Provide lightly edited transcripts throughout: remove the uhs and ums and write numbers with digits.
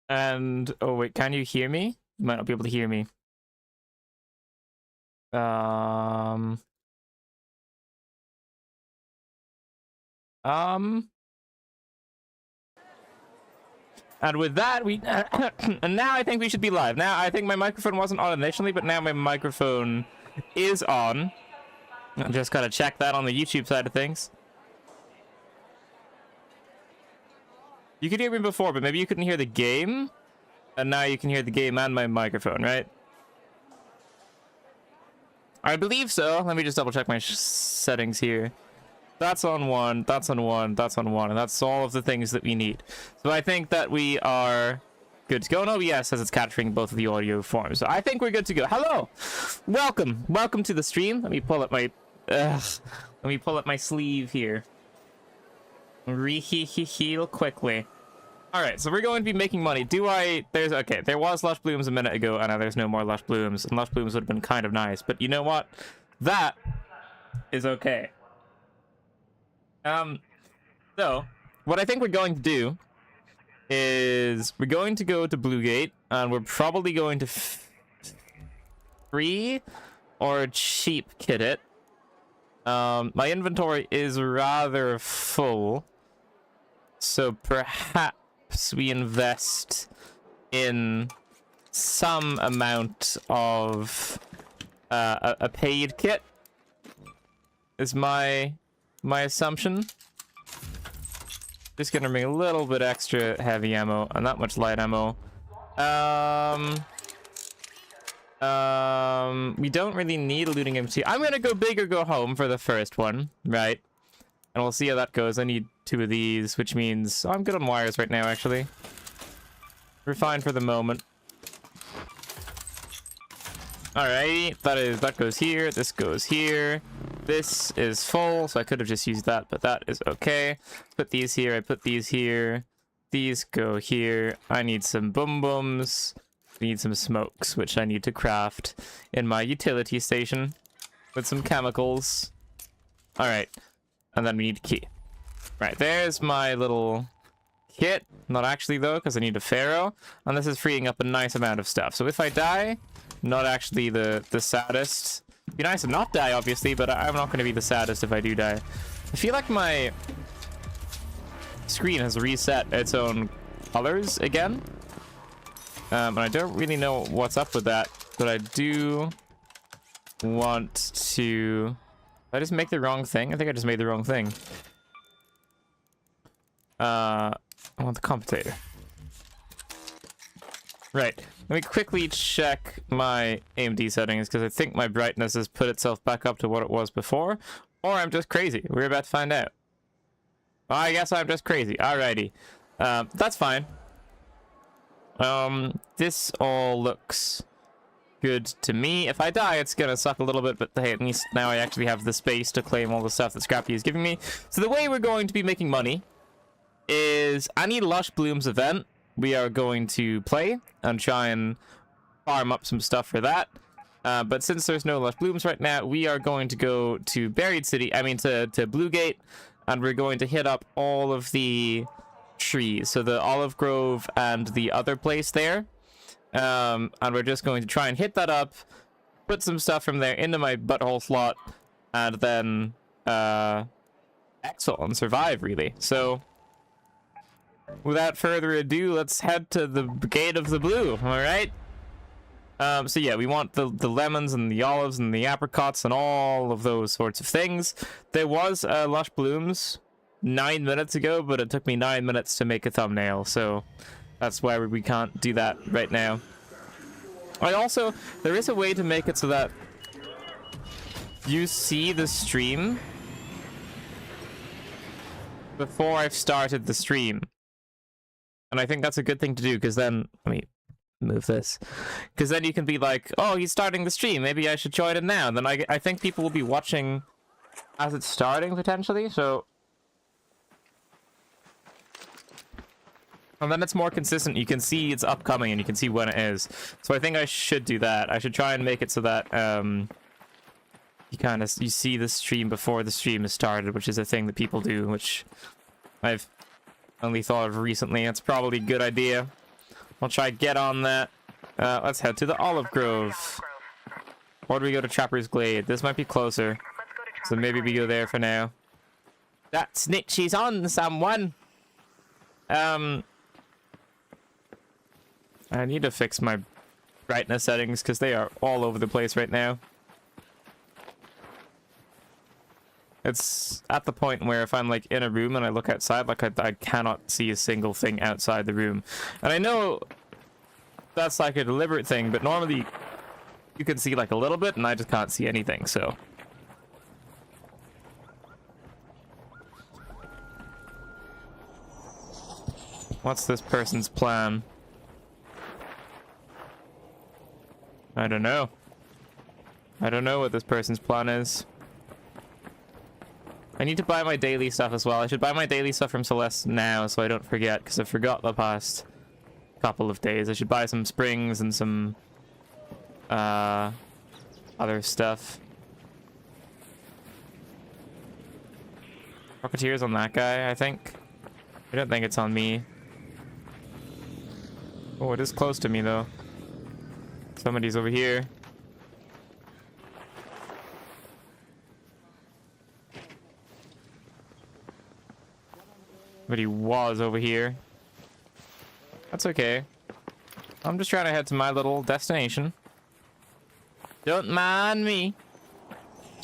And oh wait, can you hear me? You might not be able to hear me. Um. And with that, we and now I think we should be live. Now I think my microphone wasn't on initially, but now my microphone is on. I just gotta check that on the YouTube side of things. You could hear me before, but maybe you couldn't hear the game. And now you can hear the game and my microphone, right? I believe so. Let me just double check my settings here. That's on one, that's on one, that's on one, and that's all of the things that we need. So I think that we are good to go. No, yes, says it's capturing both of the audio forms. So I think we're good to go. Hello! Welcome to the stream. Let me pull up my sleeve here. Reheal quickly. Alright, so we're going to be making money. There was Lush Blooms a minute ago, and now there's no more Lush Blooms. And Lush Blooms would have been kind of nice, but you know what? That is okay. So what I think we're going to do is we're going to go to Bluegate, and we're probably going to free or cheap kit it. My inventory is rather full, so perhaps we invest in some amount of a paid kit is my assumption. Just gonna bring a little bit extra heavy ammo and not much light ammo. We don't really need a looting MC. I'm gonna go big or go home for the first one, right? And we'll see how that goes. I need 2 of these, which means I'm good on wires right now, actually. We're fine for the moment. Alright, that goes here, this goes here. This is full, so I could have just used that, but that is okay. Put these here, I put these here. These go here. I need some boom booms. I need some smokes, which I need to craft in my utility station with some chemicals. Alright, and then we need a key. Right, there's my little kit. Not actually though, because I need a pharaoh. And this is freeing up a nice amount of stuff. So if I die, not actually the saddest. Be nice to not die, obviously, but I'm not going to be the saddest if I do die. I feel like my screen has reset its own colors again. And I don't really know what's up with that, but I do want to... Did I just make the wrong thing? I think I just made the wrong thing. I want the computator. Right. Let me quickly check my AMD settings, because I think my brightness has put itself back up to what it was before. Or I'm just crazy. We're about to find out. I guess I'm just crazy. Alrighty. That's fine. This all looks good to me. If I die, it's gonna suck a little bit, but hey, at least now I actually have the space to claim all the stuff that Scrappy is giving me. So the way we're going to be making money is I need Lush Blooms event. We are going to play and try and farm up some stuff for that. But since there's no Lush Blooms right now, we are going to go to Buried City, to Bluegate, and we're going to hit up all of the trees. So the Olive Grove and the other place there. And we're just going to try and hit that up, put some stuff from there into my butthole slot, and then exile and survive, really. So without further ado, let's head to the Gate of the Blue, alright? So yeah, we want the lemons and the olives and the apricots and all of those sorts of things. There was Lush Blooms 9 minutes ago, but it took me 9 minutes to make a thumbnail, so that's why we can't do that right now. There is a way to make it so that you see the stream before I've started the stream. And I think that's a good thing to do, because then... Let me move this. Because then you can be like, oh, he's starting the stream. Maybe I should join him now. And then I think people will be watching as it's starting, potentially. So... And then it's more consistent. You can see it's upcoming, and you can see when it is. So I think I should do that. I should try and make it so that... you see the stream before the stream is started, which is a thing that people do, which I've only thought of recently. It's probably a good idea. We'll try get on that. Let's head to the Olive Grove. Or do we go to Trapper's Glade? This might be closer. So maybe we go there for now. That snitch is on someone. I need to fix my brightness settings because they are all over the place right now. It's at the point where if I'm like in a room and I look outside, like I cannot see a single thing outside the room. And I know that's like a deliberate thing, but normally you can see like a little bit and I just can't see anything, so. What's this person's plan? I don't know. I don't know what this person's plan is. I need to buy my daily stuff as well. I should buy my daily stuff from Celeste now so I don't forget, because I forgot the past couple of days. I should buy some springs and some other stuff. Rocketeer's on that guy, I think. I don't think it's on me. Oh, it is close to me though. Somebody's over here. But he was over here. That's okay. I'm just trying to head to my little destination. Don't mind me.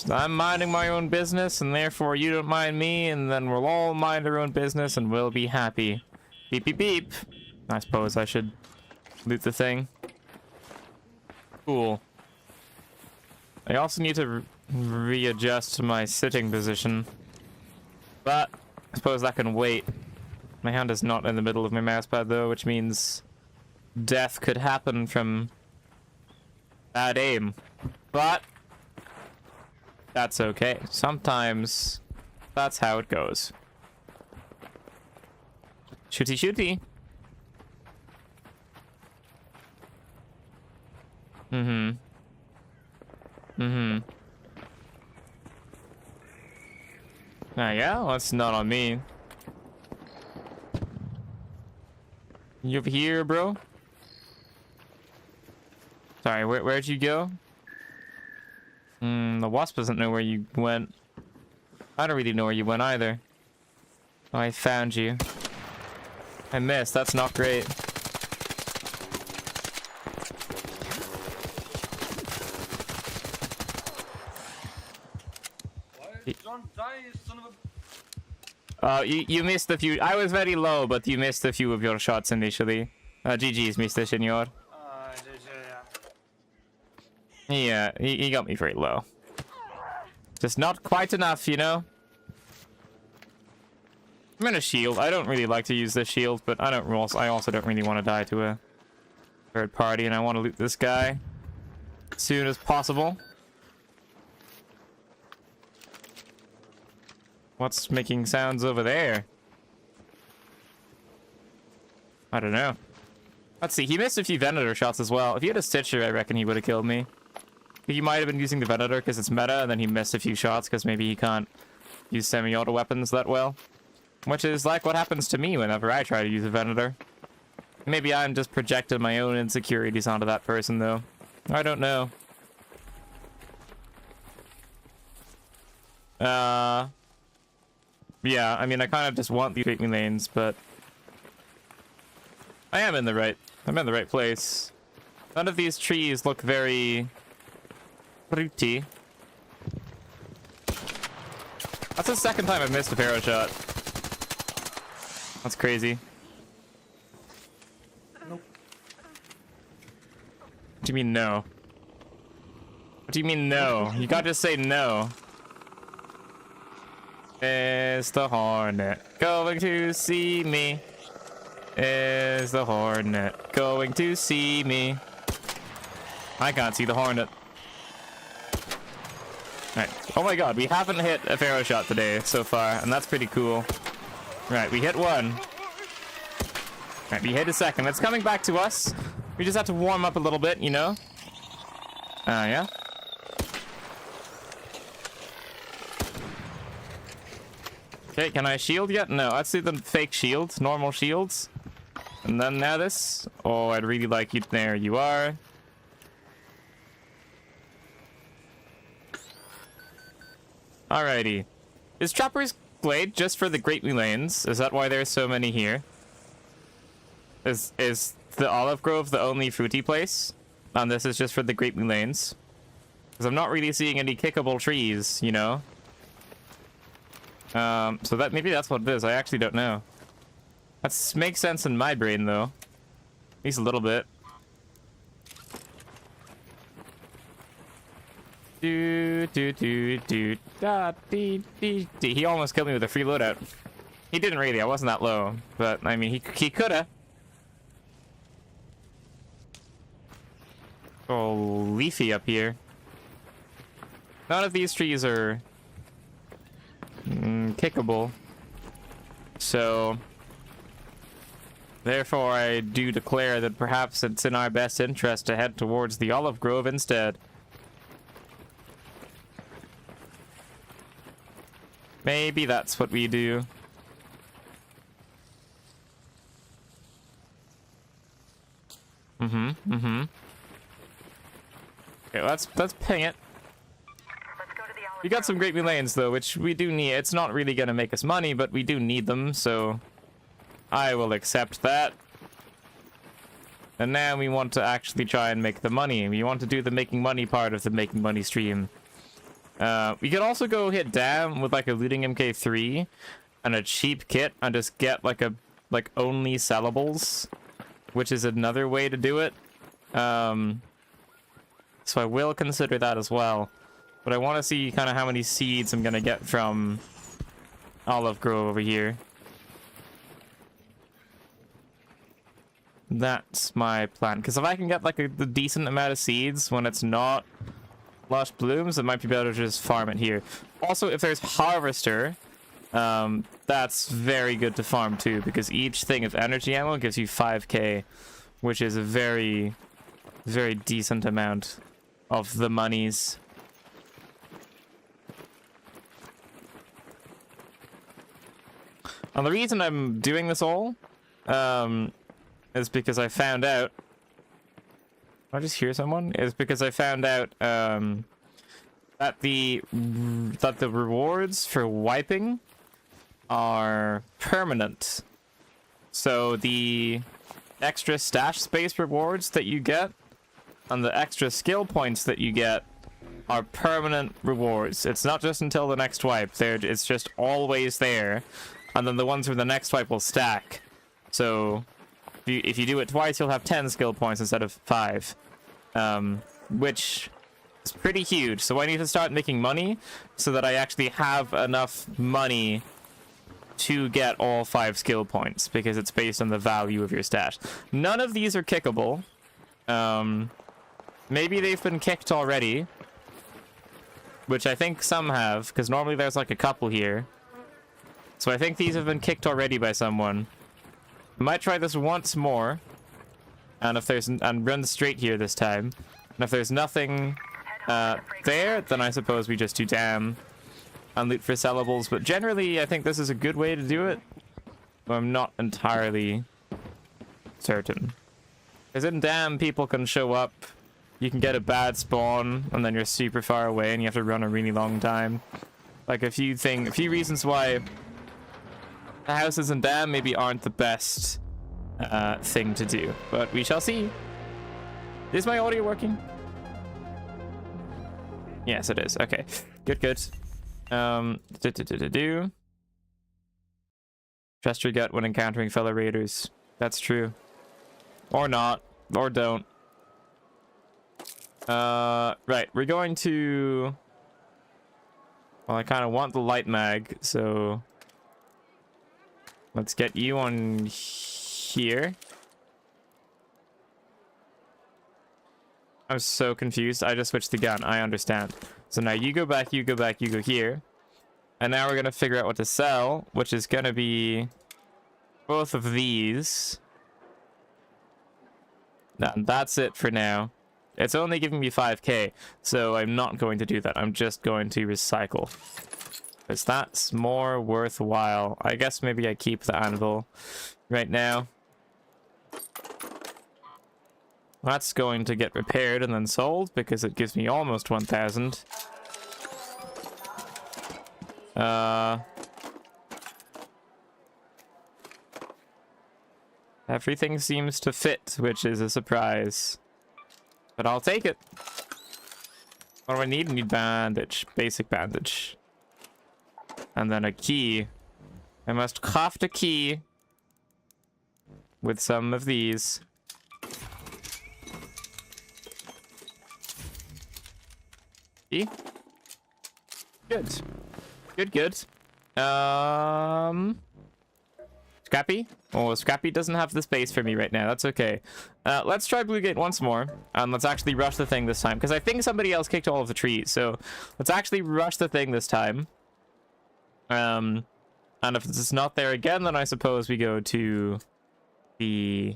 I'm minding my own business, and therefore you don't mind me, and then we'll all mind our own business, and we'll be happy. Beep, beep, beep. I suppose I should loot the thing. Cool. I also need to readjust my sitting position. But I suppose that can wait. My hand is not in the middle of my mousepad though, which means death could happen from bad aim. But that's okay. Sometimes that's how it goes. Shooty shooty. Mm-hmm. Mm-hmm. Yeah, well, that's not on me. You over here, bro? Sorry, where'd you go? The wasp doesn't know where you went. I don't really know where you went either. Oh, I found you. I missed, that's not great. You missed a few. I was very low, but you missed a few of your shots initially. GG's, Mr. Senor. Yeah, he got me very low. Just not quite enough, you know? I'm in a shield. I don't really like to use this shield, but I also don't really want to die to a third party, and I want to loot this guy as soon as possible. What's making sounds over there? I don't know. Let's see, he missed a few Venator shots as well. If he had a Stitcher, I reckon he would have killed me. He might have been using the Venator because it's meta, and then he missed a few shots because maybe he can't use semi-auto weapons that well. Which is like what happens to me whenever I try to use a Venator. Maybe I'm just projecting my own insecurities onto that person, though. I don't know. Yeah, I mean, I kind of just want the treatment lanes, but I'm in the right place. None of these trees look very pretty. That's the second time I've missed a Pharaoh shot. That's crazy. Nope. What do you mean no? What do you mean no? You gotta just say no. Is the Hornet going to see me? Is the Hornet going to see me? I can't see the Hornet. Right. Oh my god, we haven't hit a Pharaoh shot today so far, and that's pretty cool. Right, we hit one. Right, we hit a second. It's coming back to us. We just have to warm up a little bit, you know? Yeah. Okay, can I shield yet? No, let's do the fake shield. Normal shields. And then now this. Oh, I'd really like you. There you are. Alrighty. Is Trapper's Glade just for the Great Lanes? Is that why there's so many here? Is the Olive Grove the only fruity place? And this is just for the Great Lanes? Because I'm not really seeing any kickable trees, you know? So that maybe that's what it is. I actually don't know. That makes sense in my brain, though. At least a little bit. Da, dee, dee, dee. He almost killed me with a free loadout. He didn't really. I wasn't that low. But, I mean, he coulda. Oh, leafy up here. None of these trees are kickable. So... therefore, I do declare that perhaps it's in our best interest to head towards the Olive Grove instead. Maybe that's what we do. Okay, let's ping it. We got some Great Lanes though, which we do need. It's not really gonna make us money, but we do need them, so I will accept that. And now we want to actually try and make the money. We want to do the making money part of the making money stream. We could also go hit Dam with like a looting MK3 and a cheap kit and just get like only sellables, which is another way to do it. So I will consider that as well. But I want to see kind of how many seeds I'm gonna get from Olive Grove over here. That's my plan. Because if I can get like a decent amount of seeds when it's not Lush Blooms, it might be better to just farm it here. Also, if there's Harvester, that's very good to farm too, because each thing of energy ammo gives you 5k, which is a very, very decent amount of the monies. And the reason I'm doing this all, is because I found out... I just hear someone? Is because I found out that the rewards for wiping are permanent. So the extra stash space rewards that you get and the extra skill points that you get are permanent rewards. It's not just until the next wipe. It's just always there. And then the ones from the next wipe will stack. So if you do it twice, you'll have 10 skill points instead of 5. Which is pretty huge. So I need to start making money so that I actually have enough money to get all 5 skill points, because it's based on the value of your stash. None of these are kickable. Maybe they've been kicked already, which I think some have, because normally there's like a couple here. So I think these have been kicked already by someone. I might try this once more, and if there's and run straight here this time. And if there's nothing there, then I suppose we just do Dam and loot for sellables. But generally, I think this is a good way to do it. But I'm not entirely certain. Because in Dam, people can show up. You can get a bad spawn, and then you're super far away, and you have to run a really long time. Like a few reasons why the houses in Dam maybe aren't the best thing to do, but we shall see. Is my audio working? Yes, it is. Okay, good. Trust your gut when encountering fellow raiders. That's true. Or not, or don't. Right, we're going to... Well, I kind of want the light mag, so... Let's get you on here. I'm so confused. I just switched the gun. I understand. So now you go back, you go here. And now we're going to figure out what to sell, which is going to be both of these. And that's it for now. It's only giving me 5k, so I'm not going to do that. I'm just going to recycle. Because that's more worthwhile. I guess maybe I keep the anvil right now. That's going to get repaired and then sold because it gives me almost 1,000. Everything seems to fit, which is a surprise. But I'll take it. What do I need? I need bandage. Basic bandage. And then a key. I must craft a key with some of these. Key? Good. Good. Scrappy? Oh, Scrappy doesn't have the space for me right now. That's okay. Let's try Blue Gate once more. And let's actually rush the thing this time. Because I think somebody else kicked all of the trees. So let's actually rush the thing this time. And if it's not there again, then I suppose we go to the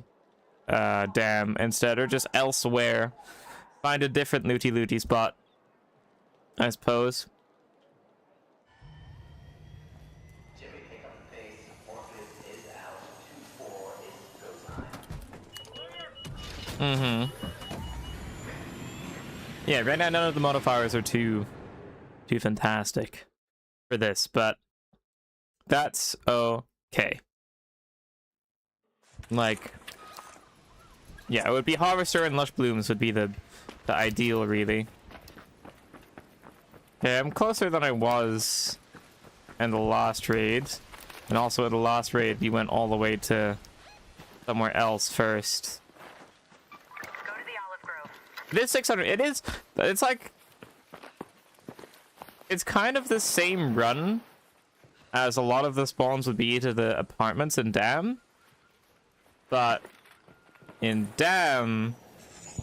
dam instead. Or just elsewhere. Find a different looty spot, I suppose. Yeah, right now none of the modifiers are too fantastic for this, but that's okay. Like, yeah, it would be Harvester and Lush Blooms would be the ideal, really. Okay, I'm closer than I was in the last raid, and also in the last raid we went all the way to somewhere else first. It is 600. It's like, it's kind of the same run as a lot of the spawns would be to the apartments in Dam. But in Dam,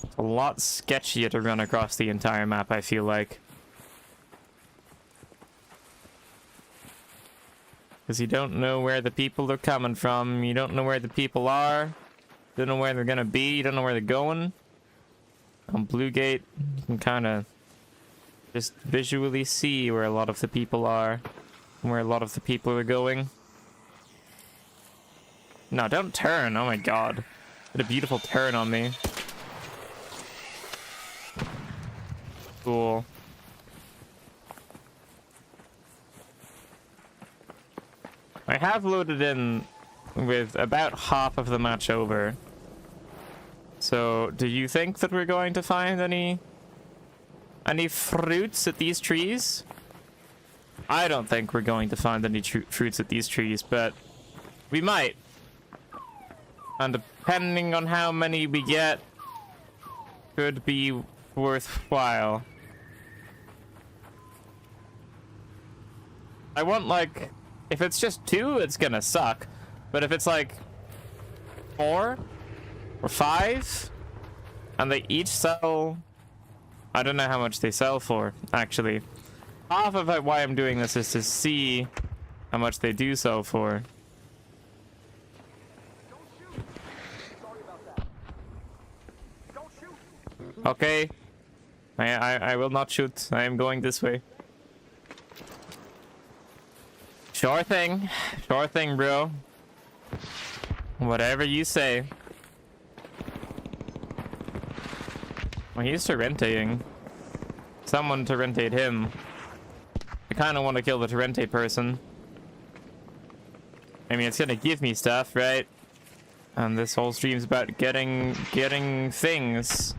it's a lot sketchier to run across the entire map, I feel like. Because you don't know where the people are coming from, you don't know where the people are, you don't know where they're gonna be, you don't know where they're going. On Blue Gate, you can kind of just visually see where a lot of the people are and where a lot of the people are going. No, don't turn. Oh my god. Did a beautiful turn on me. Cool. I have loaded in with about half of the match over. So, do you think that we're going to find any fruits at these trees? I don't think we're going to find any fruits at these trees, but we might. And depending on how many we get, could be worthwhile. I want, like, if it's just 2, it's gonna suck. But if it's like 4 or 5, and they each sell, I don't know how much they sell for, actually. Half of why I'm doing this is to see how much they do sell for. Okay. I will not shoot. I am going this way. Sure thing. Sure thing, bro. Whatever you say. Well, he's Torrentating. Someone Torrentate him. I kind of want to kill the Torrentate person. I mean, it's gonna give me stuff, right? And this whole stream's about getting things.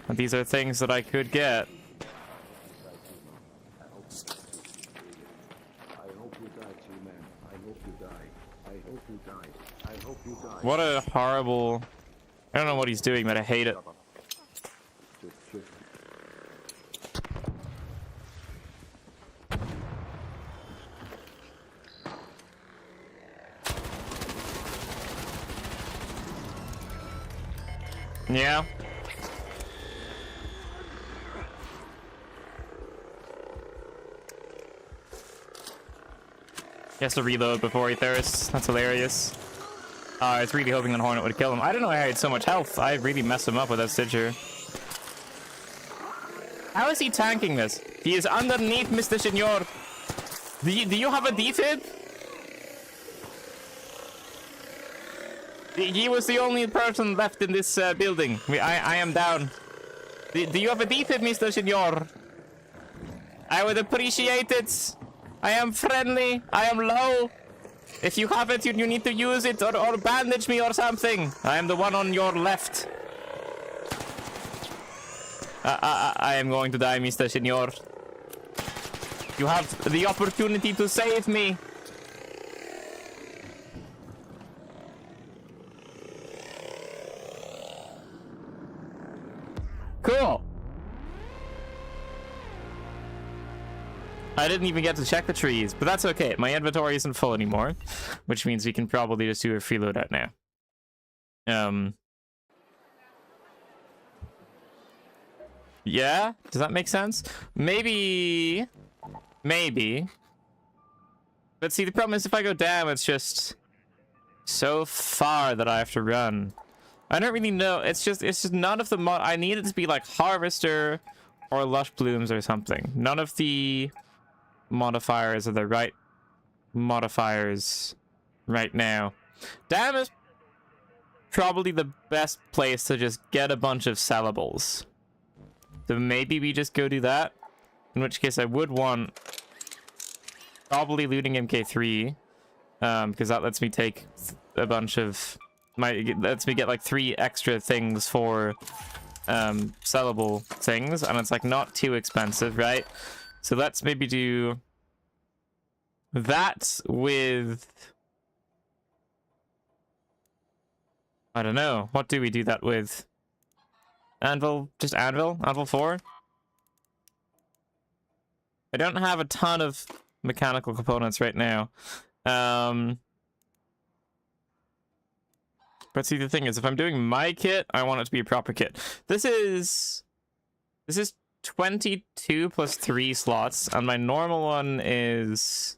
And these are things that I could get. What a horrible... I don't know what he's doing, but I hate it. Yeah. He has to reload before he thirsts. That's hilarious. I was really hoping that Hornet would kill him. I don't know how he had so much health. I really messed him up with that Stitcher. How is he tanking this? He is underneath, Mr. Senor. Do you have a defib? He was the only person left in this building. I am down. Do you have a defib, Mr. Senor? I would appreciate it. I am friendly. I am low. If you have it, you need to use it or bandage me or something. I am the one on your left. I am going to die, Mr. Senor. You have the opportunity to save me. Cool. I didn't even get to check the trees, but that's okay. My inventory isn't full anymore, which means we can probably just do a free loadout now. Yeah? Does that make sense? Maybe. But see, the problem is if I go down, it's just so far that I have to run. I don't really know. It's just none of the I need it to be like Harvester or Lush Blooms or something. None of the modifiers are the right modifiers right now. Dam is probably the best place to just get a bunch of sellables. So maybe we just go do that. In which case I would want probably looting MK3. Because that lets me take a bunch of lets me get like 3 extra things for sellable things, and it's like not too expensive, right? So let's maybe do that with, I don't know, what do we do that with? Anvil, just Anvil 4. I don't have a ton of mechanical components right now. But see, the thing is, if I'm doing my kit, I want it to be a proper kit. This is 22 plus 3 slots, and my normal one is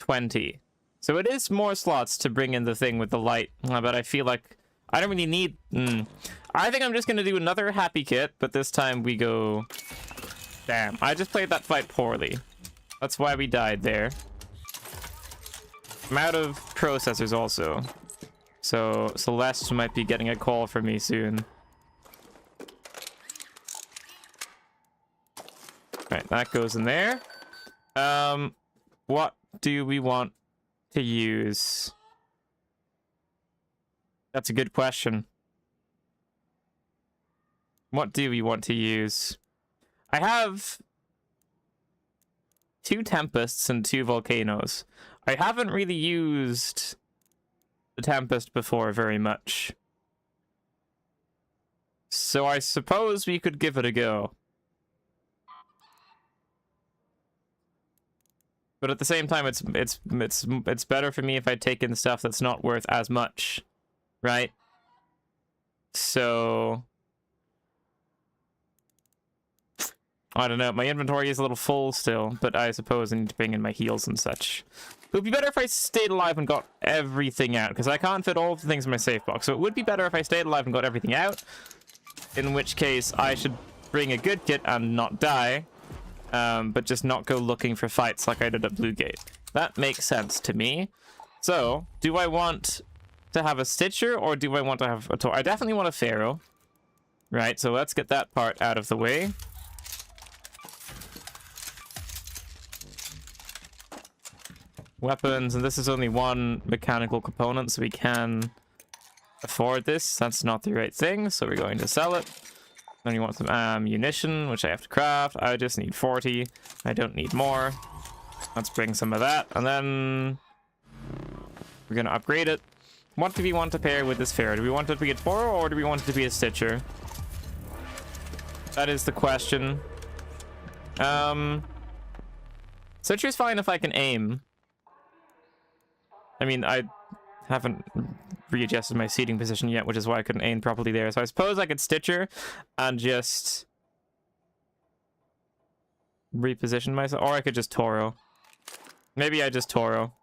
20. So it is more slots to bring in the thing with the light, but I feel like I don't really need... I think I'm just going to do another happy kit, but this time we go... Damn, I just played that fight poorly. That's why we died there. I'm out of processors also. So Celeste might be getting a call from me soon. Right, that goes in there. What do we want to use? That's a good question. What do we want to use? I have 2 Tempests and 2 Volcanoes. I haven't really used the Tempest before very much. So I suppose we could give it a go. But at the same time, it's better for me if I take in stuff that's not worth as much, right? So I don't know. My inventory is a little full still, but I suppose I need to bring in my heals and such. It would be better if I stayed alive and got everything out, because I can't fit all of the things in my safe box. So it would be better if I stayed alive and got everything out, in which case I should bring a good kit and not die, but just not go looking for fights like I did at Blue Gate. That makes sense to me. So, do I want to have a Stitcher, or do I want to have a Tor? I definitely want a Pharaoh. Right, so let's get that part out of the way. Weapons, and this is only 1 mechanical component, so we can afford this. That's not the right thing, so we're going to sell it. Then you want some ammunition, which I have to craft. I just need 40. I don't need more. Let's bring some of that, and then we're gonna upgrade it. What do we want to pair with this Pharaoh? Do we want it to be a Toro, or do we want it to be a Stitcher? That is the question. Stitcher's fine if I can aim. I mean, I haven't readjusted my seating position yet, which is why I couldn't aim properly there. So I suppose I could Stitcher and just reposition myself. Or I could just Toro. Maybe I just Toro.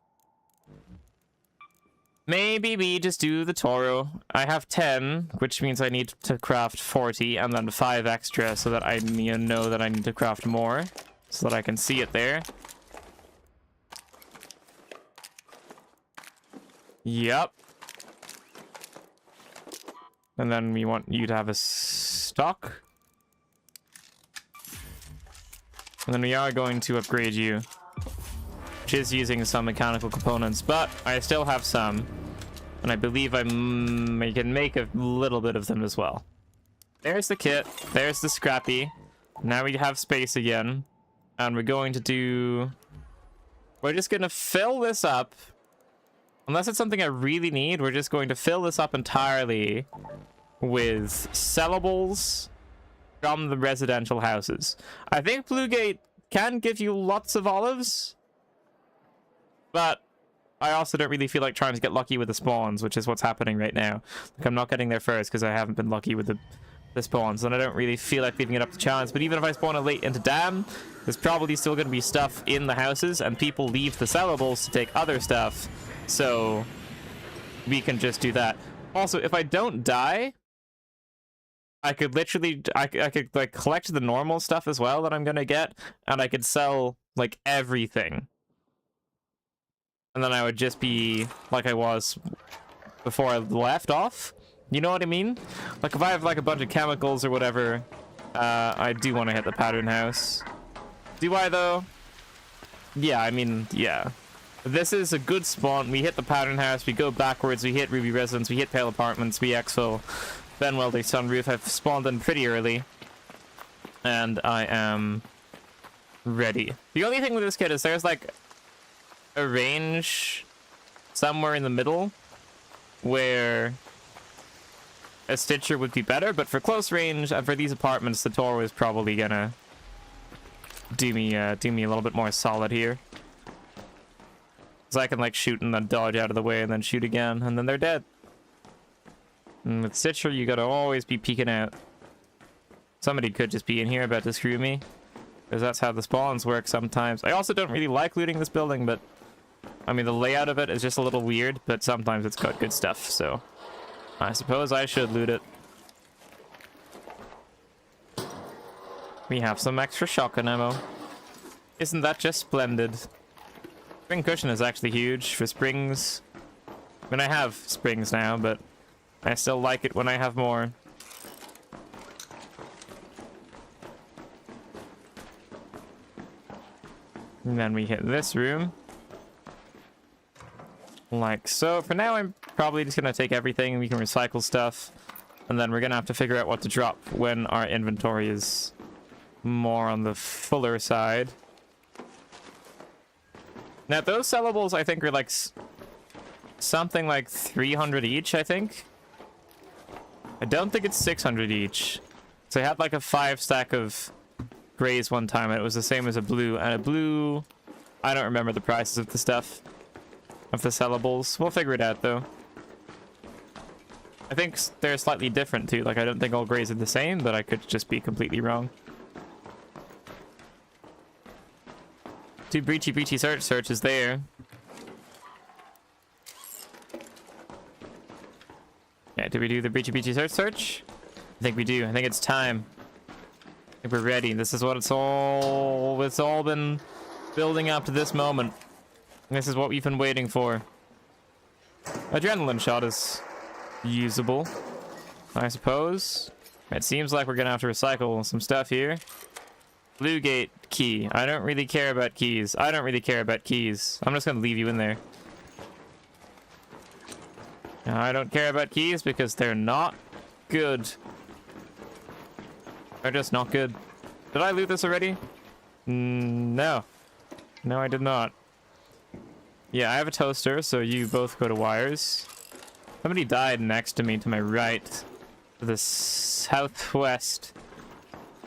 Maybe we just do the Toro. I have 10, which means I need to craft 40 and then 5 extra so that I know that I need to craft more. So that I can see it there. Yep. And then we want you to have a stock. And then we are going to upgrade you, which is using some mechanical components, but I still have some. And I believe I can make a little bit of them as well. There's the kit. There's the scrappy. Now we have space again. And we're going to do... We're just going to fill this up. Unless it's something I really need, we're just going to fill this up entirely with sellables from the residential houses. I think Bluegate can give you lots of olives, but I also don't really feel like trying to get lucky with the spawns, which is what's happening right now. Like, I'm not getting there first because I haven't been lucky with the spawns, and I don't really feel like leaving it up to chance. But even if I spawn it late into Dam, there's probably still going to be stuff in the houses, and people leave the sellables to take other stuff, so we can just do that. Also, if I don't die, I could literally, I could like collect the normal stuff as well that I'm gonna get, and I could sell like everything. And then I would just be like I was before I left off. You know what I mean? Like if I have like a bunch of chemicals or whatever, I do want to hit the pattern house. Do I though? Yeah, I mean, yeah. This is a good spawn. We hit the pattern house, we go backwards, we hit Ruby Residence, we hit Pale Apartments, we exfil Ben Welding Sunroof. I've spawned in pretty early, and I am ready. The only thing with this kit is there's like a range somewhere in the middle where a Stitcher would be better, but for close range and for these apartments, the Toro is probably gonna do me a little bit more solid here. So I can like shoot and then dodge out of the way and then shoot again, and then they're dead. And with Stitcher, you gotta always be peeking out. Somebody could just be in here about to screw me, because that's how the spawns work sometimes. I also don't really like looting this building, but I mean the layout of it is just a little weird, but sometimes it's got good stuff, so I suppose I should loot it. We have some extra shotgun ammo. Isn't that just splendid? Spring cushion is actually huge for springs. I mean, I have springs now, but I still like it when I have more. And then we hit this room. Like so. For now, I'm probably just gonna take everything and we can recycle stuff. And then we're gonna have to figure out what to drop when our inventory is more on the fuller side. Now, those sellables, I think, are like something like 300 each, I think. I don't think it's 600 each. So I had like a 5 stack of grays one time, and it was the same as a blue. And a blue, I don't remember the prices of the stuff, of the sellables. We'll figure it out, though. I think they're slightly different, too. Like, I don't think all grays are the same, but I could just be completely wrong. 2 breachy search is there. Yeah, did we do the breachy search? I think we do. I think it's time. I think we're ready. This is what it's all been building up to this moment. This is what we've been waiting for. Adrenaline shot is usable, I suppose. It seems like we're gonna have to recycle some stuff here. Bluegate key. I don't really care about keys. I don't really care about keys. I'm just gonna leave you in there. I don't care about keys because they're not good. They're just not good. Did I loot this already? No. No, I did not. Yeah, I have a toaster, so you both go to wires. Somebody died next to me to my right. To the southwest.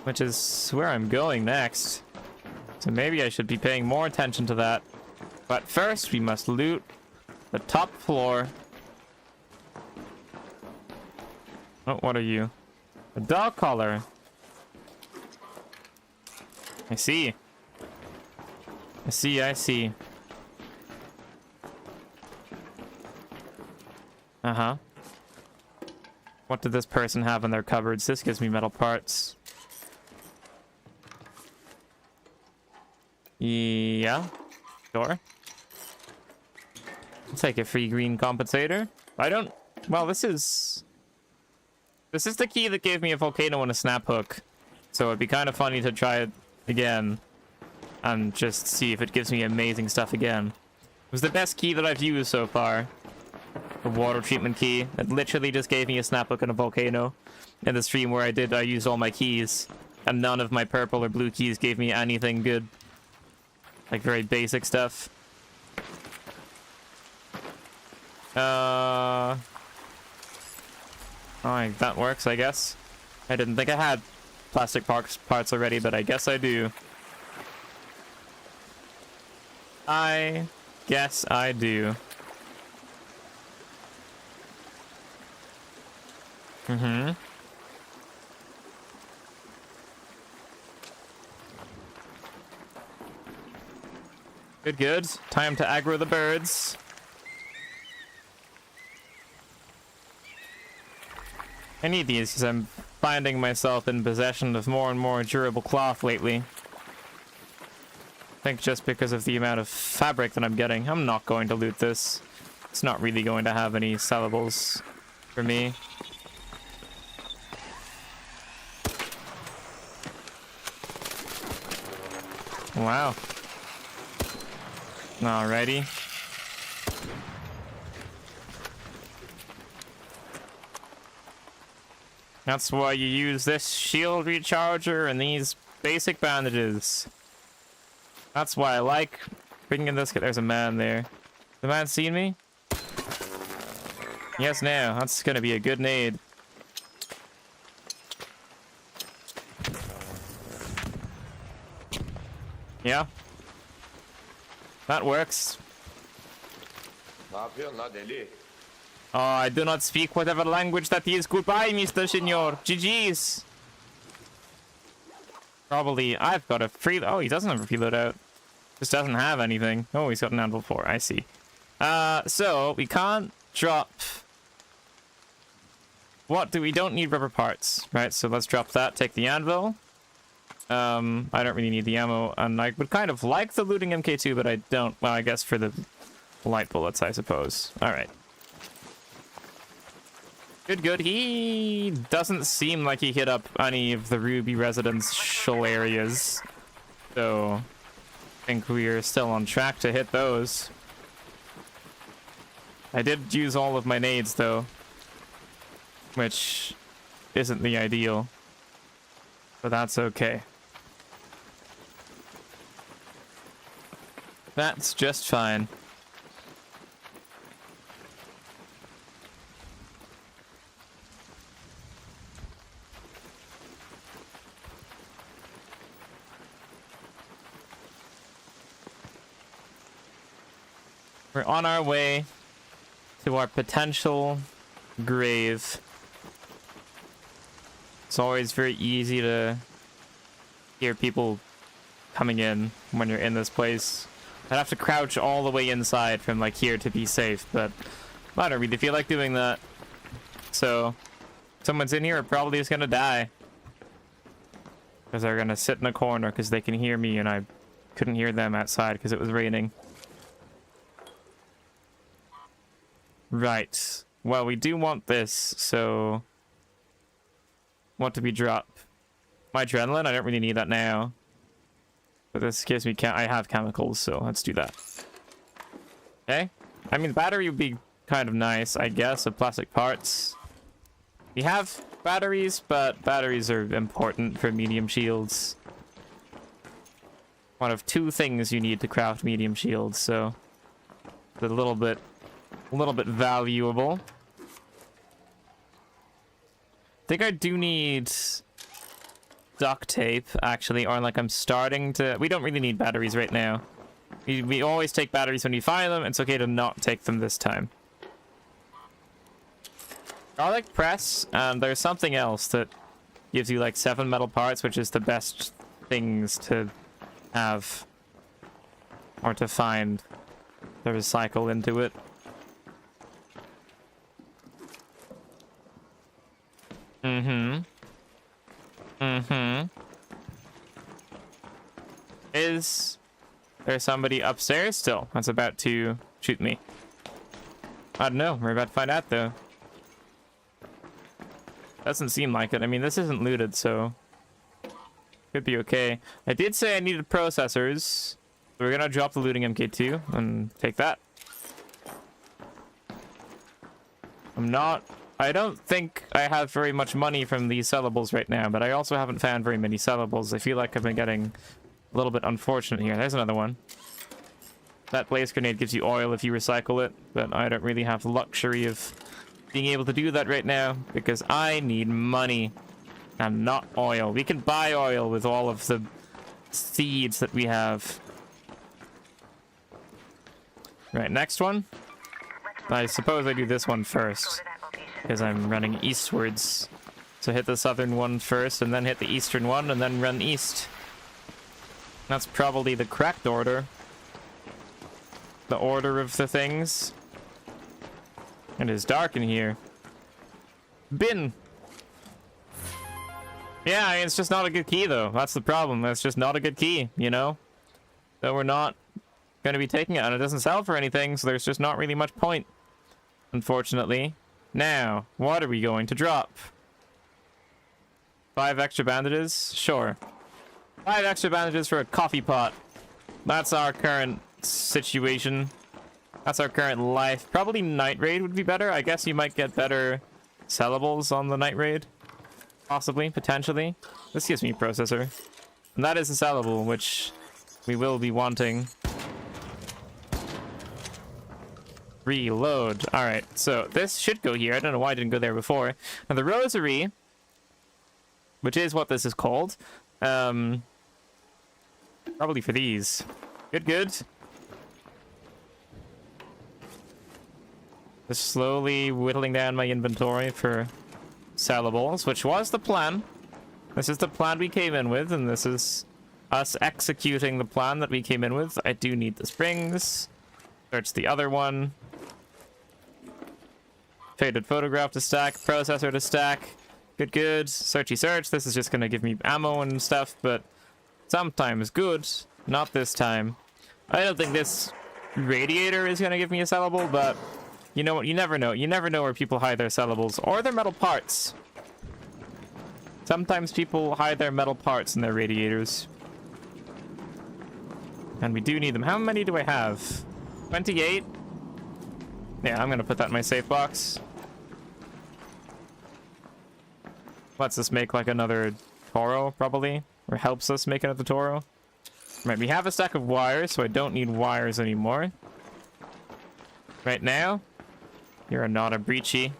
Which is where I'm going next. So maybe I should be paying more attention to that. But first, we must loot the top floor. Oh, what are you? A dog collar. I see. I see. Uh-huh. What did this person have in their cupboards? This gives me metal parts. Yeah. Sure. I'll take a free green compensator. I don't... Well, this is... This is the key that gave me a volcano and a snap hook. So it'd be kind of funny to try it again and just see if it gives me amazing stuff again. It was the best key that I've used so far. The water treatment key. It literally just gave me a snap hook and a volcano. In the stream where I used all my keys. And none of my purple or blue keys gave me anything good. Like very basic stuff. Oh, that works, I guess. I didn't think I had plastic parts already, but I guess I do. I guess I do. Mm-hmm. Good, good. Time to aggro the birds. I need these because I'm finding myself in possession of more and more durable cloth lately. I think just because of the amount of fabric that I'm getting. I'm not going to loot this. It's not really going to have any sellables for me. Wow. Alrighty. That's why you use this shield recharger and these basic bandages. That's why I like bringing this. There's a man there. The man seen me? Yes, now. That's gonna be a good nade. Yeah. That works. Oh, I do not speak whatever language that is. Goodbye, Mr. Senor. GG's. Probably, I've got a free... Oh, he doesn't have a preload out. Just doesn't have anything. Oh, he's got an anvil 4. I see. So, we can't drop... We don't need rubber parts, right? So let's drop that. Take the anvil. I don't really need the ammo. And I would kind of like the looting MK2, but I don't... Well, I guess for the light bullets, I suppose. Alright. Good, good. He doesn't seem like he hit up any of the Ruby residential areas. So, I think we are still on track to hit those. I did use all of my nades, though. Which isn't the ideal. But that's okay. That's just fine. We're on our way to our potential grave. It's always very easy to hear people coming in when you're in this place. I'd have to crouch all the way inside from like here to be safe, but I don't really feel like doing that. So, if someone's in here, are probably just gonna die. Because they're gonna sit in a corner because they can hear me and I couldn't hear them outside because it was raining. Right. Well, we do want this, so... What do we drop? My adrenaline? I don't really need that now. But this gives me... I have chemicals, so let's do that. Okay. I mean, battery would be kind of nice, I guess, of plastic parts. We have batteries, but batteries are important for medium shields. One of two things you need to craft medium shields, so... It's a little bit valuable. I think I do need duct tape, actually, or like I'm starting to... We don't really need batteries right now. We always take batteries when you find them. It's okay to not take them this time. Garlic press, and there's something else that gives you like 7 metal parts, which is the best things to have or to find to recycle into it. Is there somebody upstairs still that's about to shoot me? I don't know. We're about to find out, though. Doesn't seem like it. I mean, this isn't looted, so could be okay. I did say I needed processors. So we're gonna drop the looting MK2 and take that. I don't think I have very much money from these sellables right now, but I also haven't found very many sellables. I feel like I've been getting a little bit unfortunate here. There's another one. That blaze grenade gives you oil if you recycle it, but I don't really have the luxury of being able to do that right now because I need money and not oil. We can buy oil with all of the seeds that we have. Right, next one. I suppose I do this one first because I'm running eastwards. So hit the southern one first and then hit the eastern one and then run east. That's probably the correct order. The order of the things. It is dark in here. Bin. Yeah, it's just not a good key though. That's the problem. It's just not a good key, you know? So we're not going to be taking it, and it doesn't sell for anything, so there's just not really much point, unfortunately. Now, what are we going to drop? 5 extra bandages? Sure. 5 extra bandages for a coffee pot. That's our current situation. That's our current life. Probably night raid would be better. I guess you might get better sellables on the night raid. Possibly, potentially. This gives me a processor. And that is a sellable, which we will be wanting. Reload. Alright, so this should go here. I don't know why I didn't go there before. Now the rosary, which is what this is called, probably for these. Good, good. Just slowly whittling down my inventory for sellables, which was the plan. This is the plan we came in with, and this is us executing the plan that we came in with. I do need the springs. Search the other one. Faded photograph to stack. Processor to stack. Good, good. Searchy search. This is just going to give me ammo and stuff, but sometimes good. Not this time. I don't think this radiator is going to give me a sellable, but you know what? You never know. You never know where people hide their sellables or their metal parts. Sometimes people hide their metal parts in their radiators. And we do need them. How many do I have? 28? Yeah, I'm going to put that in my safe box. Lets us make like another Toro, probably. Or helps us make another Toro. Right, we have a stack of wires, so I don't need wires anymore. Right now, you're not a breachy.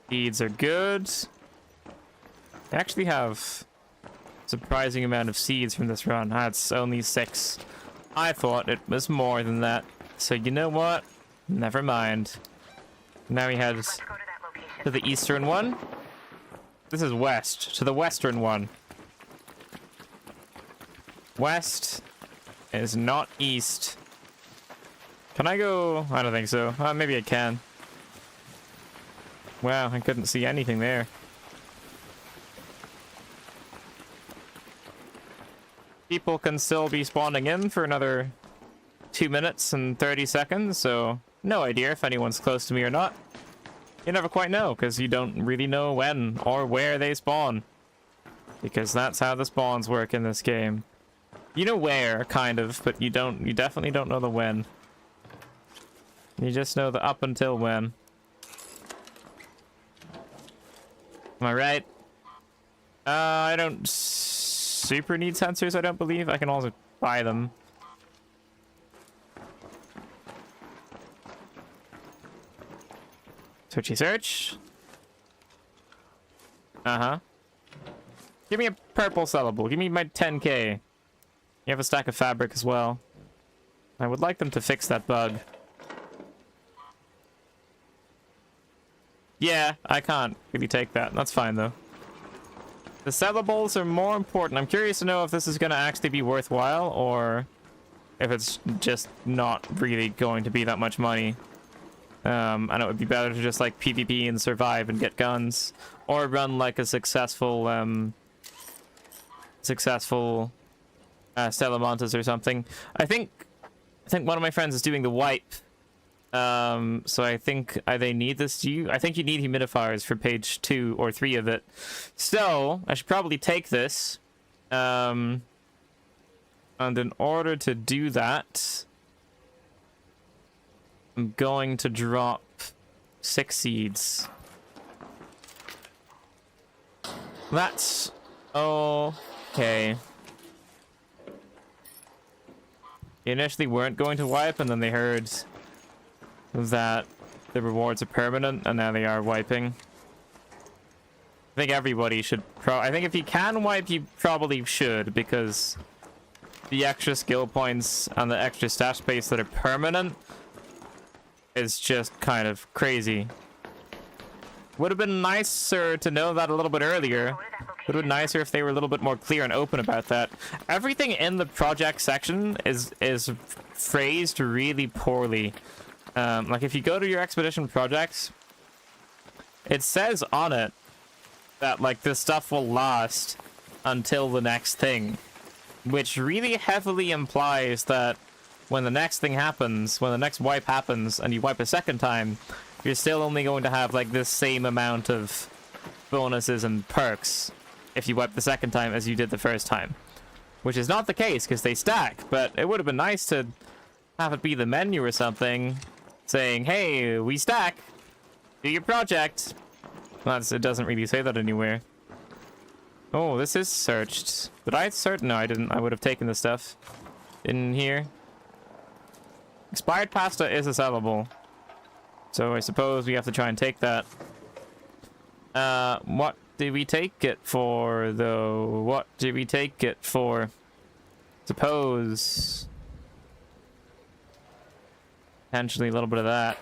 Seeds are good. I actually have a surprising amount of seeds from this run. That's only 6. I thought it was more than that. So you know what? Never mind. Now we head to the eastern one. This is west. To the western one. West is not east. Can I go? I don't think so. Maybe I can. Wow, I couldn't see anything there. People can still be spawning in for another 2 minutes and 30 seconds, so no idea if anyone's close to me or not. You never quite know, because you don't really know when or where they spawn. Because that's how the spawns work in this game. You know where, kind of, but you definitely don't know the when. You just know the up until when. Am I right? I don't super need sensors, I don't believe. I can also buy them. Searchy search. Uh-huh. Give me a purple sellable. Give me my 10k. You have a stack of fabric as well. I would like them to fix that bug. Yeah, I can't really take that. That's fine, though. The sellables are more important. I'm curious to know if this is going to actually be worthwhile, or if it's just not really going to be that much money. And it would be better to just, like, PvP and survive and get guns. Or run, like, a successful Stellamontes or something. I think one of my friends is doing the wipe So I think they need this. I think you need humidifiers for page 2 or 3 of it. So I should probably take this. And in order to do that, I'm going to drop 6 seeds. That's okay. They initially weren't going to wipe, and then they heard that the rewards are permanent, and now they are wiping. I think everybody should I think if you can wipe, you probably should, because the extra skill points and the extra stat space that are permanent is just kind of crazy. Would have been nicer to know that a little bit earlier. Would have been nicer if they were a little bit more clear and open about that. Everything in the project section is phrased really poorly. Like if you go to your expedition projects, it says on it that like this stuff will last until the next thing, which really heavily implies that when the next thing happens, when the next wipe happens and you wipe a second time, you're still only going to have like this same amount of bonuses and perks if you wipe the second time as you did the first time, which is not the case because they stack. But it would have been nice to have it be the menu or something saying, hey, we stack, do your project. It doesn't really say that anywhere. Oh, this is searched. Did I search? No, I didn't. I would have taken the stuff in here. Expired pasta is a sellable, so I suppose we have to try and take that. What did we take it for, though? What did we take it for? Suppose potentially a little bit of that.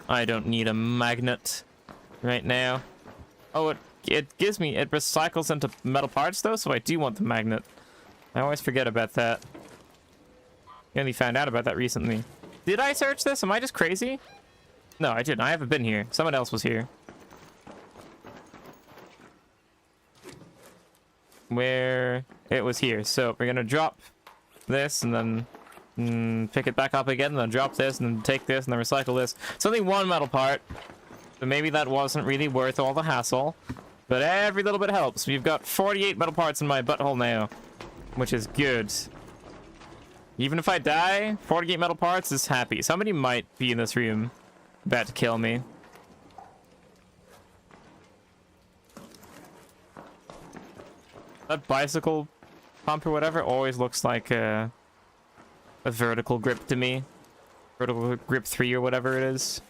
I don't need a magnet right now. Oh, it gives me, it recycles into metal parts though, so I do want the magnet. I always forget about that. I only found out about that recently. Did I search this? Am I just crazy? No, I didn't. I haven't been here. Someone else was here. Where it was here. So we're gonna drop this and then pick it back up again, and then drop this and then take this and then recycle this. It's only one metal part, so maybe that wasn't really worth all the hassle, but every little bit helps. We've got 48 metal parts in my butthole now, which is good. Even if I die, 48 metal parts is happy. Somebody might be in this room about to kill me. That bicycle pump or whatever always looks like a vertical grip to me. Vertical grip 3 or whatever it is.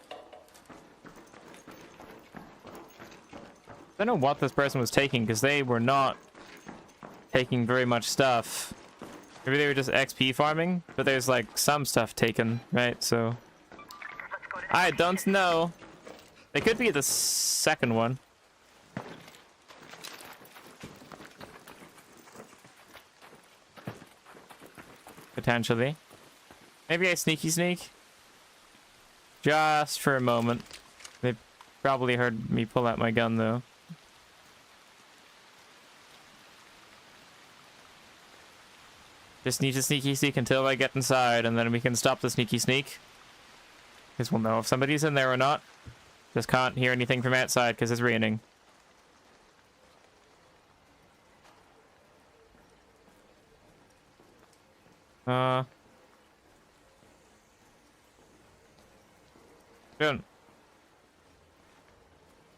I don't know what this person was taking, because they were not taking very much stuff. Maybe they were just XP farming, but there's like some stuff taken, right? So I don't know. They could be the second one. Potentially. Maybe I sneaky sneak. Just for a moment. They probably heard me pull out my gun though. Just need to sneaky sneak until I get inside, and then we can stop the sneaky sneak. Because we'll know if somebody's in there or not. Just can't hear anything from outside because it's raining. Don't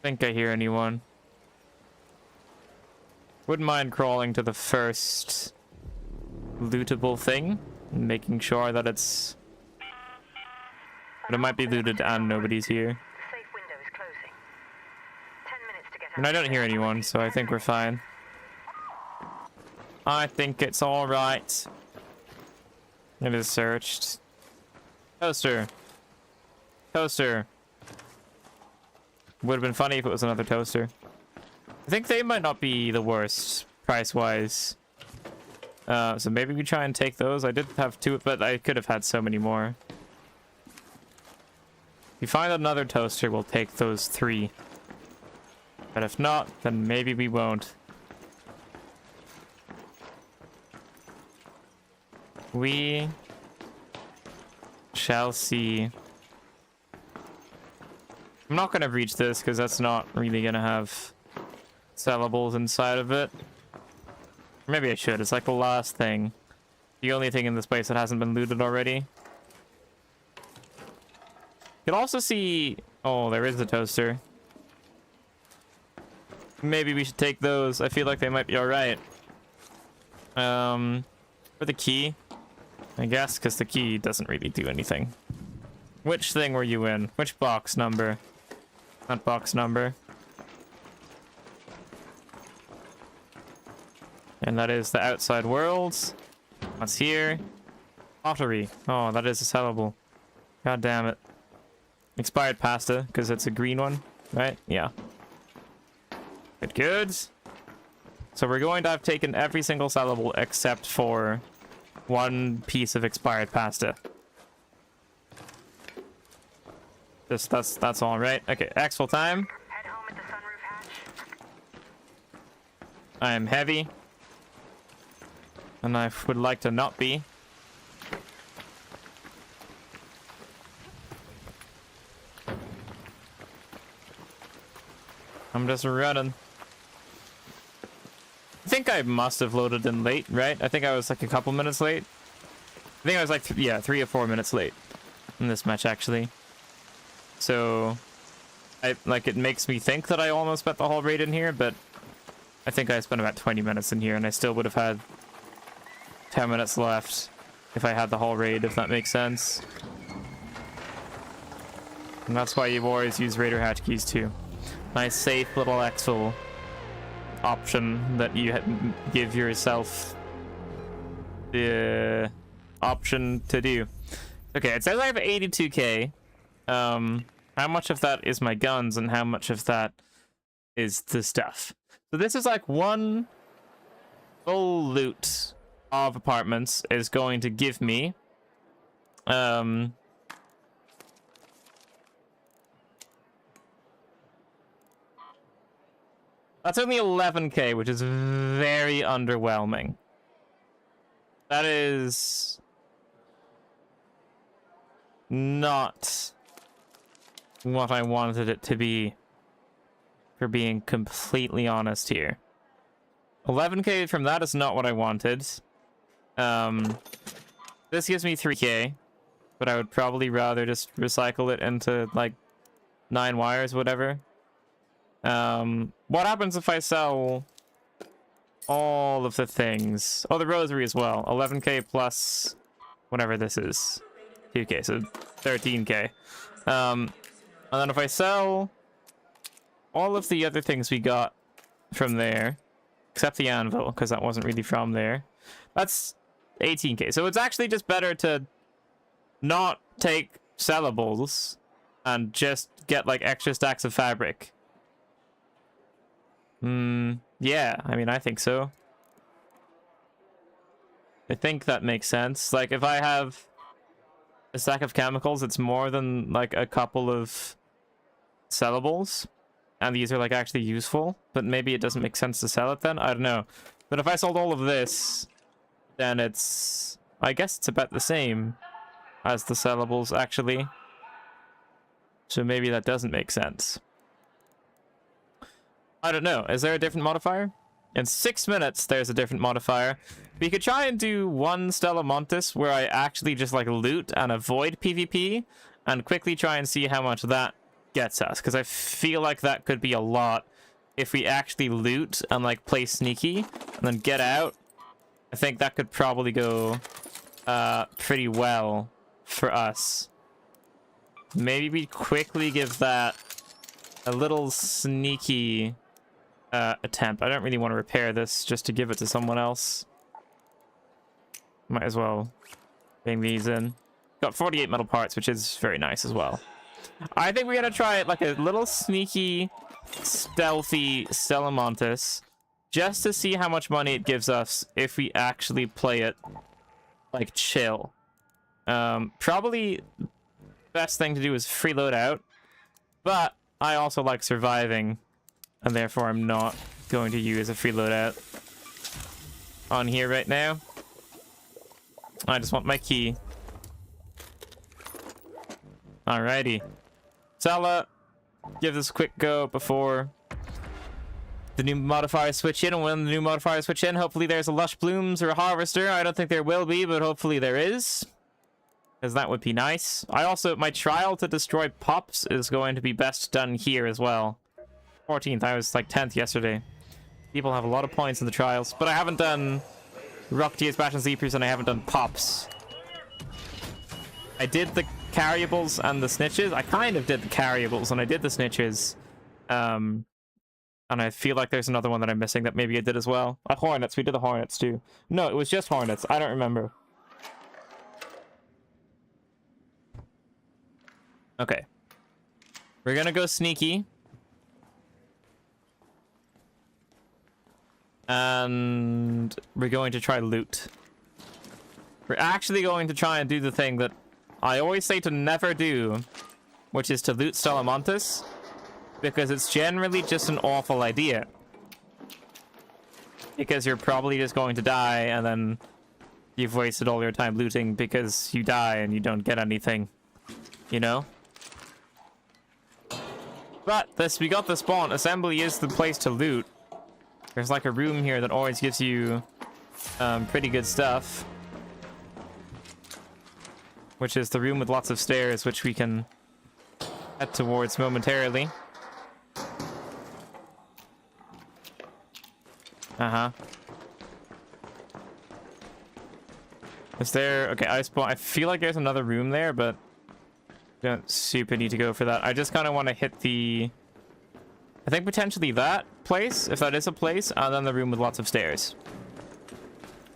think I hear anyone. Wouldn't mind crawling to the first lootable thing and making sure that it's... But it might be looted and nobody's here. And I don't hear anyone, so I think we're fine. I think it's alright. It is searched. Toaster. Toaster. Would have been funny if it was another toaster. I think they might not be the worst, price-wise. So maybe we try and take those. I did have 2, but I could have had so many more. If we find another toaster, we'll take those 3. But if not, then maybe we won't. We Chelsea. I'm not gonna breach this because that's not really gonna have sellables inside of it. Maybe I should. It's like the last thing. The only thing in this place that hasn't been looted already. You can also see... Oh, there is the toaster. Maybe we should take those. I feel like they might be alright. For the key, I guess, because the key doesn't really do anything. Which thing were you in? Which box number? Not box number. And that is the outside worlds. What's here? Pottery. Oh, that is a sellable. God damn it. Expired pasta, because it's a green one, right? Yeah. Good, good. So we're going to have taken every single sellable except for one piece of expired pasta. Just that's all right. Okay, exfil time. Head home at the sunroof hatch. I am heavy. And I would like to not be. I'm just running. I think I must have loaded in late, right? I think I was like a couple minutes late. I think I was like, yeah, 3 or 4 minutes late in this match, actually. So, it makes me think that I almost spent the whole raid in here, but I think I spent about 20 minutes in here, and I still would have had 10 minutes left if I had the whole raid, if that makes sense. And that's why you always use Raider hatch keys too. Nice safe little exfil option that you give yourself the option to do. Okay, it says I have 82k. How much of that is my guns and how much of that is the stuff? So this is like one full loot of apartments is going to give me that's only 11k, which is very underwhelming. That is not what I wanted it to be, for being completely honest here. 11k from that is not what I wanted. This gives me 3k, but I would probably rather just recycle it into like 9 wires, whatever. What happens if I sell all of the things? Oh, the rosary as well. 11k plus whatever this is. 2k, so 13k. And then if I sell all of the other things we got from there, except the anvil, because that wasn't really from there, that's 18k. So it's actually just better to not take sellables and just get like extra stacks of fabric. Yeah, I mean, I think so. I think that makes sense. Like, if I have a stack of chemicals, it's more than like a couple of sellables, and these are like actually useful, but maybe it doesn't make sense to sell it then. I don't know. But if I sold all of this, then it's, I guess it's about the same as the sellables actually. So maybe that doesn't make sense. I don't know. Is there a different modifier? In 6 minutes, there's a different modifier. We could try and do one Stella Montis where I actually just like loot and avoid PvP and quickly try and see how much that gets us. Because I feel like that could be a lot if we actually loot and like play sneaky and then get out. I think that could probably go pretty well for us. Maybe we quickly give that a little sneaky attempt. I don't really want to repair this just to give it to someone else. Might as well bring these in. Got 48 metal parts, which is very nice as well. I think we're gonna try it like a little sneaky, stealthy Stella Montis, just to see how much money it gives us if we actually play it like chill. Probably best thing to do is freeload out, but I also like surviving, and therefore I'm not going to use a freeload out on here right now. I just want my key. Alrighty. Sala, give this a quick go before the new modifiers switch in, and when the new modifiers switch in, hopefully there's a Lush Blooms or a Harvester. I don't think there will be, but hopefully there is, because that would be nice. I also, my trial to destroy pops is going to be best done here as well. 14th, I was like 10th yesterday. People have a lot of points in the trials, but I haven't done Rocketeers, Bastions, Leapers, and I haven't done pops. I did the carryables and the snitches. I kind of did the carryables and I did the snitches. And I feel like there's another one that I'm missing that maybe I did as well. Hornets. We did the Hornets too. No, it was just Hornets. I don't remember. Okay. We're gonna go sneaky. And we're going to try loot. We're actually going to try and do the thing that I always say to never do, which is to loot Stellamontis. Because it's generally just an awful idea. Because you're probably just going to die, and then you've wasted all your time looting because you die and you don't get anything. You know? But we got the spawn. Assembly is the place to loot. There's like a room here that always gives you pretty good stuff. Which is the room with lots of stairs, which we can head towards momentarily. Uh-huh. Is there... Okay, I feel like there's another room there, but don't super need to go for that. I just kind of want to hit the... I think potentially that place, if that is a place, and then the room with lots of stairs.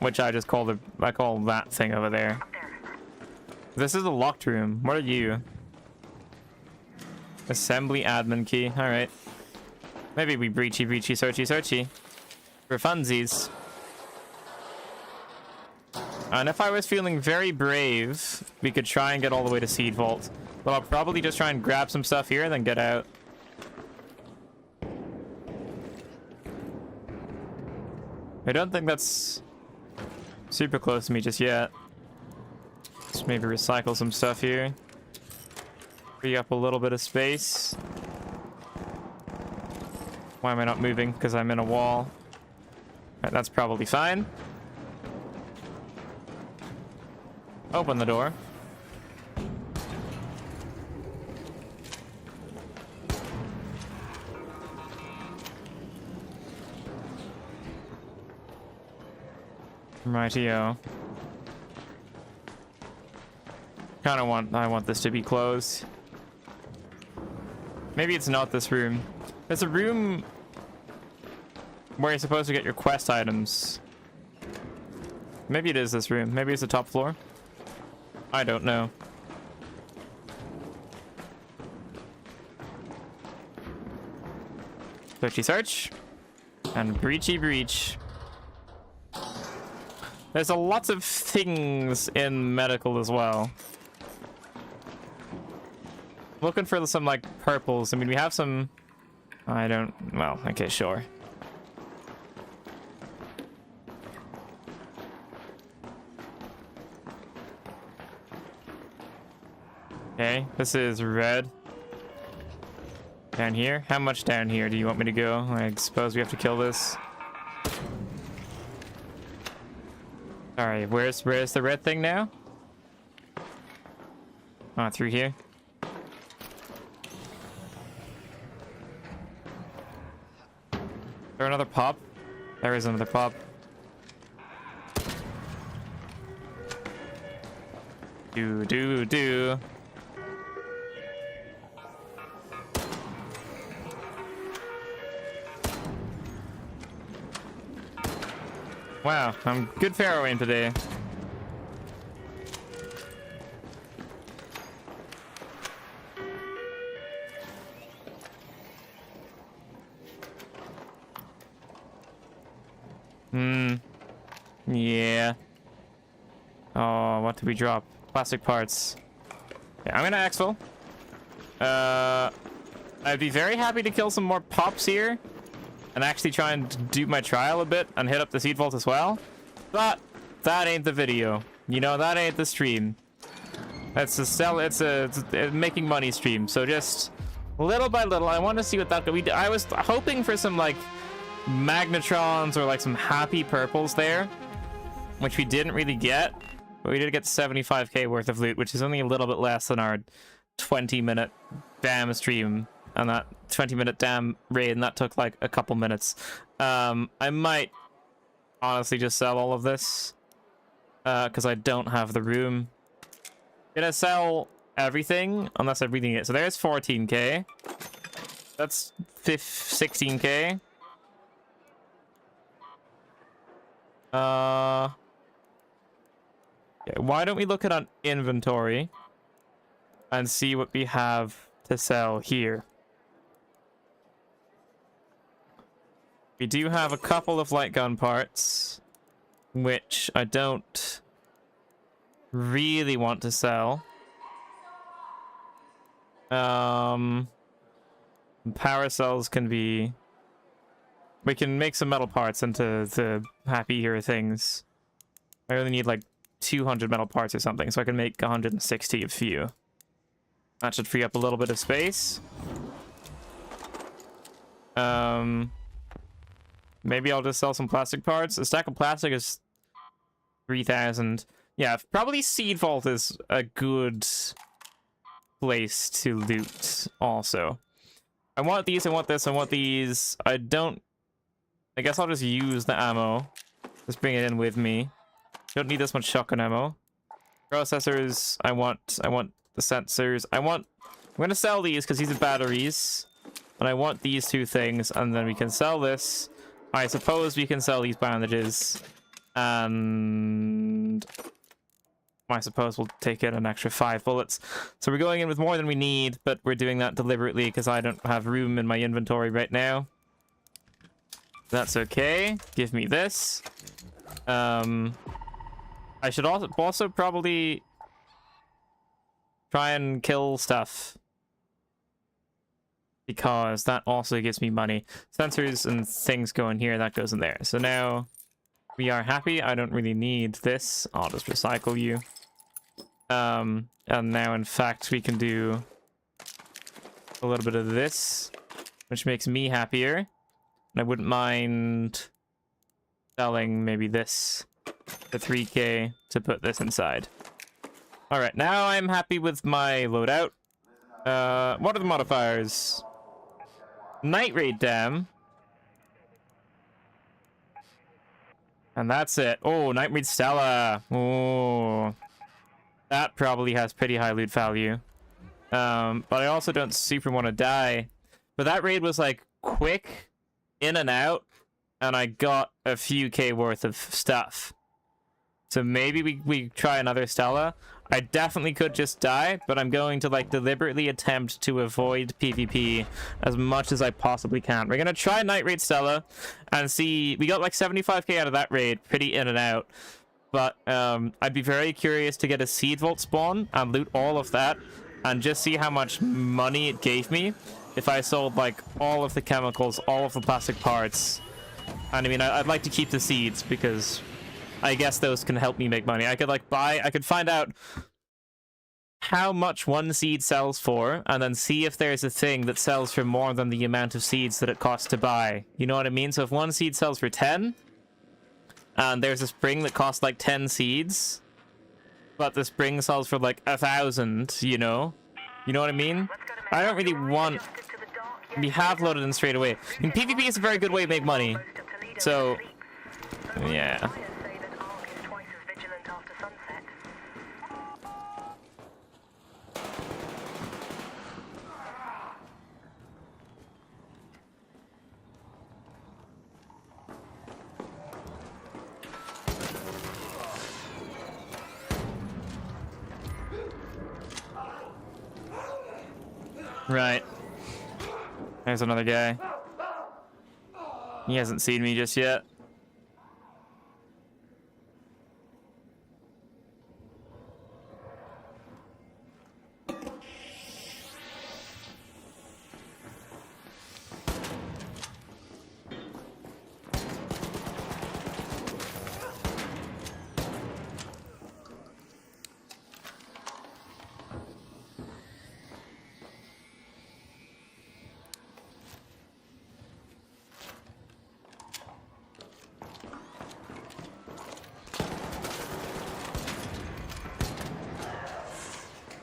Which I just call I call that thing over there. This is a locked room. What are you? Assembly admin key. Alright. Maybe we breachy, searchy. For funsies. And if I was feeling very brave, we could try and get all the way to Seed Vault. But I'll probably just try and grab some stuff here and then get out. I don't think that's super close to me just yet. Just maybe recycle some stuff here. Free up a little bit of space. Why am I not moving? Because I'm in a wall. Right, that's probably fine. Open the door. Rightio. I want this to be closed. Maybe it's not this room. There's a room where you're supposed to get your quest items. Maybe it is this room. Maybe it's the top floor. I don't know. Searchy search. And breachy breach. There's a lots of things in medical as well. Looking for some like purples. I mean, we have some... well, okay, sure. Okay, this is red. Down here? How much down here do you want me to go? I suppose we have to kill this. Alright, where's the red thing now? Oh, through here. Is there another pop? There is another pop. Do. Wow, I'm good farrowing today. Yeah. Oh, what did we drop? Plastic parts. Yeah, I'm gonna exfil. I'd be very happy to kill some more pops here. And actually try and do my trial a bit and hit up the Seed Vault as well. But that ain't the video. You know, that ain't the stream. It's a making money stream. So just little by little, I want to see what that we. I was hoping for some like magnetrons or like some happy purples there, which we didn't really get, but we did get 75k worth of loot, which is only a little bit less than our 20-minute damn stream and that 20-minute damn raid, and that took like a couple minutes. I might honestly just sell all of this because I don't have the room. Gonna sell everything unless I'm reading it. So there's 14k. That's 16k. Yeah, why don't we look at an inventory and see what we have to sell here? We do have a couple of light gun parts, which I don't really want to sell. Power cells can be... We can make some metal parts into the happier things. I only need like 200 metal parts or something, so I can make 160 of few. That should free up a little bit of space. Maybe I'll just sell some plastic parts. A stack of plastic is 3,000. Yeah, probably Seed Vault is a good place to loot also. I want these, I want this, I want these. I guess I'll just use the ammo. Just bring it in with me. Don't need this much shotgun ammo. Processors, I want the sensors. I'm gonna sell these because these are batteries. And I want these two things, and then we can sell this. I suppose we can sell these bandages. And I suppose we'll take in an extra 5 bullets. So we're going in with more than we need, but we're doing that deliberately because I don't have room in my inventory right now. That's okay. Give me this. I should also probably try and kill stuff, because that also gives me money. Sensors and things go in here, that goes in there. So now we are happy. I don't really need this. I'll just recycle you. And now, in fact, we can do a little bit of this, which makes me happier. And I wouldn't mind selling maybe this for 3k to put this inside. Alright, now I'm happy with my loadout. What are the modifiers? Night Raid Dam. And that's it. Oh, Night Raid Stella. Oh, that probably has pretty high loot value. But I also don't super want to die. But that raid was like quick, in and out, and I got a few K worth of stuff. So maybe we try another Stella. I definitely could just die, but I'm going to like deliberately attempt to avoid PvP as much as I possibly can. We're gonna try Night Raid Stella and see. We got like 75k out of that raid, pretty in and out. But I'd be very curious to get a Seed Vault spawn and loot all of that and just see how much money it gave me if I sold like all of the chemicals, all of the plastic parts. And I mean, I'd like to keep the seeds because I guess those can help me make money. I could like I could find out how much one seed sells for and then see if there's a thing that sells for more than the amount of seeds that it costs to buy. You know what I mean? So if one seed sells for 10 and there's a spring that costs like 10 seeds, but the spring sells for like 1,000, you know what I mean? I don't really want... We have loaded in straight away. I mean, PvP is a very good way to make money. So, yeah. Right. There's another guy. He hasn't seen me just yet.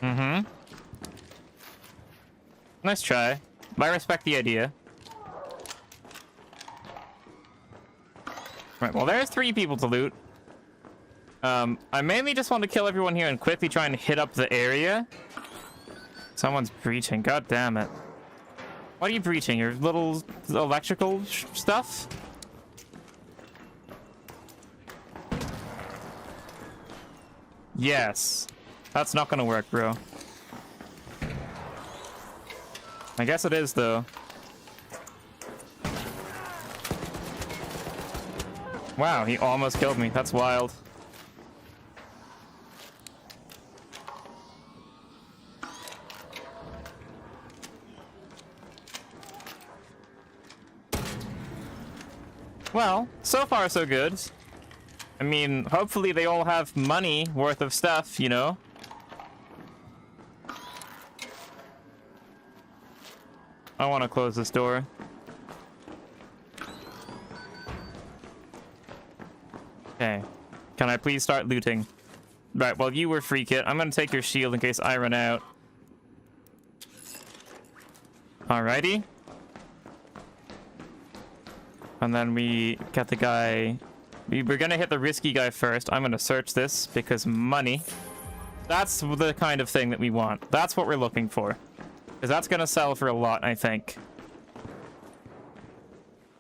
Mm-hmm. Nice try. I respect the idea. Right, well, there's 3 people to loot. I mainly just want to kill everyone here and quickly try and hit up the area. Someone's breaching. God damn it. What are you breaching? Your little electrical stuff? Yes. That's not gonna work, bro. I guess it is, though. Wow, he almost killed me. That's wild. Well, so far so good. I mean, hopefully they all have money worth of stuff, you know? I want to close this door. Okay. Can I please start looting? Right, well, you were free kit. I'm gonna take your shield in case I run out. Alrighty. And then we get the guy... We're gonna hit the risky guy first. I'm gonna search this because money. That's the kind of thing that we want. That's what we're looking for. Because that's gonna sell for a lot, I think.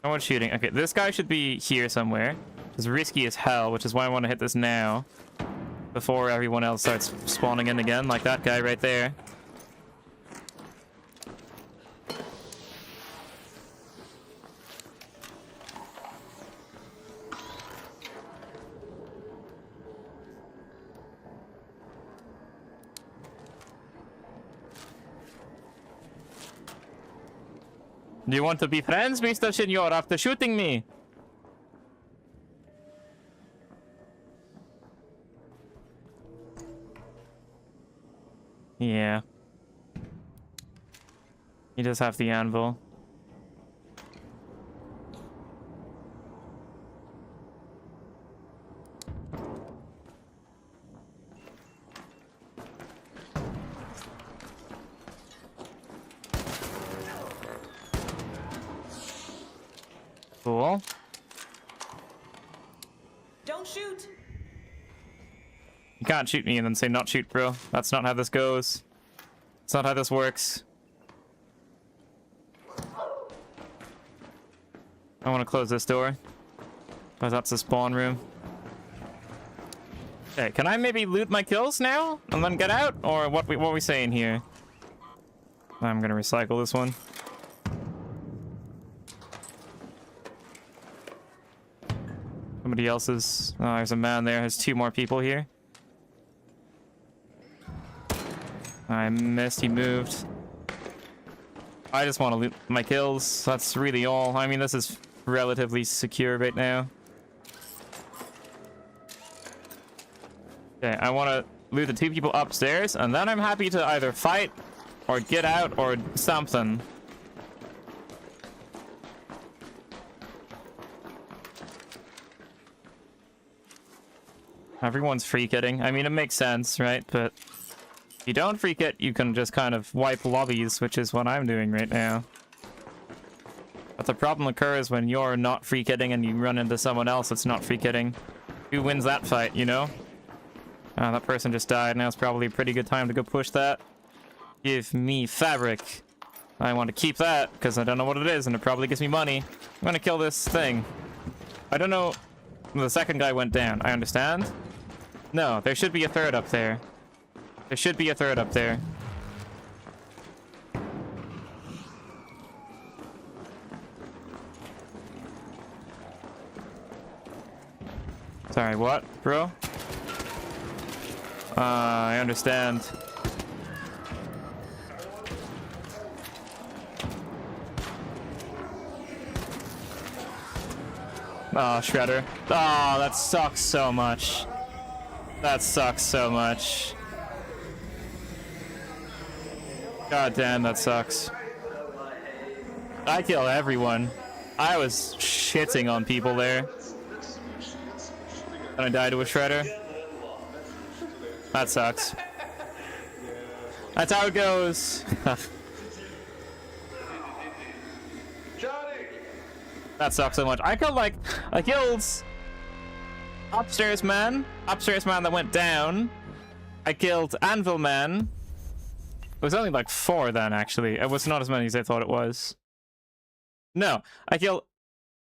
No one's shooting. Okay, this guy should be here somewhere. It's risky as hell, which is why I want to hit this now. Before everyone else starts spawning in again, like that guy right there. Do you want to be friends, Mr. Senor, after shooting me? Yeah. You just have the anvil. Cool. Don't shoot. You can't shoot me and then say not shoot, bro. That's not how this goes. It's not how this works. I want to close this door. Because that's the spawn room. Okay, can I maybe loot my kills now? And then get out? Or what are we saying here? I'm gonna recycle this one. Somebody else's... Oh, there's a man there. There's 2 more people here. I missed. He moved. I just want to loot my kills. That's really all. I mean, this is relatively secure right now. Okay, I want to loot the 2 people upstairs, and then I'm happy to either fight or get out or something. Everyone's free kitting. I mean, it makes sense, right? But if you don't free kit, you can just kind of wipe lobbies, which is what I'm doing right now. But the problem occurs when you're not free kitting and you run into someone else that's not free kitting. Who wins that fight, you know? That person just died. Now it's probably a pretty good time to go push that. Give me fabric. I want to keep that because I don't know what it is and it probably gives me money. I'm gonna kill this thing. I don't know. The second guy went down. I understand. No, there should be a third up there. There should be a third up there. Sorry, what, bro? I understand. Oh, Shredder. Oh, that sucks so much. That sucks so much. God damn, that sucks. I killed everyone. I was shitting on people there. And I died to a Shredder. That sucks. That's how it goes. That sucks so much. I killed upstairs man that went down. I killed anvil man. It was only like 4 then, actually. It was not as many as I thought it was. No, I killed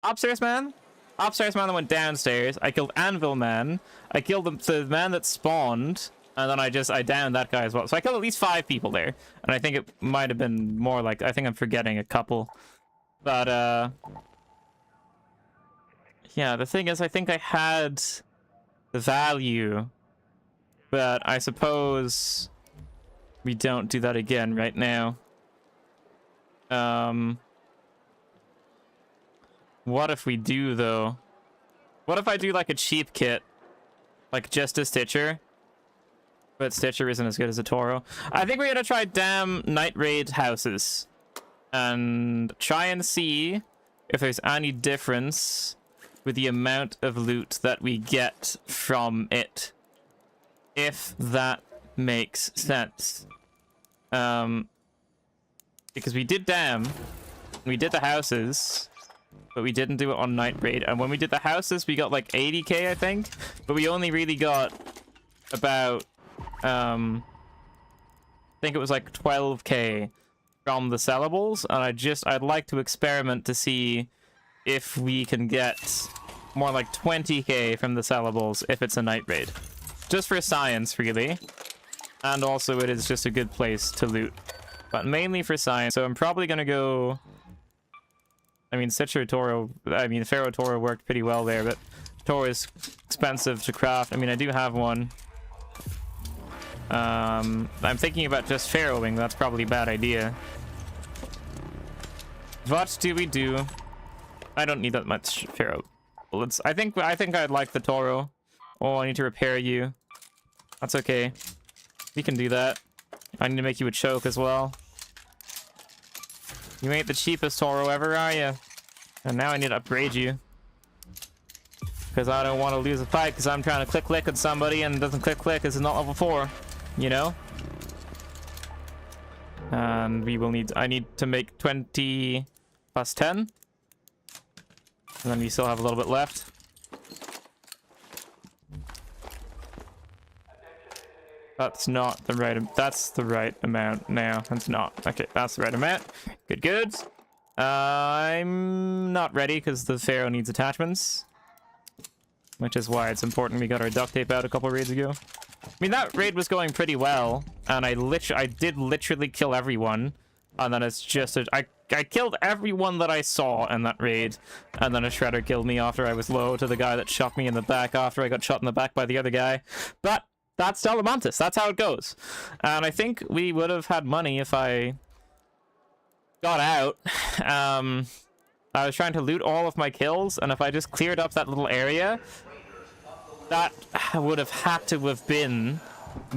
upstairs man that went downstairs. I killed anvil man. I killed the man that spawned, and then I downed that guy as well. So I killed at least 5 people there, and I think it might have been more like, I think I'm forgetting a couple. But yeah, the thing is, I think I had the value, but I suppose we don't do that again right now. What if we do, though? What if I do like a cheap kit? Like just a Stitcher? But Stitcher isn't as good as a Toro. I think we're gonna try damn night raid houses. And try and see if there's any difference with the amount of loot that we get from it. If that makes sense. Because we did damn. We did the houses. But we didn't do it on night raid. And when we did the houses, we got like 80k, I think. But we only really got about, I think it was like 12k from the sellables. And I'd like to experiment to see if we can get more like 20k from the sellables if it's a night raid. Just for science, really. And also it is just a good place to loot. But mainly for science. So I'm probably gonna go... I mean, Pharaoh Toro worked pretty well there, but Toro is expensive to craft. I mean, I do have one. I'm thinking about just Pharaohing. That's probably a bad idea. What do we do? I don't need that much Pharaoh bullets. I think I'd like the Toro. Oh, I need to repair you. That's okay. We can do that. I need to make you a choke as well. You ain't the cheapest Toro ever, are you? And now I need to upgrade you. Because I don't want to lose a fight because I'm trying to click on somebody and it doesn't click because it's not level 4. You know? And I need to make 20 plus 10. And then we still have a little bit left. That's not the right... That's the right amount now. That's not. Okay, that's the right amount. Good. I'm not ready because the Pharaoh needs attachments. Which is why it's important we got our duct tape out a couple raids ago. I mean, that raid was going pretty well. And I did literally kill everyone. And then it's just... I killed everyone that I saw in that raid. And then a Shredder killed me after I was low to the guy that shot me in the back after I got shot in the back by the other guy. But... that's Salamantis. That's how it goes. And I think we would have had money if I got out. I was trying to loot all of my kills, and if I just cleared up that little area, that would have had to have been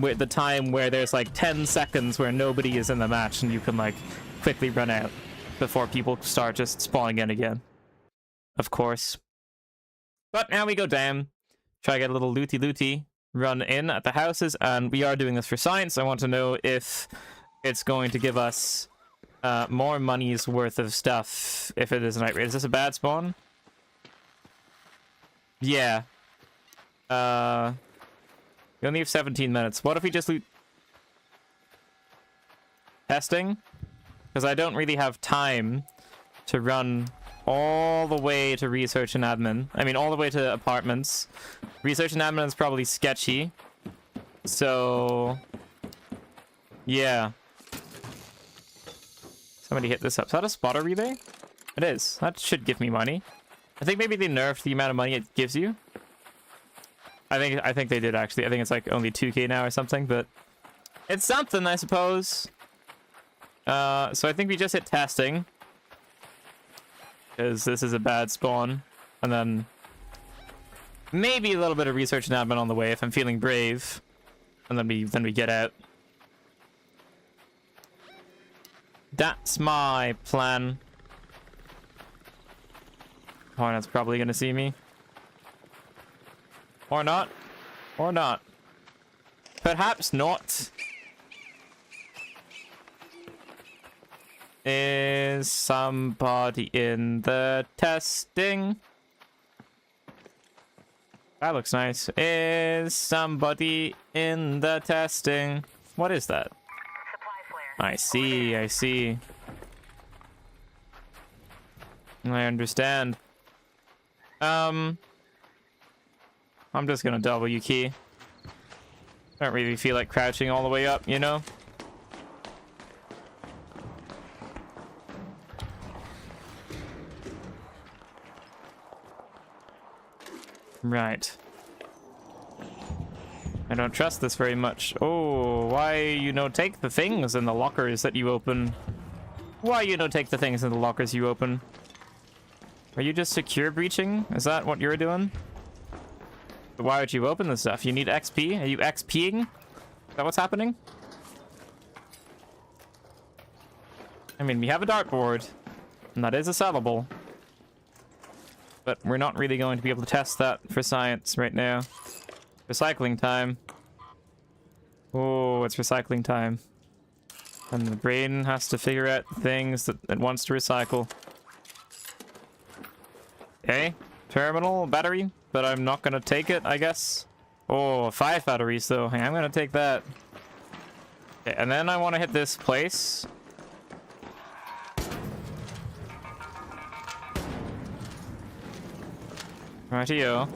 with the time where there's like 10 seconds where nobody is in the match and you can like quickly run out before people start just spawning in again. Of course. But now we go down. Try to get a little looty run in at the houses, and we are doing this for science. I want to know if it's going to give us more money's worth of stuff if it is a night raid. Is this a bad spawn? Yeah. We only have 17 minutes. What if we just loot... testing? Because I don't really have time to run all the way to research and admin. I mean, all the way to apartments. Research and admin is probably sketchy. So... yeah. Somebody hit this up. Is that a spotter relay? It is. That should give me money. I think maybe they nerfed the amount of money it gives you. I think they did, actually. I think it's like only 2k now or something, but... it's something, I suppose. So I think we just hit testing. Because this is a bad spawn. And then... maybe a little bit of research and admin on the way if I'm feeling brave. And then we get out. That's my plan. Hornet's probably gonna see me. Or not. Or not. Perhaps not. Is somebody in the testing? That looks nice. Is somebody in the testing? What is that? I see, I see. I understand. I'm just gonna W key. I don't really feel like crouching all the way up, you know? Right. I don't trust this very much. Oh, why you no take the things in the lockers that you open? Why you no take the things in the lockers you open? Are you just secure breaching? Is that what you're doing? Why would you open this stuff? You need XP? Are you XPing? Is that what's happening? I mean, we have a dartboard, and that is a sellable. But we're not really going to be able to test that for science right now. Recycling time. Oh, it's recycling time. And the brain has to figure out things that it wants to recycle. Okay, terminal battery, but I'm not gonna take it, I guess. Oh, 5 batteries though. Hey, I'm gonna take that. Okay, and then I want to hit this place. Rightio.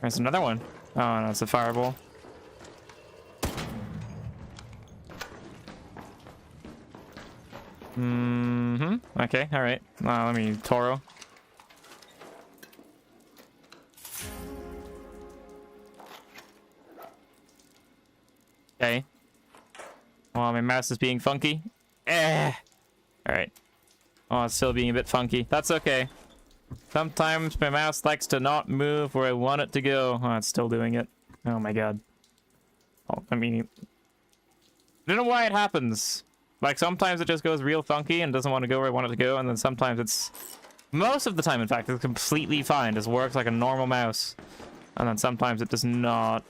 There's another one. Oh no, it's a fireball. Okay, alright. Let me Toro. Okay. Well, my mouse is being funky. Alright. Oh, it's still being a bit funky. That's okay. Sometimes my mouse likes to not move where I want it to go. Oh, it's still doing it. Oh my god. Oh, I mean... I don't know why it happens. Like, sometimes it just goes real funky and doesn't want to go where I want it to go, and then sometimes it's... Most of the time, in fact, it's completely fine. Just works like a normal mouse. And then sometimes it does not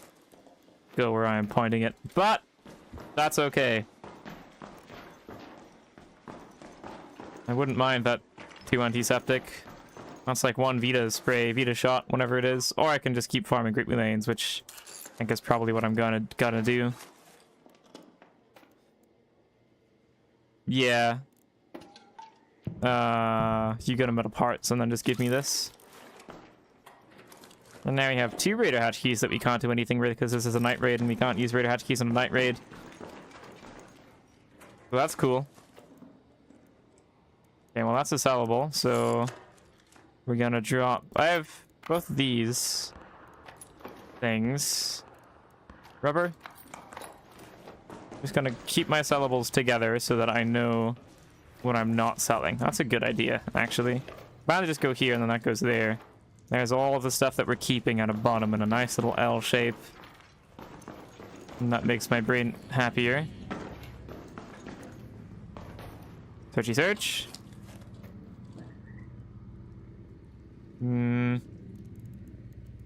go where I'm pointing it. But, that's okay. I wouldn't mind that 2 antiseptic. That's like 1 Vita spray, Vita shot, whatever it is. Or I can just keep farming Great Lanes, which I think is probably what I'm gonna do. Yeah. You get them at parts and then just give me this. And now we have 2 Raider Hatch keys that we can't do anything with because this is a night raid and we can't use Raider Hatch keys on a night raid. So that's cool. Okay, well that's a sellable, so we're gonna drop... I have both of these things. Rubber? Just gonna keep my sellables together so that I know what I'm not selling. That's a good idea, actually. Rather just go here and then that goes there. There's all of the stuff that we're keeping at a bottom in a nice little L shape. And that makes my brain happier. Searchy search.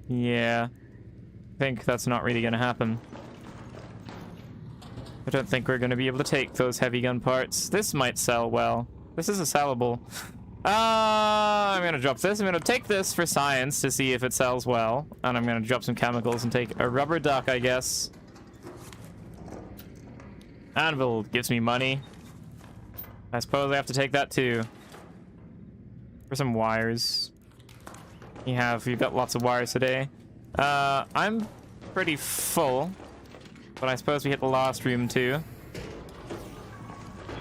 Yeah. I think that's not really gonna happen. I don't think we're going to be able to take those heavy gun parts. This might sell well. This is a sellable. I'm going to drop this. I'm going to take this for science to see if it sells well. And I'm going to drop some chemicals and take a rubber duck, I guess. Anvil gives me money. I suppose I have to take that too. For some wires. You've got lots of wires today. I'm pretty full. But I suppose we hit the last room too.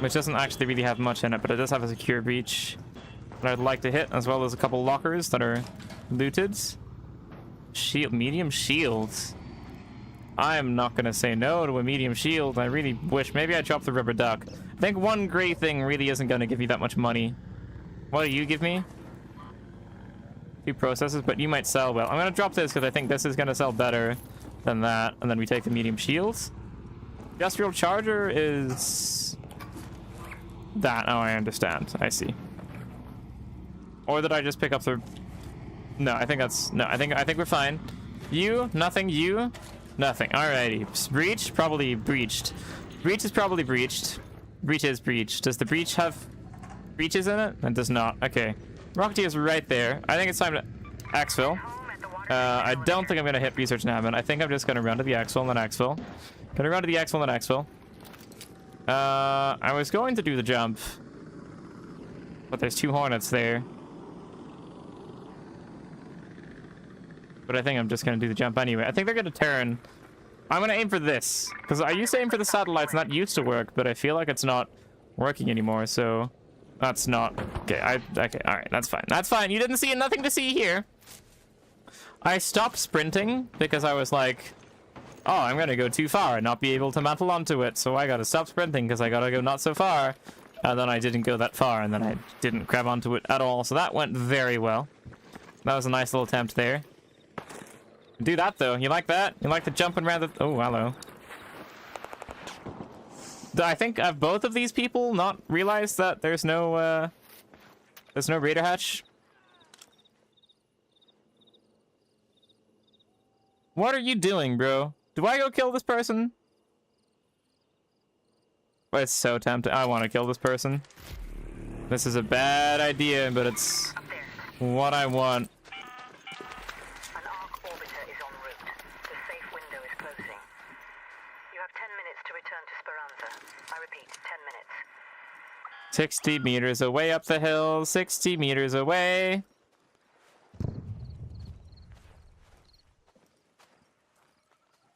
Which doesn't actually really have much in it, but it does have a secure breach that I'd like to hit, as well as a couple lockers that are looted. Shield, medium shields. I am not going to say no to a medium shield. I really wish. Maybe I drop the rubber duck. I think 1 gray thing really isn't going to give you that much money. What do you give me? 2 processes, but you might sell well. I'm going to drop this because I think this is going to sell better than that, and then we take the medium shields. Industrial charger is that. Oh, I understand. I see. Or did I just pick up the... No, I think that's... No, I think we're fine. You, nothing. You, nothing. Alrighty. Breach, probably breached. Breach is probably breached. Breach is breach. Does the breach have breaches in it? It does not. Okay. Rocketeer is right there. I think it's time to exfil. I don't think I'm going to hit research and admin. I think I'm just going to run to the exfil and then exfil. Gonna run to the exfil and then exfil. I was going to do the jump, but there's 2 hornets there. But I think I'm just gonna do the jump anyway. I think they're gonna turn. I'm gonna aim for this, because I used to aim for the satellites, and that used to work, but I feel like it's not working anymore, so that's not... Okay, okay, alright, that's fine. That's fine, you didn't see nothing to see here. I stopped sprinting, because I was like, oh, I'm gonna go too far and not be able to mantle onto it, so I gotta stop sprinting, because I gotta go not so far. And then I didn't go that far, and then I didn't grab onto it at all, so that went very well. That was a nice little attempt there. Do that though. You like that? You like the jumping around the... Oh, hello. I think have both of these people not realized that there's no radar hatch? What are you doing, bro? Do I go kill this person? Oh, it's so tempting. I want to kill this person. This is a bad idea, but it's what I want. window is closing. You have 10 minutes to return to Speranza. I repeat, 10 minutes. 60 meters away up the hill, 60 meters away.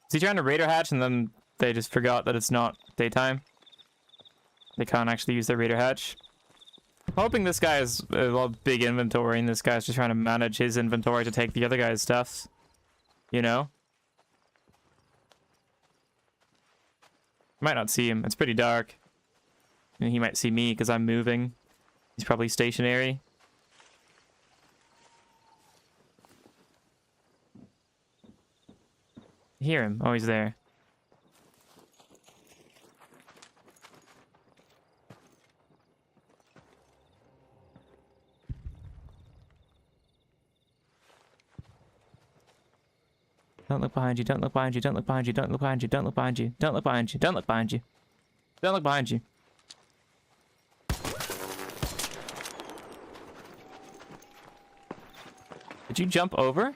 Is he trying to radar hatch and then they just forgot that it's not daytime? They can't actually use their radar hatch. I'm hoping this guy has a big inventory and this guy's just trying to manage his inventory to take the other guy's stuff. You know? Might not see him. It's pretty dark. And he might see me because I'm moving. He's probably stationary. Hear him. Oh, he's there. Don't look behind you, don't look behind you, don't look behind you, don't look behind you, don't look behind you, don't look behind you, don't look behind you. Don't look behind you. Did you jump over?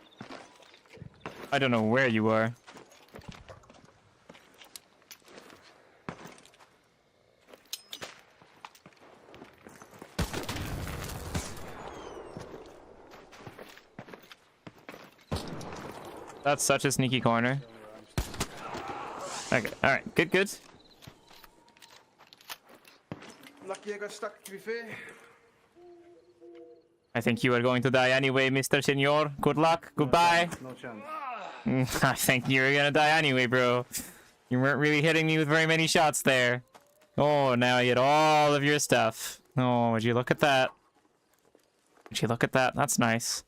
I don't know where you are. That's such a sneaky corner. Okay, alright, good, good. Lucky I got stuck, to be fair. I think you are going to die anyway, Mr. Senor. Good luck, goodbye. No chance. I think you're gonna die anyway, bro. You weren't really hitting me with very many shots there. Oh, now I get all of your stuff. Oh, would you look at that? Would you look at that? That's nice.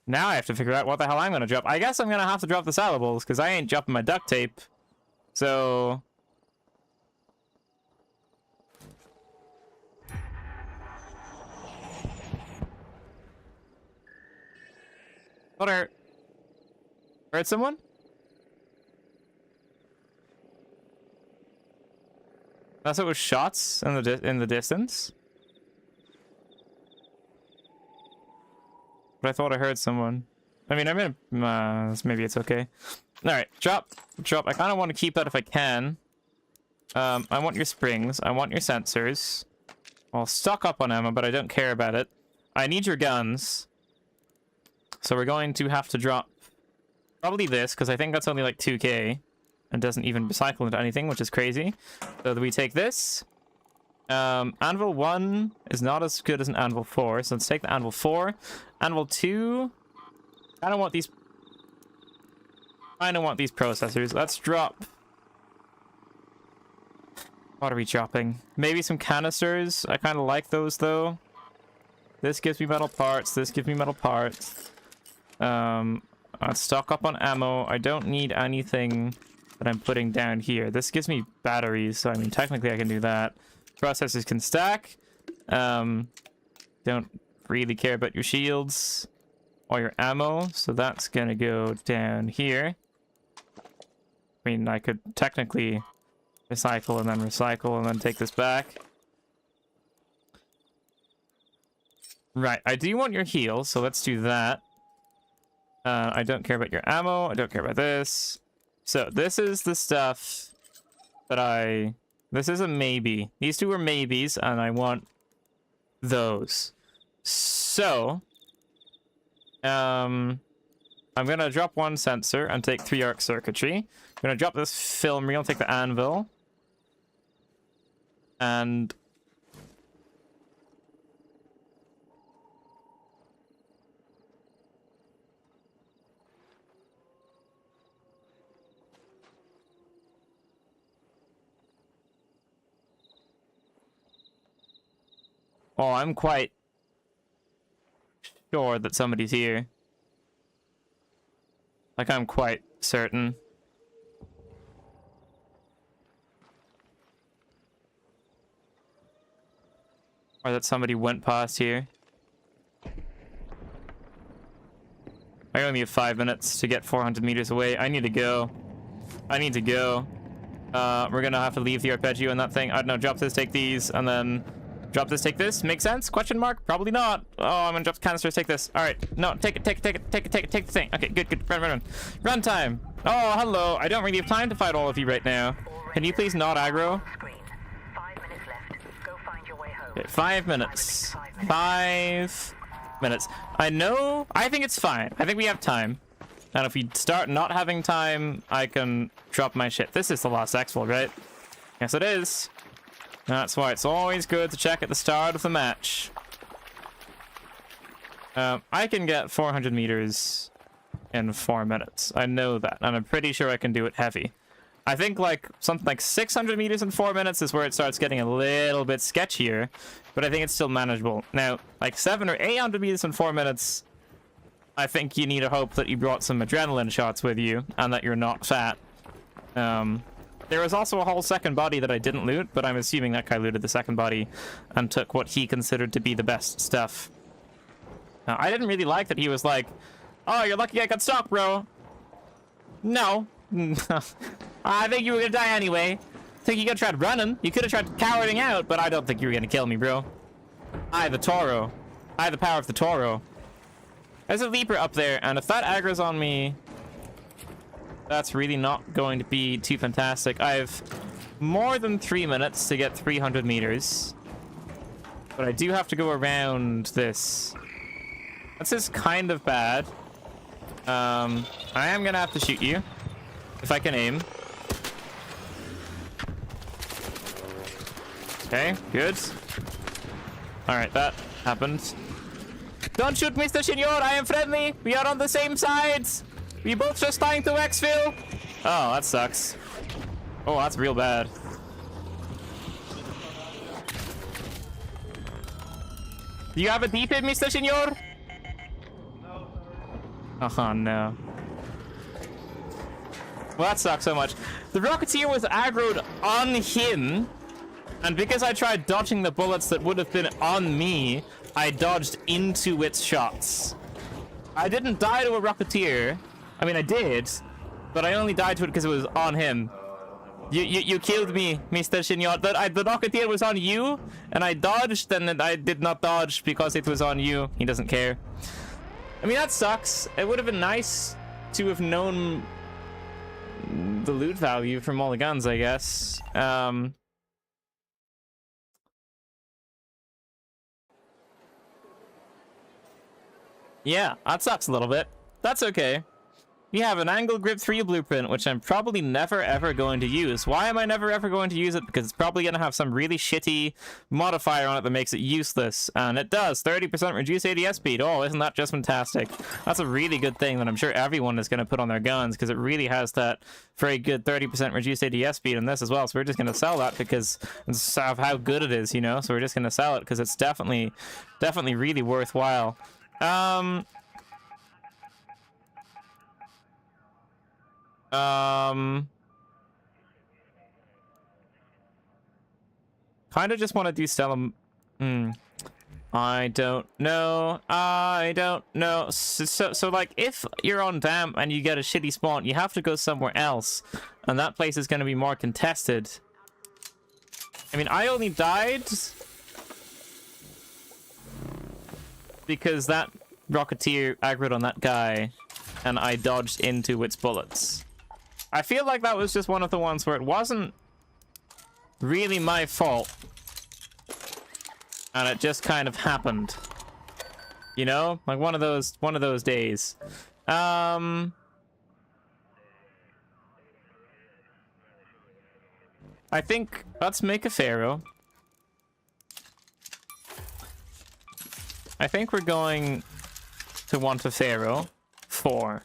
Now I have to figure out what the hell I'm gonna drop. I guess I'm gonna have to drop the sallables, because I ain't dropping my duct tape. So... What are... Hurt someone? That's what was shots in the distance? But I thought I heard someone. I mean, I'm gonna... maybe it's okay. Alright, drop. Drop. I kind of want to keep that if I can. I want your springs. I want your sensors. I'll stock up on ammo, but I don't care about it. I need your guns. So we're going to have to drop probably this, because I think that's only like 2k. And doesn't even recycle into anything, which is crazy. So we take this. Anvil 1 is not as good as an Anvil 4, so let's take the Anvil 4. Anvil 2... I don't want these processors. Let's drop... What are we dropping? Maybe some canisters. I kind of like those, though. This gives me metal parts. This gives me metal parts. Let's stock up on ammo. I don't need anything that I'm putting down here. This gives me batteries, so I mean, technically I can do that. Processors can stack. Don't really care about your shields or your ammo, so that's gonna go down here. I mean, I could technically recycle and then take this back. Right, I do want your heal, so let's do that. I don't care about your ammo. I don't care about this. So this is the stuff that this is a maybe. These two are maybes, and I want those. So, I'm gonna drop one sensor and take 3 arc circuitry. I'm gonna drop this film reel, take the anvil. And oh, I'm quite sure that somebody's here. Like, I'm quite certain. Or that somebody went past here. I only have 5 minutes to get 400 meters away. I need to go. I need to go. We're gonna have to leave the arpeggio and that thing. I don't know, drop this, take these, and then drop this, take this. Make sense? Question mark? Probably not. Oh, I'm gonna drop the canisters, take this. Alright. No, take it, take the thing. Okay, good. Run. Run time. Oh, hello. I don't really have time to fight all of you right now. Can you please not aggro? Screen. 5 minutes left. Go find your way home. Okay, 5 minutes. 5 minutes. I think it's fine. I think we have time. And if we start not having time, I can drop my shit. This is the last exfil, right? Yes, it is. That's why it's always good to check at the start of the match. I can get 400 meters in 4 minutes. I know that, and I'm pretty sure I can do it heavy. I think like something like 600 meters in 4 minutes is where it starts getting a little bit sketchier, but I think it's still manageable. Now, like 700 or 800 meters in 4 minutes, I think you need to hope that you brought some adrenaline shots with you and that you're not fat. There was also a whole second body that I didn't loot, but I'm assuming that guy looted the second body and took what he considered to be the best stuff. I didn't really like that he was like, oh, you're lucky I got stock, bro. No. I think you were gonna die anyway. I think you could have tried running. You could have tried cowarding out, but I don't think you were gonna kill me, bro. I, the Toro. I, the power of the Toro. There's a Leaper up there, and if that aggro's on me, that's really not going to be too fantastic. I have more than 3 minutes to get 300 meters. But I do have to go around this. This is kind of bad. I am gonna have to shoot you. If I can aim. Okay, good. Alright, that happened. Don't shoot, Mr. Senor, I am friendly. We are on the same sides. We both just trying to exfil. Oh, that sucks. Oh, that's real bad. Do you have a defib, Mr. Senor? Oh, no. Well, that sucks so much. The Rocketeer was aggroed on him, and because I tried dodging the bullets that would have been on me, I dodged into its shots. I didn't die to a Rocketeer. I mean, I did, but I only died to it because it was on him. You killed me, Mr. Senor. The Rocketeer was on you, and I dodged, and I did not dodge because it was on you. He doesn't care. I mean, that sucks. It would have been nice to have known the loot value from all the guns, I guess. Yeah, that sucks a little bit. That's okay. We have an angle grip 3 blueprint, which I'm probably never ever going to use. Why am I never ever going to use it? Because it's probably going to have some really shitty modifier on it that makes it useless. And it does. 30% reduced ADS speed. Oh, isn't that just fantastic? That's a really good thing that I'm sure everyone is going to put on their guns, because it really has that very good 30% reduced ADS speed in this as well. So we're just going to sell that because of how good it is, you know? So we're just going to sell it because it's definitely really worthwhile. Kind of just want to do Stellum. I don't know. So like, if you're on Damp and you get a shitty spawn, you have to go somewhere else, and that place is going to be more contested. I mean, I only died because that Rocketeer aggroed on that guy, and I dodged into its bullets. I feel like that was just one of the ones where it wasn't really my fault, and it just kind of happened. You know, like one of those days. I think let's make a pharaoh. I think we're going to want a pharaoh 4.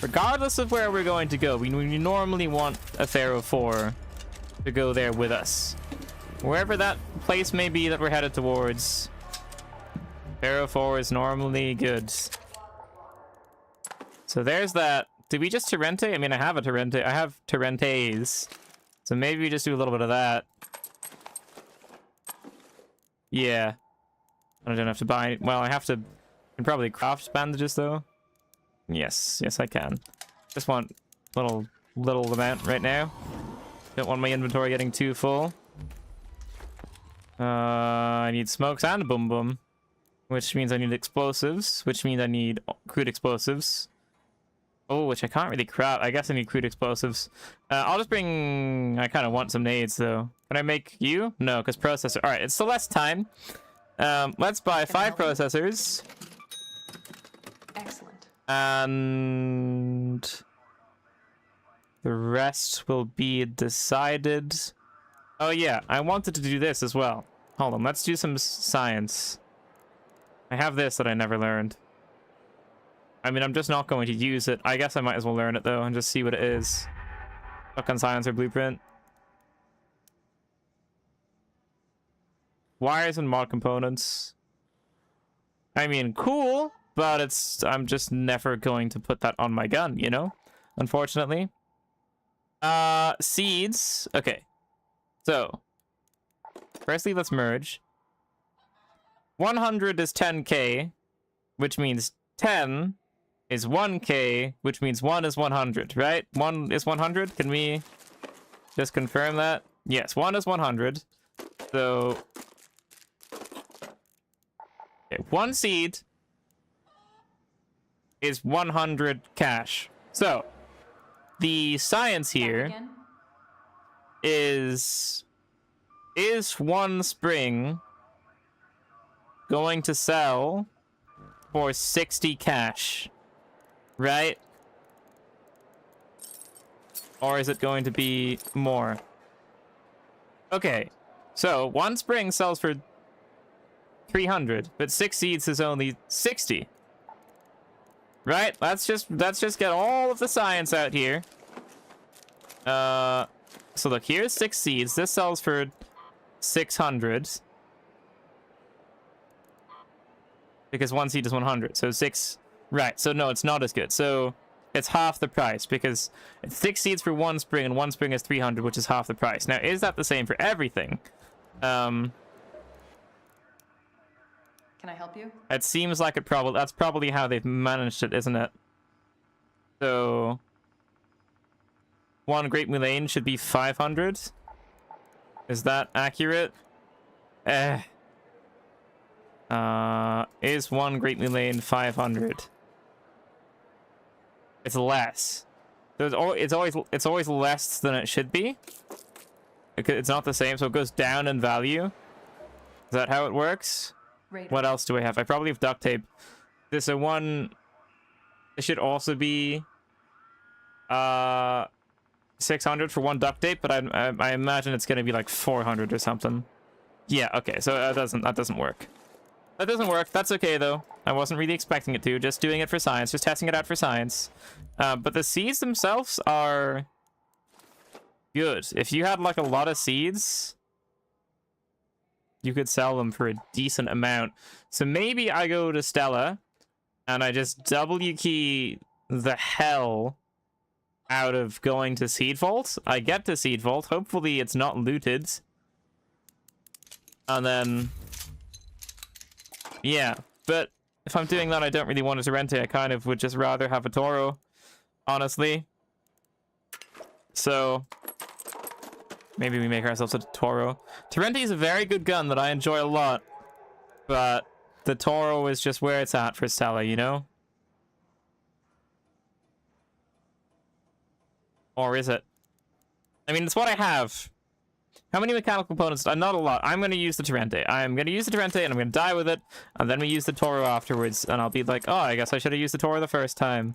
Regardless of where we're going to go, we normally want a pharaoh 4 to go there with us. Wherever that place may be that we're headed towards, pharaoh 4 is normally good. So there's that. Did we just Torrente? I mean, I have a Torrente. I have Torrentes. So maybe we just do a little bit of that. Yeah. I don't have to buy... Well, I have to... I can probably craft bandages, though. Yes. Yes, I can. Just want little amount right now. Don't want my inventory getting too full. I need smokes and a boom boom. Which means I need explosives. Which means I need crude explosives. Oh, which I can't really craft. I guess I need crude explosives. I'll just bring... I kind of want some nades, though. Can I make you? No, because processor... Alright, it's still less time. Let's buy 5 processors. Excellent. And... the rest will be decided. Oh, yeah. I wanted to do this as well. Hold on. Let's do some science. I have this that I never learned. I mean, I'm just not going to use it. I guess I might as well learn it, though, and just see what it is. Look on science or blueprint. Wires and mod components. I mean, cool, but I'm just never going to put that on my gun, you know? Unfortunately. Seeds. Okay. So, firstly, let's merge. 100 is 10k, which means 10 is 1k, which means 1 is 100, right? 1 is 100? Can we just confirm that? Yes, 1 is 100. So... okay, 1 seed is 100 cash. So, the science here is 1 spring going to sell for 60 cash, right? Or is it going to be more? Okay, so 1 spring sells for 300, but 6 seeds is only 60. Right? Let's just get all of the science out here. So look, here's 6 seeds. This sells for 600. Because 1 seed is 100. So 6... right, so no, it's not as good. So it's half the price, because it's 6 seeds for 1 spring, and 1 spring is 300, which is half the price. Now, is that the same for everything? Can I help you? It seems like that's probably how they've managed it, isn't it? So 1 Great Mulane should be 500. Is that accurate? Is 1 Great Mulane 500? It's less. So it's always less than it should be. It's not the same, so it goes down in value. Is that how it works? Radar. What else do I have? I probably have duct tape. There's a 1... it should also be 600 for 1 duct tape, but I imagine it's gonna be like 400 or something. Yeah, okay, so that doesn't work. That doesn't work. That's okay though. I wasn't really expecting it to. Just doing it for science, just testing it out for science. But the seeds themselves are good. If you had like a lot of seeds, you could sell them for a decent amount. So maybe I go to Stella and I just W key the hell out of going to Seed Vault. I get to Seed Vault. Hopefully it's not looted. And then... yeah. But if I'm doing that, I don't really want a Torrente. I kind of would just rather have a Toro, honestly. So... maybe we make ourselves a Toro. Torrente is a very good gun that I enjoy a lot. But the Toro is just where it's at for Stella, you know? Or is it? I mean, it's what I have. How many mechanical components? Not a lot. I'm going to use the Torrente. I'm going to use the Torrente, and I'm going to die with it, and then we use the Toro afterwards, and I'll be like, oh, I guess I should have used the Toro the first time.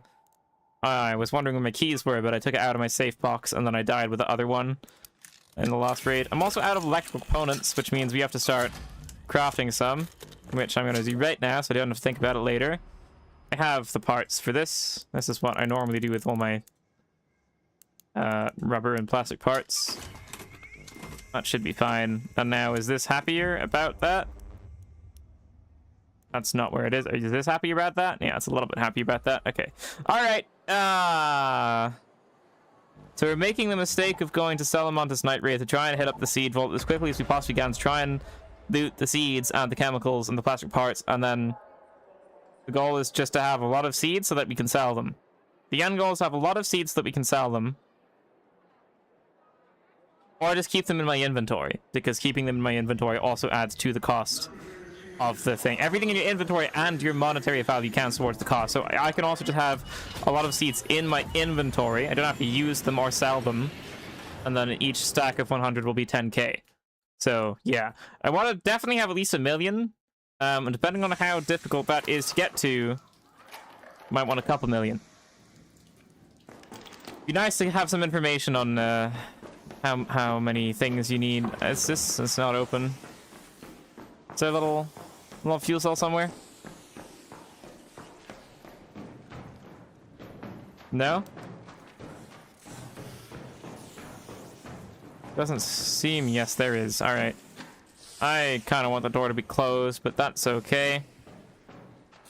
I was wondering where my keys were, but I took it out of my safe box, and then I died with the other one in the last raid. I'm also out of electrical components, which means we have to start crafting some, which I'm going to do right now, so I don't have to think about it later. I have the parts for this. This is what I normally do with all my rubber and plastic parts. That should be fine. And now, is this happier about that? That's not where it is. Is this happy about that? Yeah, it's a little bit happy about that. Okay. All right. So we're making the mistake of going to Salamanta's Night Raid to try and hit up the seed vault as quickly as we possibly can to try and loot the seeds and the chemicals and the plastic parts, and then the goal is just to have a lot of seeds so that we can sell them. The end goal is to have a lot of seeds so that we can sell them. Or just keep them in my inventory, because keeping them in my inventory also adds to the cost of the thing. Everything in your inventory and your monetary value counts towards the cost. So I can also just have a lot of seeds in my inventory. I don't have to use them or sell them. And then each stack of 100 will be 10k. So yeah, I want to definitely have at least 1 million. And depending on how difficult that is to get to, might want a couple million. Be nice to have some information on how many things you need. It's not open. Is there a little fuel cell somewhere? No? Doesn't seem. Yes, there is. All right. I kind of want the door to be closed, but that's okay.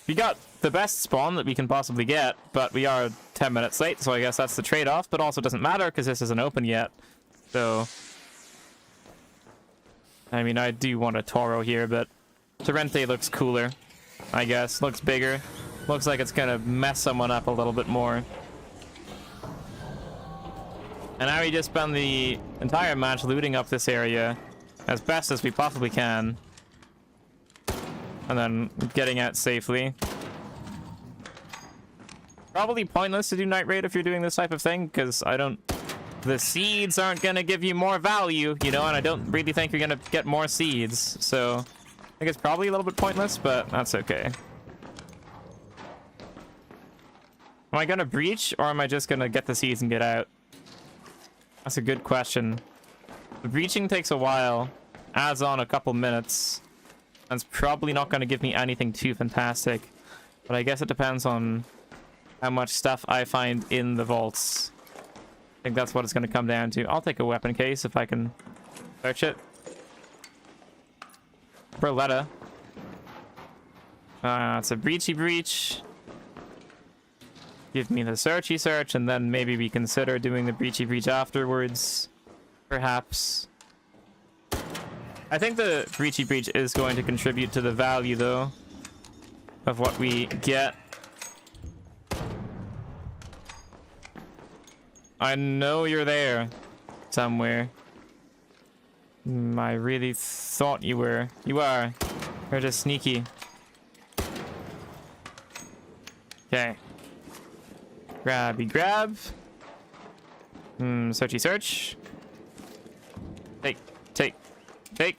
We got the best spawn that we can possibly get, but we are 10 minutes late, so I guess that's the trade-off, but also doesn't matter because this isn't open yet. So, I mean, I do want a Toro here, but Torrente looks cooler, I guess. Looks bigger. Looks like it's gonna mess someone up a little bit more. And now we just spend the entire match looting up this area as best as we possibly can. And then getting out safely. Probably pointless to do Night Raid if you're doing this type of thing, because the seeds aren't gonna give you more value, you know, and I don't really think you're gonna get more seeds, so I think it's probably a little bit pointless, but that's okay. Am I gonna breach, or am I just gonna get the seeds and get out? That's a good question. The breaching takes a while, adds on a couple minutes, and it's probably not gonna give me anything too fantastic, but I guess it depends on how much stuff I find in the vaults. I think that's what it's going to come down to. I'll take a weapon case if I can search it. Berletta. It's a breachy breach. Give me the searchy search, and then maybe we consider doing the breachy breach afterwards. Perhaps. I think the breachy breach is going to contribute to the value, though, of what we get. I know you're there somewhere. I really thought you were. You are. You're just sneaky. Okay. Grabby grab. Searchy search. Take.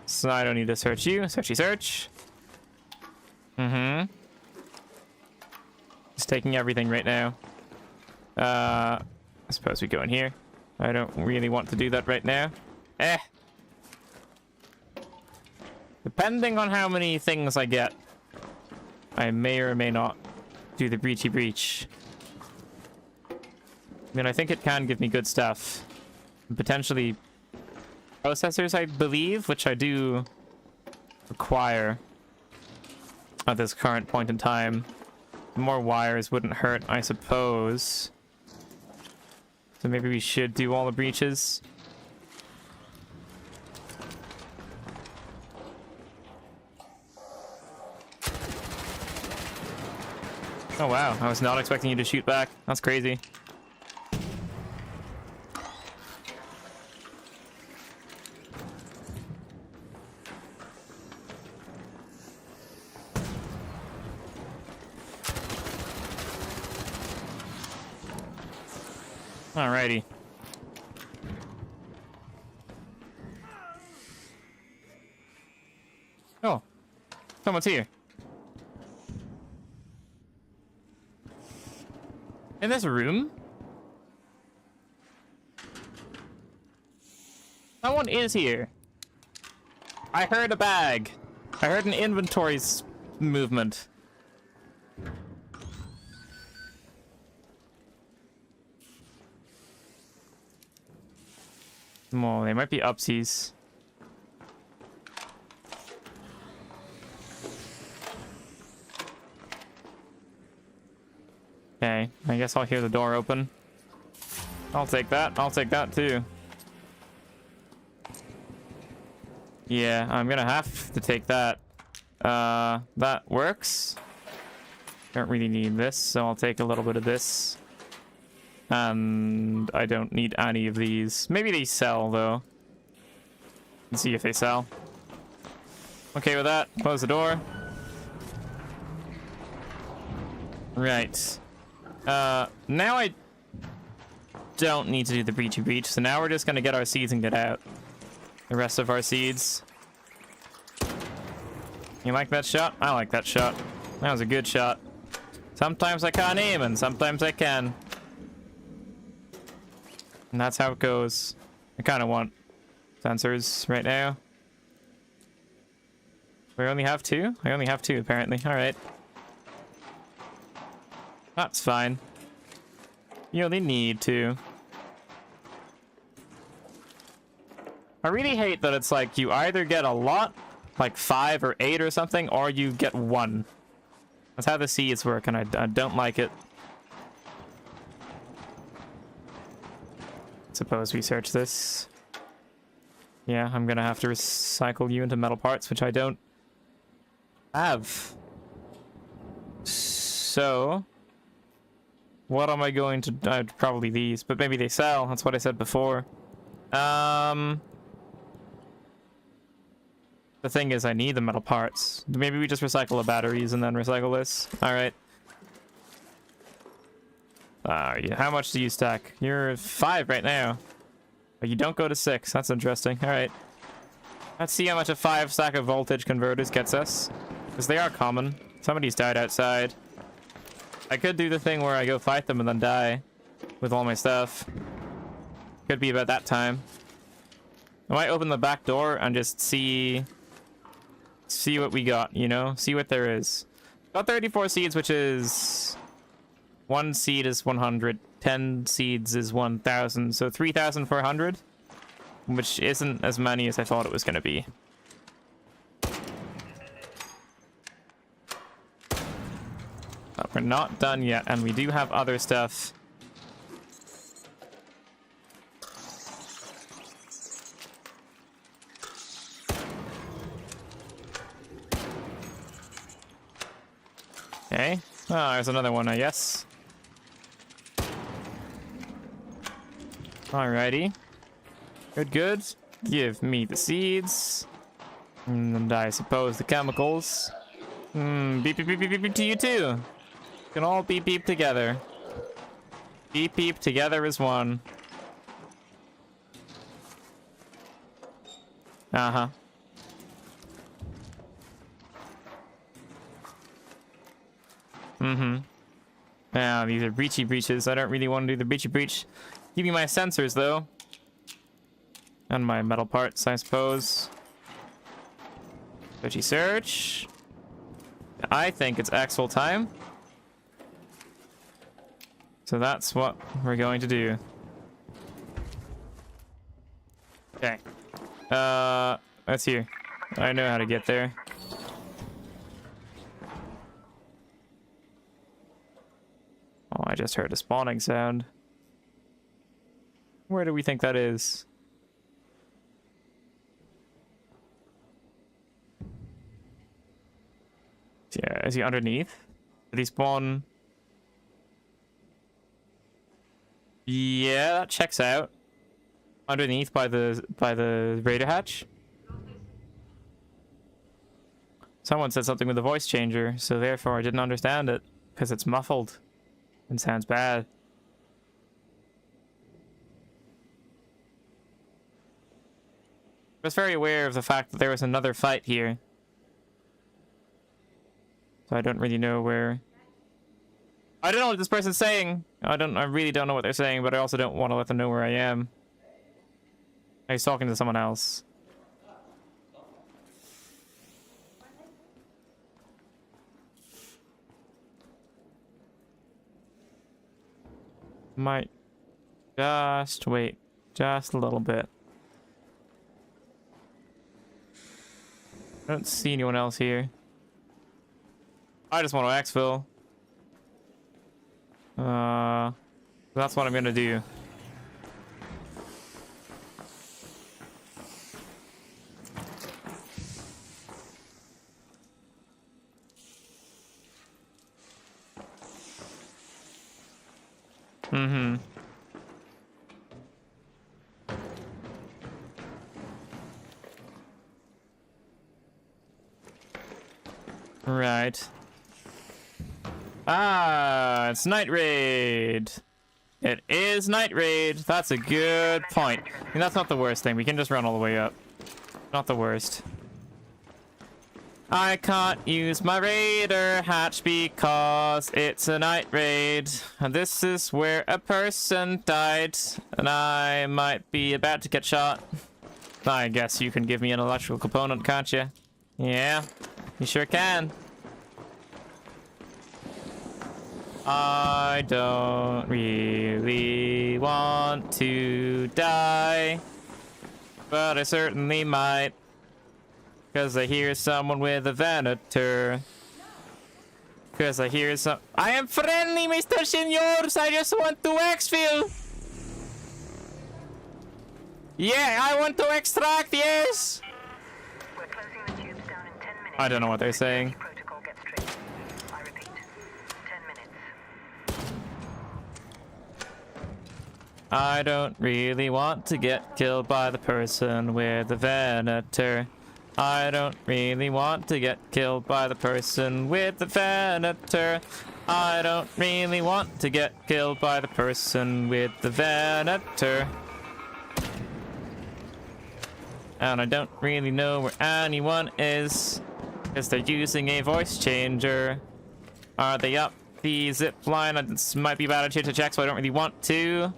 So I don't need to search you. Searchy search. Just taking everything right now. I suppose we go in here. I don't really want to do that right now. Depending on how many things I get, I may or may not do the breachy breach. I mean, I think it can give me good stuff. Potentially processors, I believe, which I do require at this current point in time. More wires wouldn't hurt, I suppose. So maybe we should do all the breaches. Oh wow, I was not expecting you to shoot back. That's crazy. Alrighty. Oh, someone's here. In this room? Someone is here. I heard a bag. I heard an inventory movement. Oh, they might be upsies. Okay, I guess I'll hear the door open. I'll take that. I'll take that too. Yeah, I'm gonna have to take that. That works. Don't really need this, so I'll take a little bit of this. And I don't need any of these. Maybe they sell, though. Let's see if they sell. Okay with that. Close the door. Right. Now I don't need to do the breachy breach, so now we're just gonna get our seeds and get out. The rest of our seeds. You like that shot? I like that shot. That was a good shot. Sometimes I can't aim, and sometimes I can. And that's how it goes. I kind of want sensors right now. We only have two? I only have two, apparently. Alright. That's fine. You only need two. I really hate that it's like you either get a lot, like 5 or 8 or something, or you get 1. That's how the seeds work, and I don't like it. Suppose we search this. Yeah, I'm gonna have to recycle you into metal parts, which I don't have. So, what am I going to... probably these, but maybe they sell. That's what I said before. The thing is, I need the metal parts. Maybe we just recycle the batteries and then recycle this. Alright. Yeah, how much do you stack? You're 5 right now. But you don't go to 6. That's interesting. Alright. Let's see how much a 5 stack of voltage converters gets us. Because they are common. Somebody's died outside. I could do the thing where I go fight them and then die. With all my stuff. Could be about that time. I might open the back door and just see what we got, you know? See what there is. Got 34 seeds, which is... 1 seed is 100. 10 seeds is 1,000. So 3,400. Which isn't as many as I thought it was going to be. But we're not done yet, and we do have other stuff. Okay. Oh, there's another one, I guess. Alrighty. Good, good. Give me the seeds. And I suppose the chemicals. Beep, beep, beep, beep, beep to you too. Can all beep, beep together. Beep, beep together as one. Uh-huh. Now, these are breachy breaches. I don't really want to do the breachy breach. Give me my sensors, though. And my metal parts, I suppose. Searchy search. I think it's Axel time. So that's what we're going to do. Okay. That's here. I know how to get there. Oh, I just heard a spawning sound. Where do we think that is? Yeah, is he underneath? Did he spawn? Yeah, that checks out. Underneath by the radar hatch. Someone said something with a voice changer, so therefore I didn't understand it because it's muffled and sounds bad. was very aware of the fact that there was another fight here. So I don't really know where... I don't know what this person's saying. I really don't know what they're saying, but I also don't want to let them know where I am. He's talking to someone else. Might just wait just a little bit. I don't see anyone else here. I just want to exfil. That's what I'm gonna do. Mm-hmm. Right. Ah, it's Night Raid. It is Night Raid. That's a good point. I mean, that's not the worst thing. We can just run all the way up. Not the worst. I can't use my raider hatch because it's a night raid. And this is where a person died. And I might be about to get shot. I guess you can give me an electrical component, can't you? Yeah, you sure can. I don't really want to die, but I certainly might. Because I hear someone with a Venator. Because I hear some... I am friendly, Mr. Senors! I just want to exfil! Yeah, I want to extract, yes! We're closing the tubes down in 10 minutes. I don't know what they're saying. Protocol gets triggered. I repeat, 10 minutes. I don't really want to get killed by the person with the Venator. I don't really want to get killed by the person with the Venator. I don't really want to get killed by the person with the Venator. And I don't really know where anyone is, because they're using a voice changer. Are they up the zip line? This might be a bad idea to check, so I don't really want to.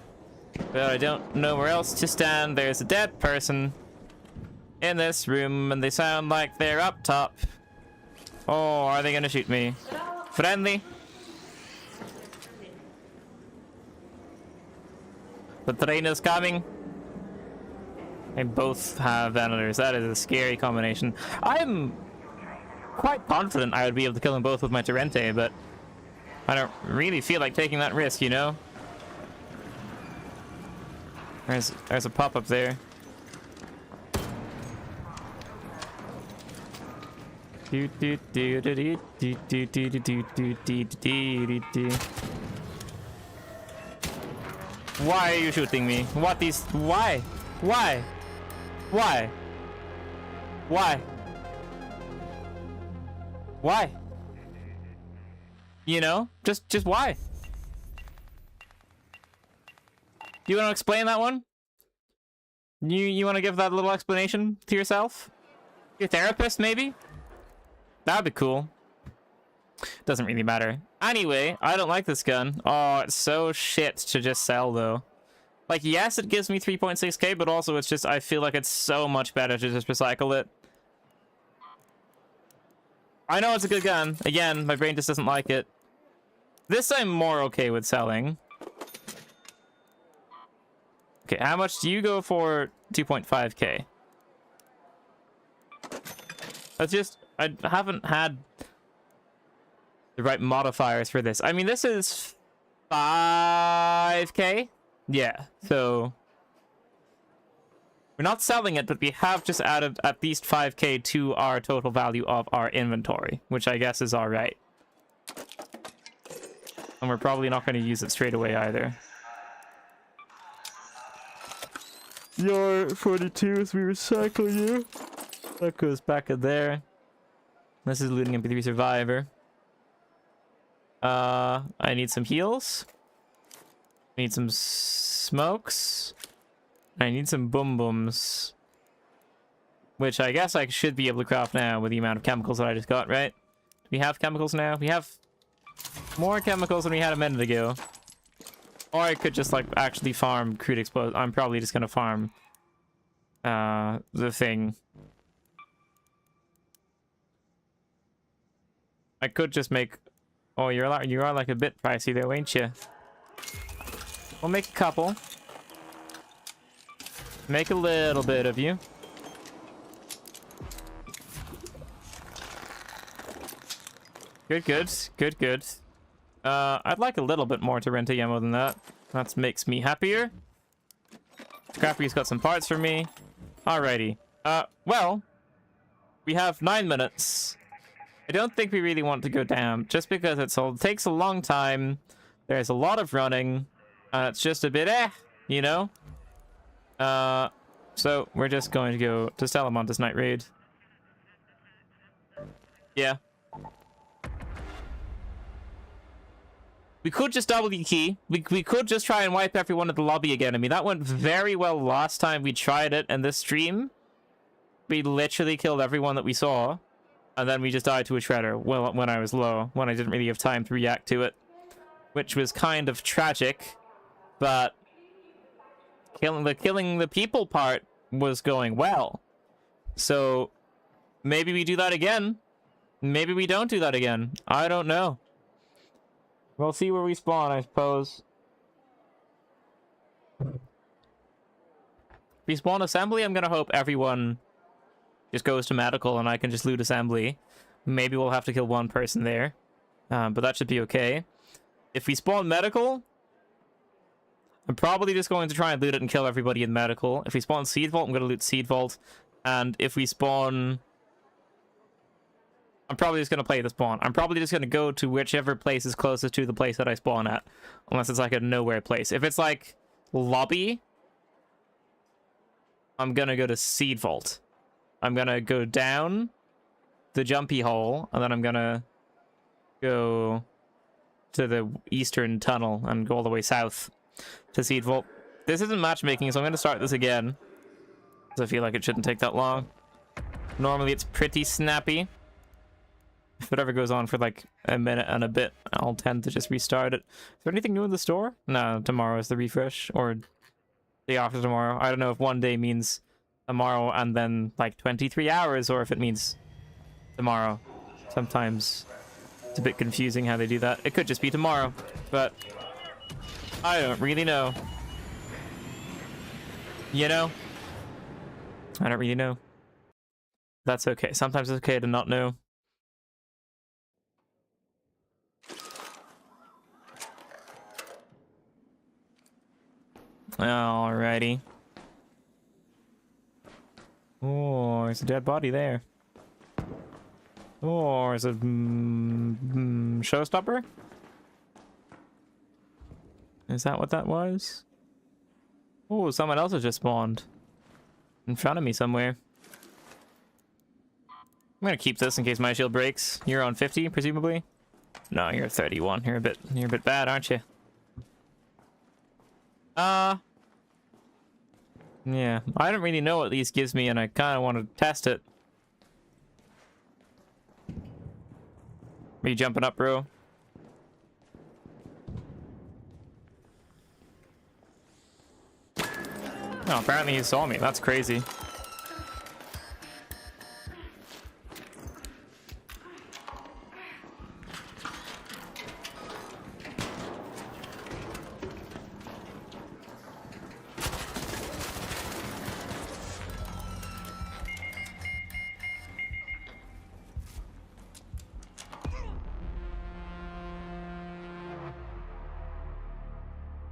But I don't know where else to stand. There's a dead person in this room, and they sound like they're up top. Oh, are they gonna shoot me? Friendly? The train is coming. They both have Venators. That is a scary combination. I'm quite confident I would be able to kill them both with my Torrente, but I don't really feel like taking that risk, you know? There's a pop-up there. Why are you shooting me? What is... Why? Why? Why? Why? Why? You know? Just why? Do you want to explain that one? You want to give that little explanation to yourself? Your therapist, maybe? That'd be cool. Doesn't really matter. Anyway, I don't like this gun. Oh, it's so shit to just sell, though. Like, yes, it gives me 3.6k, but also it's just, I feel like it's so much better to just recycle it. I know it's a good gun. Again, my brain just doesn't like it. This I'm more okay with selling. Okay, how much do you go for 2.5k? That's just... I haven't had the right modifiers for this. I mean, this is 5k? Yeah, so... We're not selling it, but we have just added at least 5k to our total value of our inventory, which I guess is alright. And we're probably not going to use it straight away either. Your 42 as we recycle you. That goes back in there. This is looting MP3 Survivor. I need some heals. I need some smokes. I need some boom booms. which I guess I should be able to craft now with the amount of chemicals that I just got, right? Do we have chemicals now? We have more chemicals than we had a minute ago. Or I could just, like, actually farm crude explosives. I'm probably just gonna farm the thing. I could just make... Oh, you are like a bit pricey though, ain't you? We'll make a couple. Make a little bit of you. Good, good. Good, good. I'd like a little bit more to rent a ammo than that. That makes me happier. Scrappy's got some parts for me. Alrighty. Well, we have 9 minutes. I don't think we really want to go down, just because it takes a long time. There's a lot of running. It's just a bit you know? So we're just going to go to Salamanta's night raid. Yeah. We could just double the key. We could just try and wipe everyone at the lobby again. I mean, that went very well last time we tried it in this stream. We literally killed everyone that we saw. And then we just died to a shredder when I was low. When I didn't really have time to react to it. Which was kind of tragic. But killing the people part was going well. So maybe we do that again. Maybe we don't do that again. I don't know. We'll see where we spawn, I suppose. If we spawn assembly, I'm gonna hope everyone just goes to medical and I can just loot assembly. Maybe we'll have to kill one person there. But that should be okay. If we spawn medical, I'm probably just going to try and loot it and kill everybody in medical. If we spawn Seed Vault, I'm going to loot Seed Vault. And if we spawn... I'm probably just going to play the spawn. I'm probably just going to go to whichever place is closest to the place that I spawn at. Unless it's like a nowhere place. If it's like lobby, I'm going to go to Seed Vault. I'm going to go down the jumpy hole. And then I'm going to go to the eastern tunnel and go all the way south to Seed Vault. This isn't matchmaking, so I'm going to start this again. Because I feel like it shouldn't take that long. Normally it's pretty snappy. If it ever goes on for like a minute and a bit, I'll tend to just restart it. Is there anything new in the store? No, tomorrow is the refresh. Or day after tomorrow. I don't know if one day means tomorrow and then like 23 hours, or if it means tomorrow. Sometimes it's a bit confusing how they do that. It could just be tomorrow, but I don't really know. You know? I don't really know. That's okay. Sometimes it's okay to not know. Alrighty. Oh, there's a dead body there. Oh, is it showstopper? Is that what that was? Oh, someone else has just spawned in front of me somewhere. I'm gonna keep this in case my shield breaks. You're on 50, presumably. No, you're 31. You're a bit bad, aren't you? Yeah, I don't really know what these gives me, and I kind of want to test it. Are you jumping up, bro? Oh, apparently he saw me. That's crazy.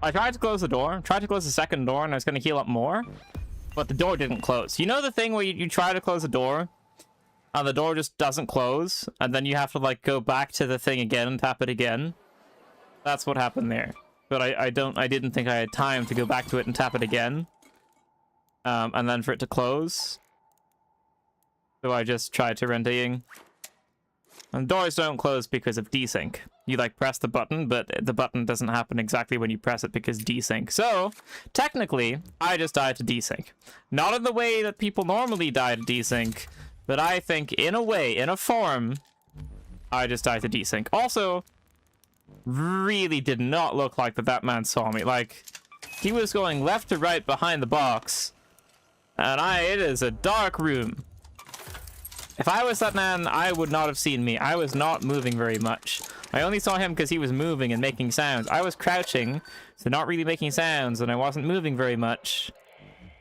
I tried to close the door, tried to close the second door, and I was going to heal up more, but the door didn't close. You know the thing where you try to close the door, and the door just doesn't close, and then you have to, like, go back to the thing again and tap it again? That's what happened there. But I didn't think I had time to go back to it and tap it again. And then for it to close. So I just tried to renting. And doors don't close because of desync. You like press the button, but the button doesn't happen exactly when you press it because desync. So, technically, I just died to desync. Not in the way that people normally die to desync, but I think in a way, in a form, I just died to desync. Also, really did not look like that man saw me. Like, he was going left to right behind the box, and it is a dark room. If I was that man, I would not have seen me. I was not moving very much. I only saw him because he was moving and making sounds. I was crouching, so not really making sounds, and I wasn't moving very much.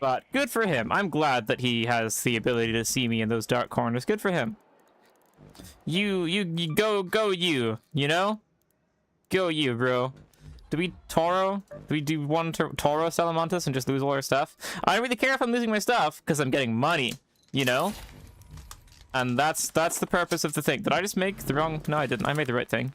But good for him. I'm glad that he has the ability to see me in those dark corners. Good for him. You go you, you know? Go you, bro. Do we Toro? Do we do one Toro Salamantis and just lose all our stuff? I don't really care if I'm losing my stuff, because I'm getting money, you know? And that's the purpose of the thing. Did I just make the wrong... No, I didn't. I made the right thing.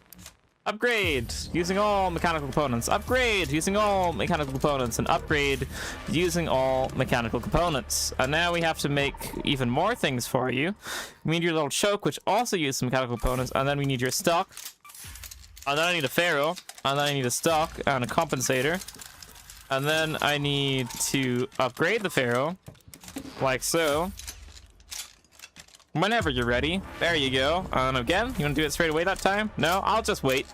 Upgrade! Using all mechanical components. Upgrade! Using all mechanical components. And upgrade using all mechanical components. And now we have to make even more things for you. We need your little choke, which also uses mechanical components. And then we need your stock. And then I need a Pharaoh. And then I need a stock and a compensator. And then I need to upgrade the Pharaoh. Like so. Whenever you're ready. There you go. And again, you want to do it straight away that time? No, I'll just wait.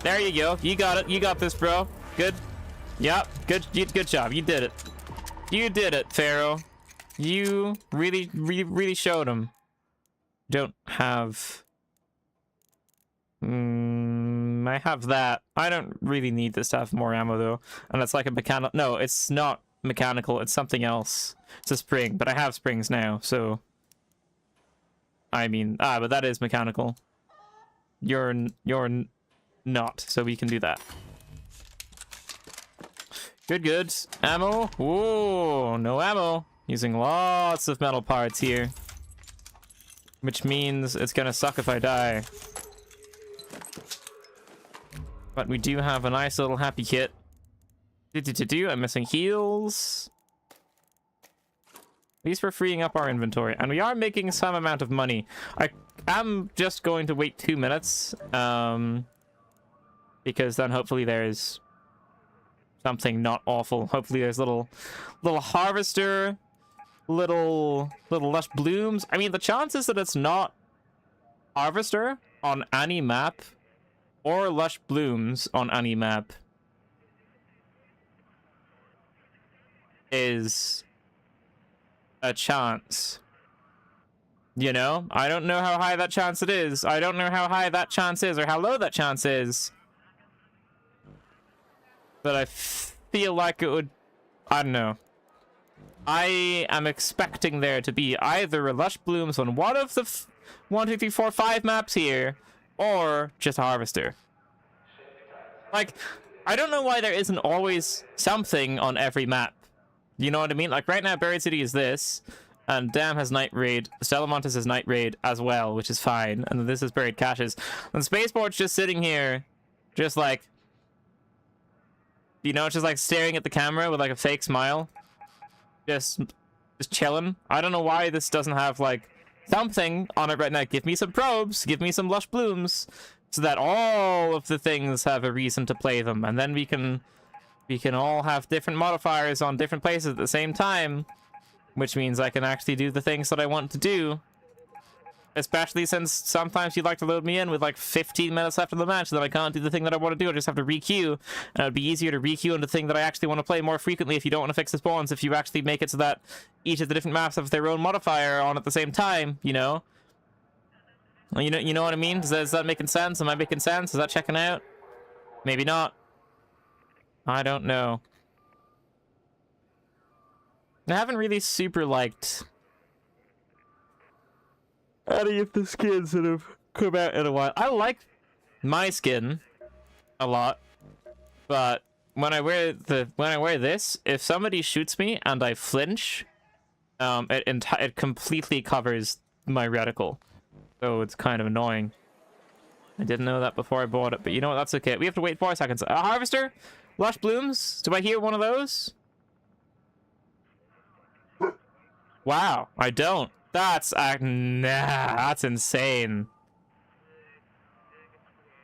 There you go. You got it. You got this, bro. Good. Yep. Good job. You did it. You did it, Pharaoh. You really showed him. Don't have... I have that. I don't really need this to have more ammo, though. And it's like a mechanical... No, it's not mechanical. It's something else. It's a spring, but I have springs now, so... I mean, but that is mechanical. You're not, so we can do that. Good. Ammo. Whoa, no ammo. Using lots of metal parts here. Which means it's gonna suck if I die. But we do have a nice little happy kit. I'm missing heals. At least we're freeing up our inventory. And we are making some amount of money. I am just going to wait 2 minutes. Because then hopefully there's something not awful. Hopefully there's little harvester, little lush blooms. I mean, the chances that it's not harvester on any map or lush blooms on any map is a chance. You know? I don't know how high that chance it is. I don't know how high that chance is or how low that chance is. But I feel like it would... I don't know. I am expecting there to be either a lush blooms on one of the 1, 2, 3, 4, 5 maps here, or just a harvester. Like, I don't know why there isn't always something on every map. You know what I mean? Like, right now, Buried City is this, and Dam has Night Raid. Stellamontis has Night Raid as well, which is fine. And this is Buried Caches. And Spaceport's just sitting here, just like... You know, just like staring at the camera with like a fake smile. Just chilling. I don't know why this doesn't have like something on it right now. Give me some probes, give me some lush blooms, so that all of the things have a reason to play them, and then we can all have different modifiers on different places at the same time, which means I can actually do the things that I want to do. Especially since sometimes you'd like to load me in with like 15 minutes left of the match, so that I can't do the thing that I want to do. I just have to requeue, and it would be easier to requeue into the thing that I actually want to play more frequently if you don't want to fix the spawns, if you actually make it so that each of the different maps have their own modifier on at the same time, you know? You know what I mean? Is that making sense? Am I making sense? Is that checking out? Maybe not. I don't know. I haven't really super liked any of the skins that have come out in a while. I like my skin a lot, but when I wear this, if somebody shoots me and I flinch, it completely covers my reticle, so it's kind of annoying. I didn't know that before I bought it, but you know what? That's okay. We have to wait 4 seconds. A harvester, lush blooms. Do I hear one of those? Wow, I don't. That's that's insane.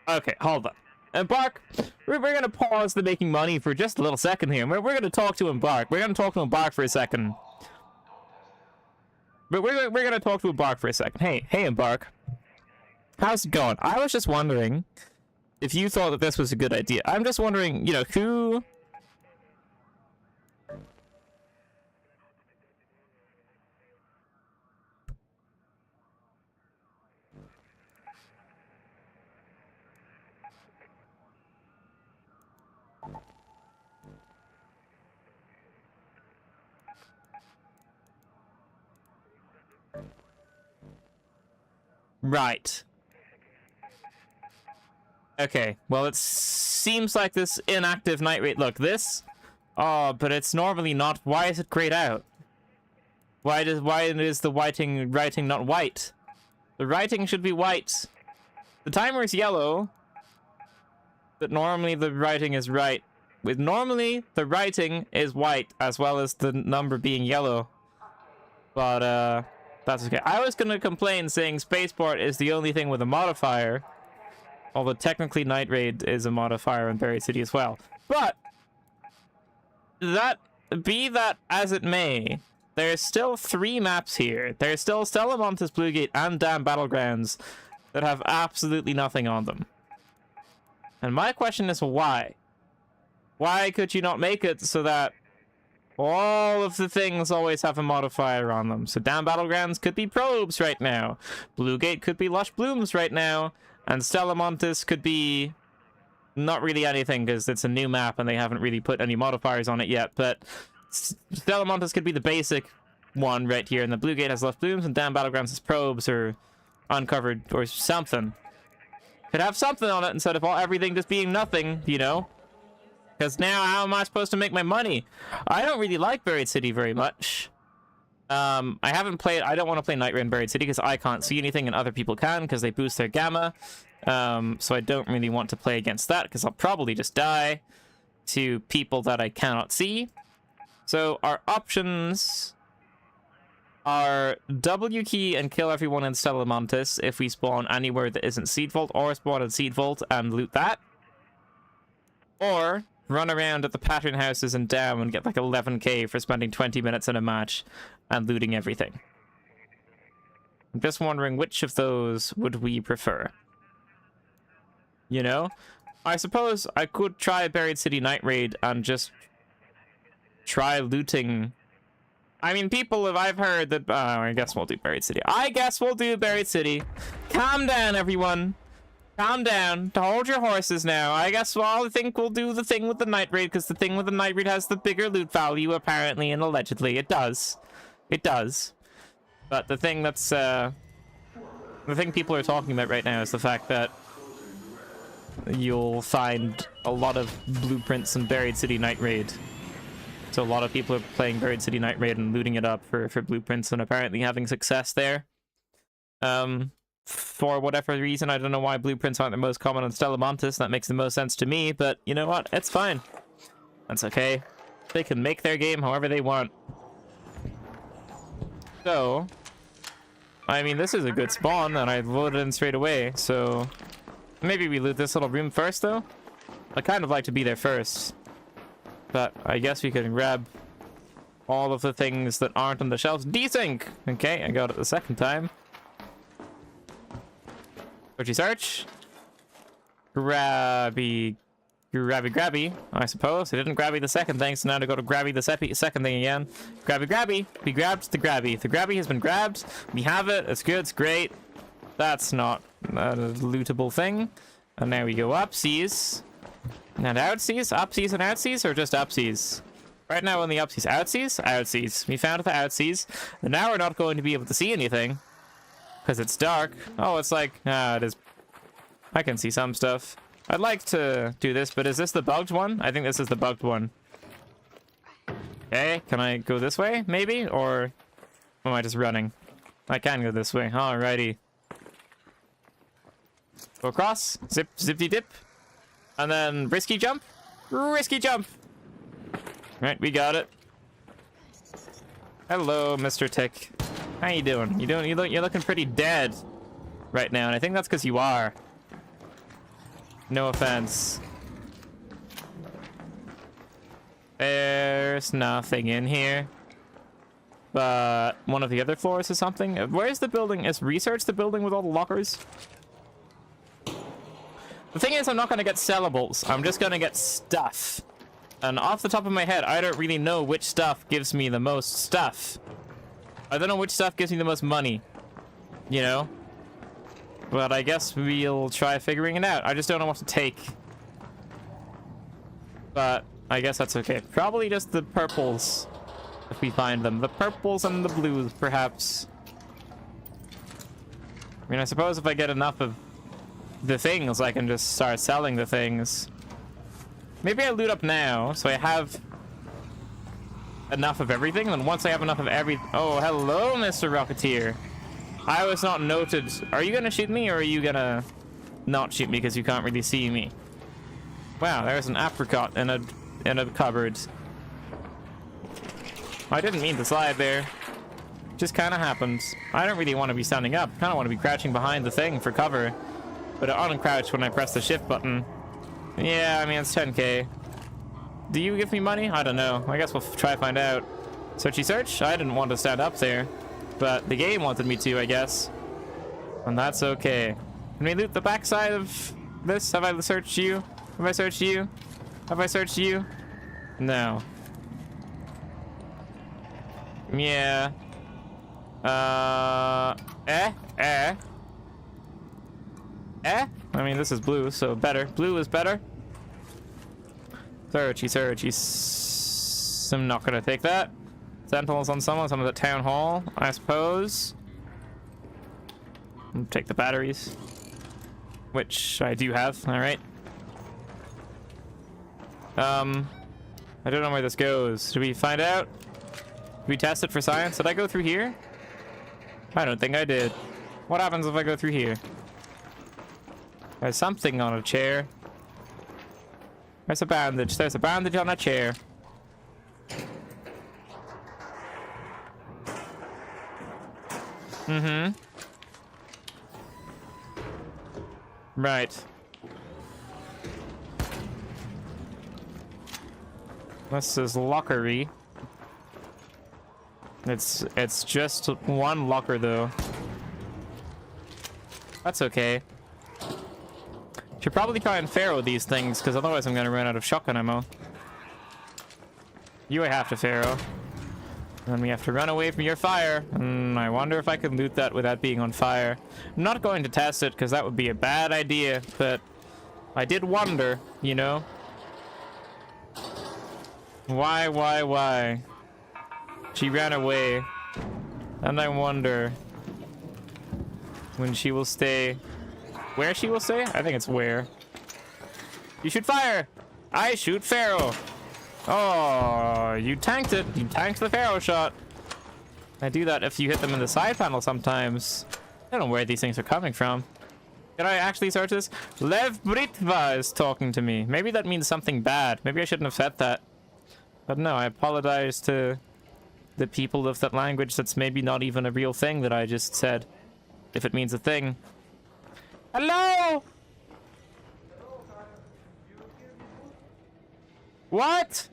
Okay, hold on. Embark, we're gonna pause the making money for just a little second here. We're gonna talk to Embark. We're gonna talk to Embark for a second. But we're gonna talk to Embark for a second. Hey, Embark. How's it going? I was just wondering if you thought that this was a good idea. I'm just wondering, you know, who... Right. Okay, well, it seems like this inactive night raid... Look, this... Oh, but it's normally not... Why is it grayed out? Why is the writing not white? The writing should be white. The timer is yellow, but normally the writing is right. Normally, the writing is white, as well as the number being yellow. But, that's okay. I was gonna complain saying Spaceport is the only thing with a modifier. Although technically Night Raid is a modifier in Buried City as well. But, be that as it may, there's still 3 maps here. There's still Stellamontes, Bluegate, and Dam Battlegrounds that have absolutely nothing on them. And my question is why? Why could you not make it so that all of the things always have a modifier on them? So Dam Battlegrounds could be probes right now. Bluegate could be lush blooms right now. And Stellamontes could be not really anything because it's a new map and they haven't really put any modifiers on it yet. But Stellamontes could be the basic one right here. And the Bluegate has lush blooms and Dam Battlegrounds has probes or uncovered or something. Could have something on it instead of everything just being nothing, you know? Because now, how am I supposed to make my money? I don't really like Buried City very much. I don't want to play Night Raid in Buried City because I can't see anything and other people can because they boost their gamma. So I don't really want to play against that because I'll probably just die to people that I cannot see. So our options are W key and kill everyone in Stellamontes if we spawn anywhere that isn't Seed Vault, or spawn in Seed Vault and loot that. Or run around at the pattern houses and Dam and get like 11k for spending 20 minutes in a match and looting everything. I'm just wondering which of those would we prefer. You know? I suppose I could try Buried City Night Raid and just try looting. I mean, people have... I've heard that... I guess we'll do Buried City. I guess we'll do Buried City. Calm down, everyone. Calm down. Hold your horses now. I guess I think we'll do the thing with the Night Raid, because the thing with the Night Raid has the bigger loot value, apparently, and allegedly. It does. It does. But the thing that's... the thing people are talking about right now is the fact that you'll find a lot of blueprints in Buried City Night Raid. So a lot of people are playing Buried City Night Raid and looting it up for blueprints and apparently having success there. For whatever reason, I don't know why blueprints aren't the most common on Stellamontes. That makes the most sense to me, but you know what? It's fine. That's okay. They can make their game however they want. So, I mean, this is a good spawn, and I loaded in straight away, so maybe we loot this little room first, though? I'd kind of like to be there first. But I guess we could grab all of the things that aren't on the shelves. Desync! Okay, I got it the second time. Searchy search. Grabby, I suppose. I didn't grabby the second thing, so now to go to grabby the second thing again. Grabby. We grabbed the grabby. The grabby has been grabbed. We have it. It's good. It's great. That's not a lootable thing. And now we go upsies. And outsies? Upsies and outsies, or just upsies? Right now on the upsies. Outsies? Outsies. We found the outsies. And now we're not going to be able to see anything. Because it's dark. Oh, it's like... it is... I can see some stuff. I'd like to do this, but is this the bugged one? I think this is the bugged one. Okay, can I go this way, maybe? Or am I just running? I can go this way. Alrighty. Go across. Zip, zippy dip. And then risky jump. Risky jump. Right, we got it. Hello, Mr. Tick. How you doing? You're looking pretty dead right now, and I think that's because you are. No offense. There's nothing in here. But one of the other floors is something. Where's the building? Is research the building with all the lockers? The thing is, I'm not going to get sellables. I'm just going to get stuff. And off the top of my head, I don't really know which stuff gives me the most stuff. I don't know which stuff gives me the most money. You know? But I guess we'll try figuring it out. I just don't know what to take. But I guess that's okay. Probably just the purples, if we find them. The purples and the blues, perhaps. I mean, I suppose if I get enough of the things, I can just start selling the things. Maybe I loot up now, so I have enough of everything. Then once I have enough of Oh, hello, Mr. Rocketeer. I was not noted. Are you gonna shoot me, or are you gonna not shoot me because you can't really see me? Wow, there's an apricot in a cupboard. I didn't mean to slide there. Just kind of happened. I don't really want to be standing up. Kind of want to be crouching behind the thing for cover. But it uncrouched when I press the shift button. Yeah, I mean, it's 10k. Do you give me money? I don't know. I guess we'll try to find out. Searchy search? I didn't want to stand up there. But the game wanted me to, I guess. And that's okay. Can we loot the backside of this? Have I searched you? Have I searched you? Have I searched you? No. Yeah. Eh? I mean, this is blue, so better. Blue is better. Searchy. I'm not gonna take that. Sentinels on someone, someone's at town hall, I suppose. Take the batteries, which I do have. All right. I don't know where this goes. Should we find out? Did we test it for science? Did I go through here? I don't think I did. What happens if I go through here? There's something on a chair. There's a bandage. There's a bandage on a chair. Right. This is lockery. It's just one locker though. That's okay. Should probably try and Pharaoh these things, because otherwise I'm gonna run out of shotgun ammo. You have to Pharaoh. Then we have to run away from your fire. I wonder if I could loot that without being on fire. I'm not going to test it, because that would be a bad idea, but I did wonder, you know? Why? She ran away. And I wonder when she will stay. Where she will stay? I think it's where. You shoot fire! I shoot Pharaoh! Oh, you tanked it. You tanked the Pharaoh shot. I do that if you hit them in the side panel sometimes. I don't know where these things are coming from. Can I actually search this? Lev Britva is talking to me. Maybe that means something bad. Maybe I shouldn't have said that. But no, I apologize to the people of that language. That's maybe not even a real thing that I just said. If it means a thing. Hello? What?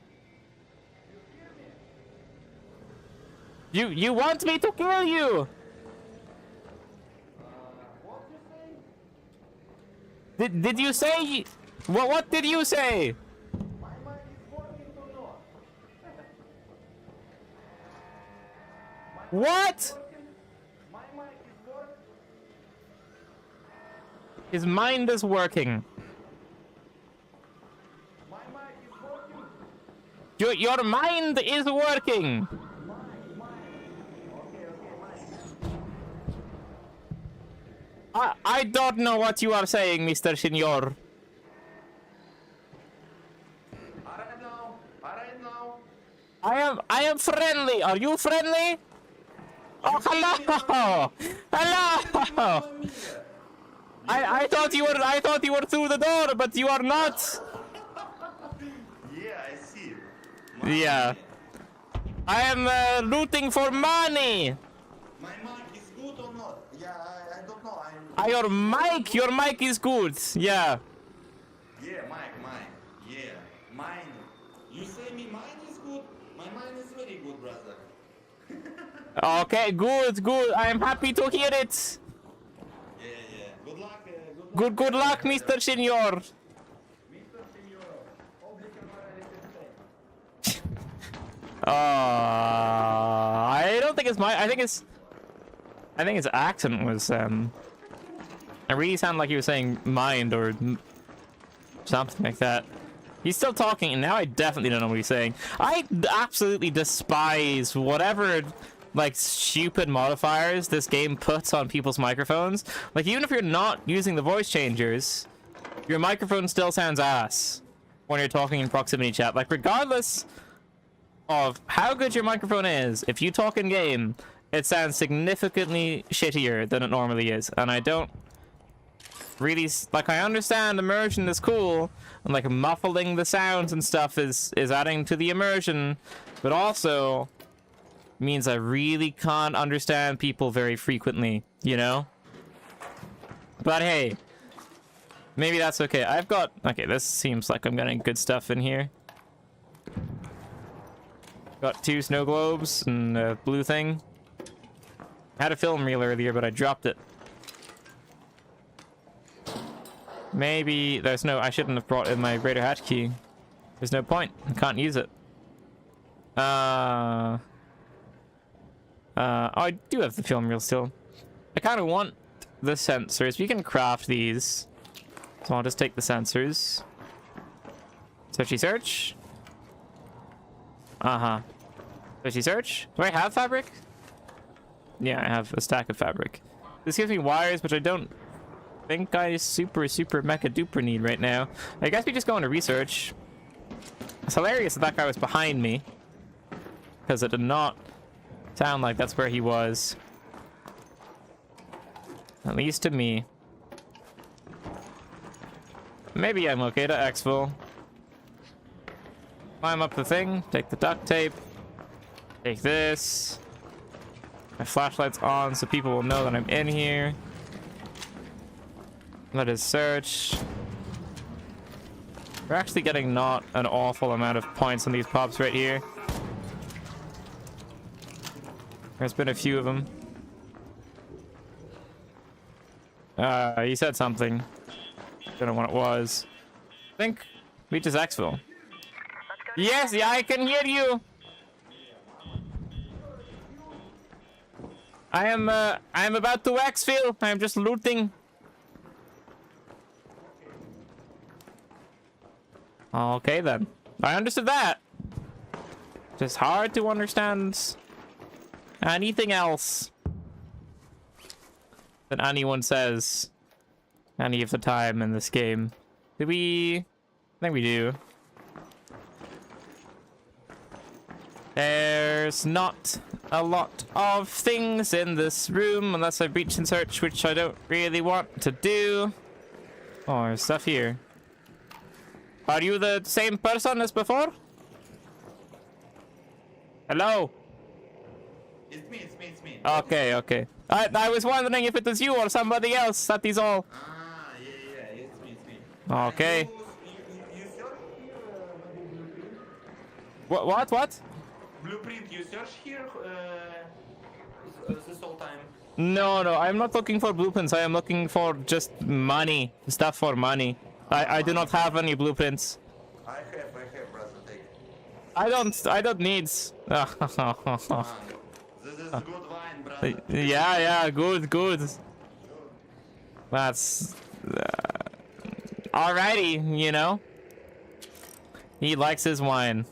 You want me to kill you? Did you say? What did you say? What? His mind is working. Your mind is working. I don't know what you are saying, Mr. Senor. I am friendly. Are you friendly? Oh, hello. Hello. I thought you were through the door, but you are not. Yeah, I see. Yeah. I am looting for money. My mic is good or not? Yeah, I don't know. Your mic is good. Yeah. Yeah, mine. Yeah, mine. You say me mine is good? My mine is very good, brother. Okay, good. I am happy to hear it. Yeah. Good luck. Good luck, Mr. Senor. Mr. Senor. I don't think it's my. I think his accent was. It really sounded like he was saying mind or something like that. He's still talking, and now I definitely don't know what he's saying. I absolutely despise whatever, like, stupid modifiers this game puts on people's microphones. Like, even if you're not using the voice changers, your microphone still sounds ass when you're talking in proximity chat. Like, regardless of how good your microphone is, if you talk in game, it sounds significantly shittier than it normally is. And I don't really, like, I understand immersion is cool, and like muffling the sounds and stuff is adding to the immersion, but also means I really can't understand people very frequently, you know? But hey, maybe that's okay. Okay, this seems like I'm getting good stuff in here. Got 2 snow globes and a blue thing. I had a film reel earlier, but I dropped it. Maybe there's no. I shouldn't have brought in my Raider hatch key. There's no point. I can't use it. Oh, I do have the film reel still. I kind of want the sensors. We can craft these, so I'll just take the sensors. Searchy search. Searchy search. Do I have fabric? Yeah, I have a stack of fabric. This gives me wires, which I don't think I super mecha duper need right now. I guess we just go into research. It's hilarious that guy was behind me, because it did not sound like that's where he was, at least to me. Maybe I'm okay to exfil. Climb up the thing, take the duct tape, take this. My flashlight's on so people will know that I'm in here. Let us search. We're actually getting not an awful amount of points on these pops right here. There's been a few of them. You said something. Don't know what it was. I think we just exfil. Yes, yeah, I can hear you. I am about to exfil. I am just looting. Okay then. I understood that. Just hard to understand anything else that anyone says any of the time in this game. Do we? I think we do. There's not a lot of things in this room unless I breach and search, which I don't really want to do. Oh, there's stuff here. Are you the same person as before? Hello? It's me. Okay. I was wondering if it was you or somebody else. That is all. Yeah, it's me. Okay. You search here, What? blueprint? You search here this whole time? No, I'm not looking for blueprints. I am looking for just money. Stuff for money. I do not have any blueprints. I have, brother. Take it. I don't need. This is good wine, brother. Yeah, good. That's alrighty, you know. He likes his wine.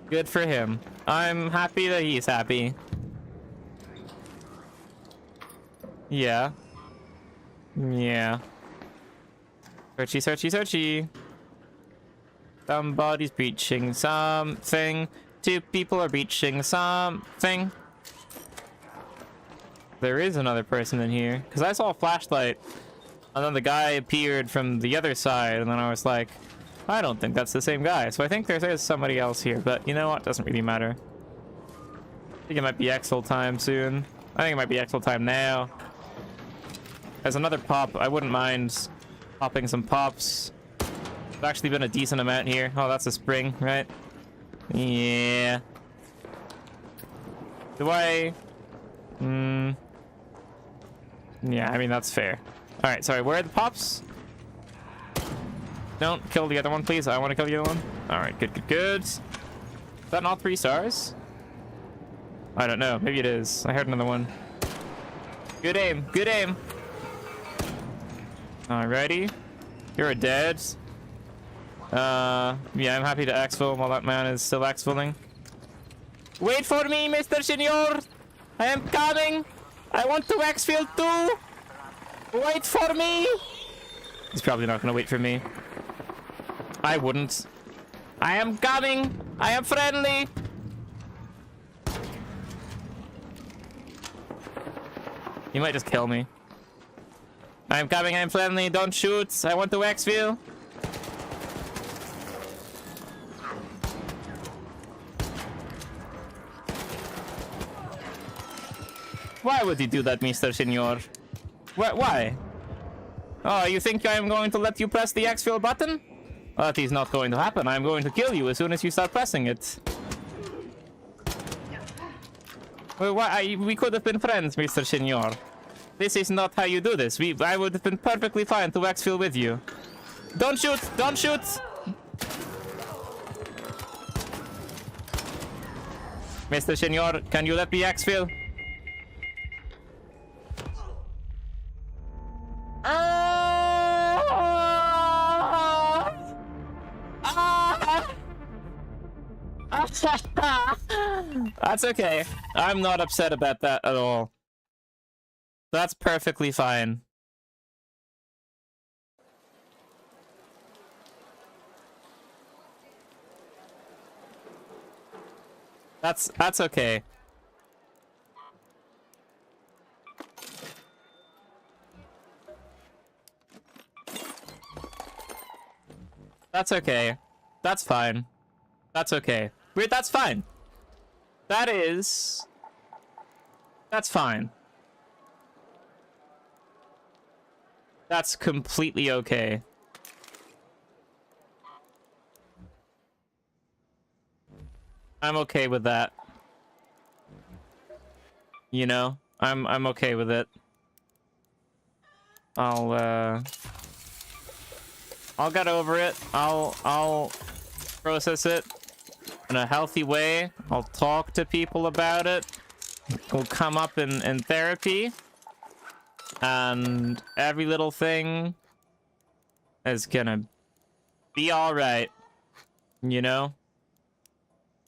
Good for him. I'm happy that he's happy. Yeah. Searchy. Somebody's breaching something. 2 people are breaching something. There is another person in here. Because I saw a flashlight. And then the guy appeared from the other side. And then I was like, I don't think that's the same guy. So I think there is somebody else here. But you know what? Doesn't really matter. I think it might be Exfil time soon. I think it might be Exfil time now. There's another pop. I wouldn't mind Popping some pops. There's actually been a decent amount here. Oh, that's a spring, right? Yeah. Do I... Yeah, I mean, that's fair. Alright, sorry, where are the pops? Don't kill the other one, please. I want to kill the other one. Alright, good, good, good. Is that not 3 stars? I don't know. Maybe it is. I heard another one. Good aim. Good aim. Alrighty. You're dead. Yeah, I'm happy to exfil while that man is still exfilling. Wait for me, Mr. Senor! I am coming! I want to exfil too! Wait for me! He's probably not gonna wait for me. I wouldn't. I am coming! I am friendly! He might just kill me. I am coming, I am friendly, don't shoot! I want to exfil! Why would he do that, Mr. Senor? Why? Oh, you think I am going to let you press the exfil button? Well, that is not going to happen. I'm going to kill you as soon as you start pressing it. Well, we could have been friends, Mr. Senor. This is not how you do this. I would have been perfectly fine to exfil with you. Don't shoot! Don't shoot! Mr. Senor, can you let me exfil? That's okay. I'm not upset about that at all. That's perfectly fine. That's okay. That's okay. That's fine. That's okay. Wait, that's fine. That's fine. That's completely okay. I'm okay with that. You know, I'm okay with it. I'll get over it. I'll process it in a healthy way. I'll talk to people about it. We'll come up in therapy. And every little thing is gonna be alright. You know?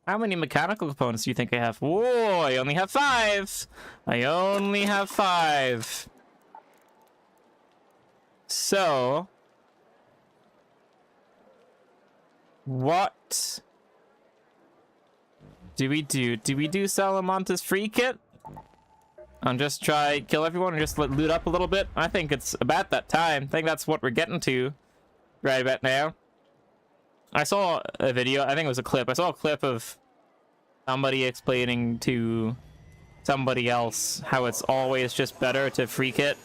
How many mechanical components do you think I have? Whoa, I only have 5! I only have 5. So... what do we do? Do we do Salamanta's free kit? And just try kill everyone and just loot up a little bit? I think it's about that time. I think that's what we're getting to right about now. I saw a video, I think it was a clip. I saw a clip of somebody explaining to somebody else how it's always just better to free kit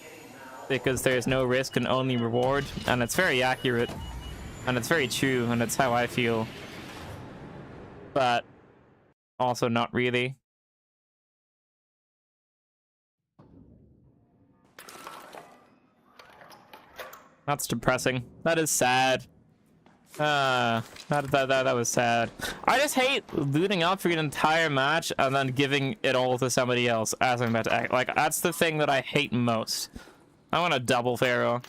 because there's no risk and only reward. And it's very accurate. And it's very true, and it's how I feel. But also not really. That's depressing. That is sad. That was sad. I just hate looting up for an entire match and then giving it all to somebody else as I'm about to act. Like, that's the thing that I hate most. I want a double Pharaoh.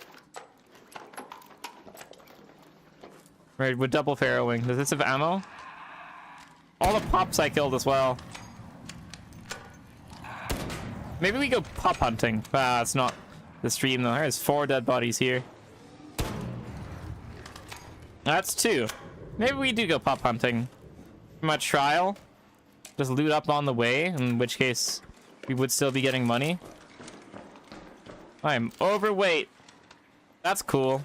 Right, with double Pharaohing. Does this have ammo? All the pops I killed as well. Maybe we go pop hunting. Ah, it's not the stream though. There's 4 dead bodies here. That's 2. Maybe we do go pop hunting. From a trial. Just loot up on the way, in which case we would still be getting money. I'm overweight. That's cool.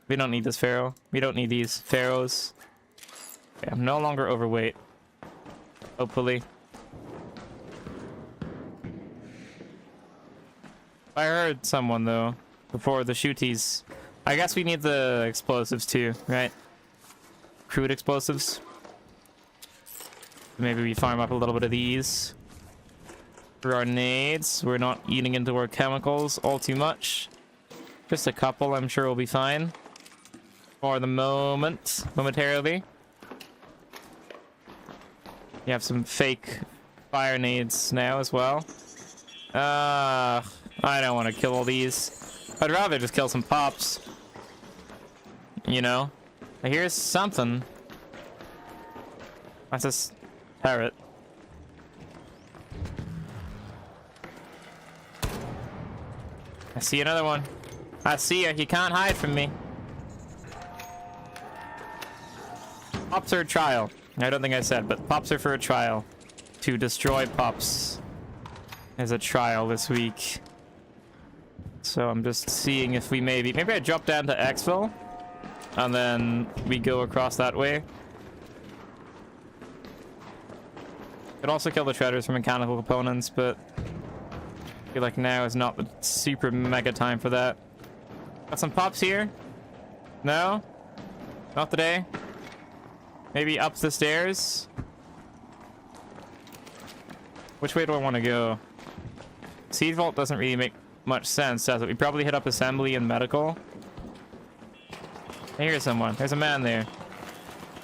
We don't need this Pharaoh. We don't need these Pharaohs. Okay, I'm no longer overweight. Hopefully. I heard someone, though, before the shooties I guess we need the explosives too, right? Crude explosives. Maybe we farm up a little bit of these. For our nades, we're not eating into our chemicals all too much. Just a couple, I'm sure we'll be fine. For the moment, momentarily. You have some fake fire nades now as well. I don't want to kill all these. I'd rather just kill some pops. You know? Here's something. That's this parrot. I see another one. I see you. You can't hide from me. Pops are a trial. I don't think I said, but pops are for a trial. To destroy pops is a trial this week. So I'm just seeing if we maybe I drop down to Exville and then we go across that way. Could also kill the shredders for mechanical components, but I feel like now is not the super mega time for that. Got some pops here? No? Not today? Maybe up the stairs? Which way do I want to go? Seed vault doesn't really make much sense, does it? We probably hit up assembly and medical. Here's someone. There's a man there.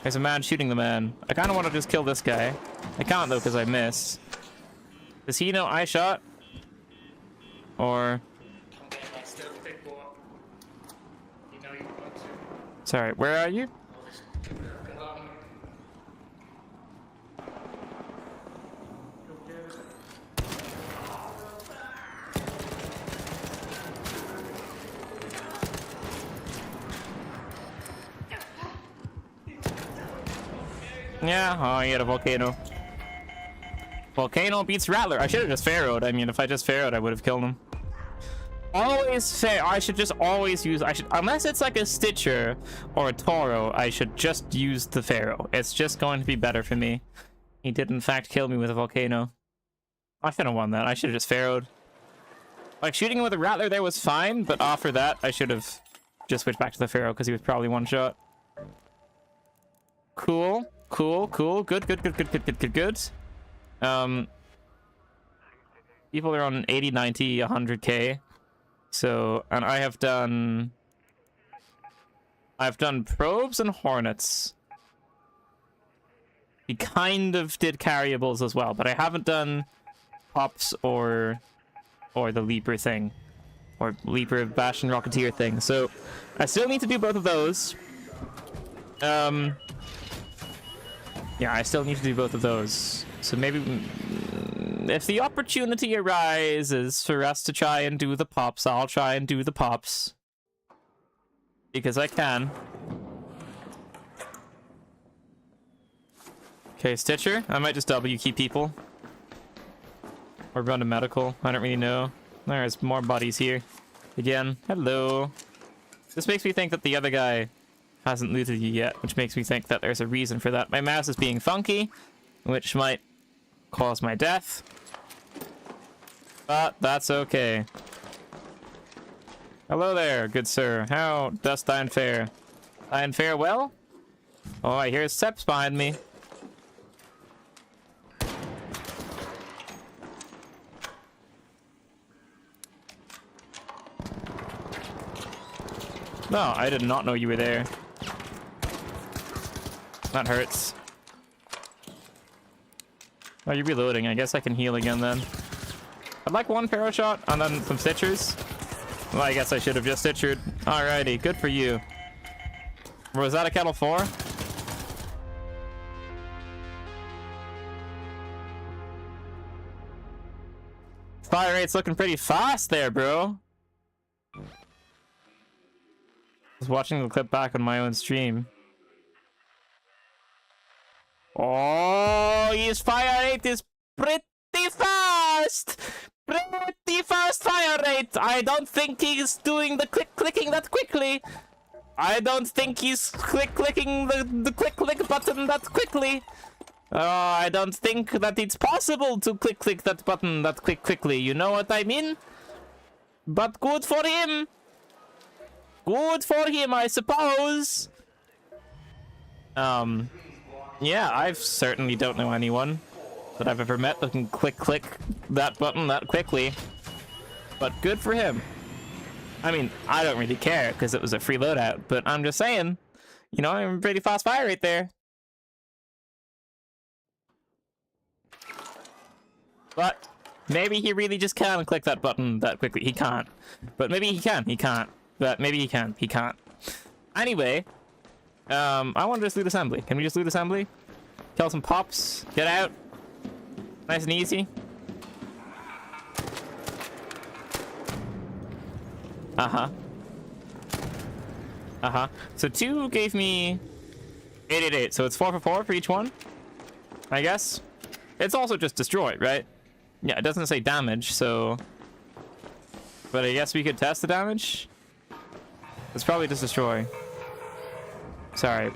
There's a man shooting the man. I kind of want to just kill this guy. I can't though because I missed. Does he know I shot? Or... Sorry, where are you? Yeah, oh, he had a volcano. Volcano beats Rattler. I should have just Pharaoh'd. I mean, if I just Pharaoh'd, I would have killed him. Always fair. I should just always use. Unless it's like a Stitcher or a Toro, I should just use the Pharaoh. It's just going to be better for me. He did, in fact, kill me with a volcano. I should have won that. I should have just Pharaoh'd. Like, shooting him with a Rattler there was fine, but after that, I should have just switched back to the Pharaoh because he was probably one shot. Cool. Cool, cool. Good. People are on 80, 90, 100k. So, and I've done probes and hornets. We kind of did carryables as well, but I haven't done pops or the leaper thing, or leaper Bastion Rocketeer thing. So, I still need to do both of those. Yeah, I still need to do both of those. So maybe if the opportunity arises for us to try and do the pops, I'll try and do the pops. Because I can. Okay, Stitcher. I might just W key people. Or run to medical. I don't really know. There's more bodies here. Again. Hello. This makes me think that the other guy hasn't looted you yet, which makes me think that there's a reason for that. My mouse is being funky, which might cause my death. But that's okay. Hello there, good sir. How dost thine fare? Thine fare well? Oh, I hear steps behind me. No, I did not know you were there. That hurts. Oh, you're reloading. I guess I can heal again then. I'd like one Pharaoh shot and then some Stitchers. Well, I guess I should have just Stitchered. Alrighty, good for you. Was that a Kettle 4? Fire rate's looking pretty fast there, bro. I was watching the clip back on my own stream. Oh, his fire rate is pretty fast! Pretty fast fire rate! I don't think he's doing the clicking that quickly. I don't think he's clicking the click button that quickly. I don't think that it's possible to click that button that quickly. You know what I mean? But good for him. Good for him, I suppose. Yeah, I certainly don't know anyone that I've ever met that can click that button that quickly. But good for him. I mean, I don't really care because it was a free loadout, but I'm just saying, you know, I'm pretty fast fire right there. But maybe he really just can't click that button that quickly. He can't. But maybe he can. He can't. But maybe he can. He can't. Anyway, I want to just loot assembly. Can we just loot assembly? Kill some pops. Get out. Nice and easy. Uh-huh. Uh-huh. So 2 gave me 888. So it's 4 for 4 for each one, I guess. It's also just destroy, right? Yeah, it doesn't say damage, so... But I guess we could test the damage? It's probably just destroy. Sorry.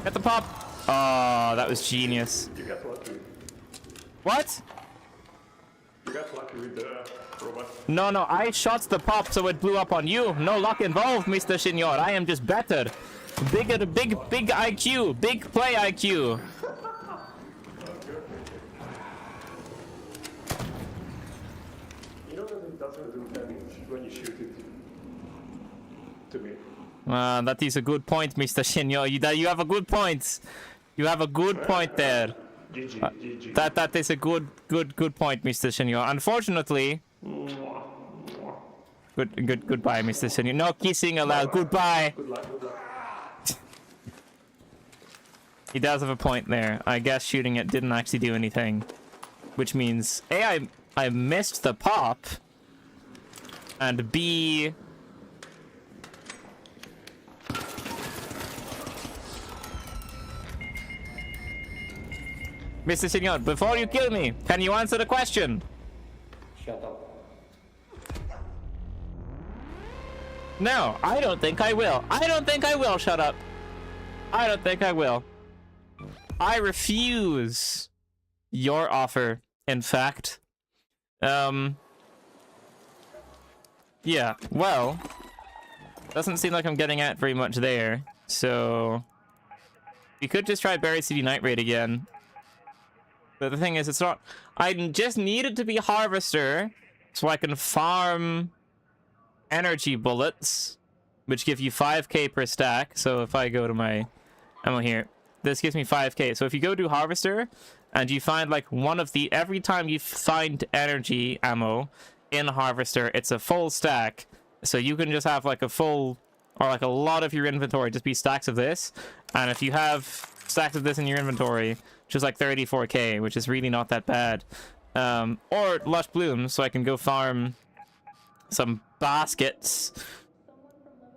Get the pop! Oh, that was genius. You got lucky. What? You got lucky with the robot. No, I shot the pop so it blew up on you. No luck involved, Mr. Senor. I am just better. Big IQ. Big play IQ. You know that it doesn't do damage when you shoot it to me. That is a good point, Mr. Senor. You have a good point. You have a good point there. GG, GG. That is a good point, Mr. Senor. Unfortunately, goodbye, Mr. Senor. No kissing allowed. Goodbye. Good luck, good luck. He does have a point there. I guess shooting it didn't actually do anything, which means A, I missed the pop, and B, Mr. Senor, before you kill me, can you answer the question? Shut up. No, I don't think I will. I don't think I will, shut up. I don't think I will. I refuse your offer, in fact. Yeah, well, doesn't seem like I'm getting at very much there, so we could just try Buried City Night Raid again. But the thing is, it's not... I just need it to be Harvester so I can farm energy bullets, which give you 5k per stack. So if I go to my ammo here, this gives me 5k. So if you go to Harvester and you find like one of the... Every time you find energy ammo in Harvester, it's a full stack. So you can just have like a full... Or like a lot of your inventory just be stacks of this. And if you have stacks of this in your inventory, which is like 34k, which is really not that bad. Or Lush Blooms, so I can go farm some baskets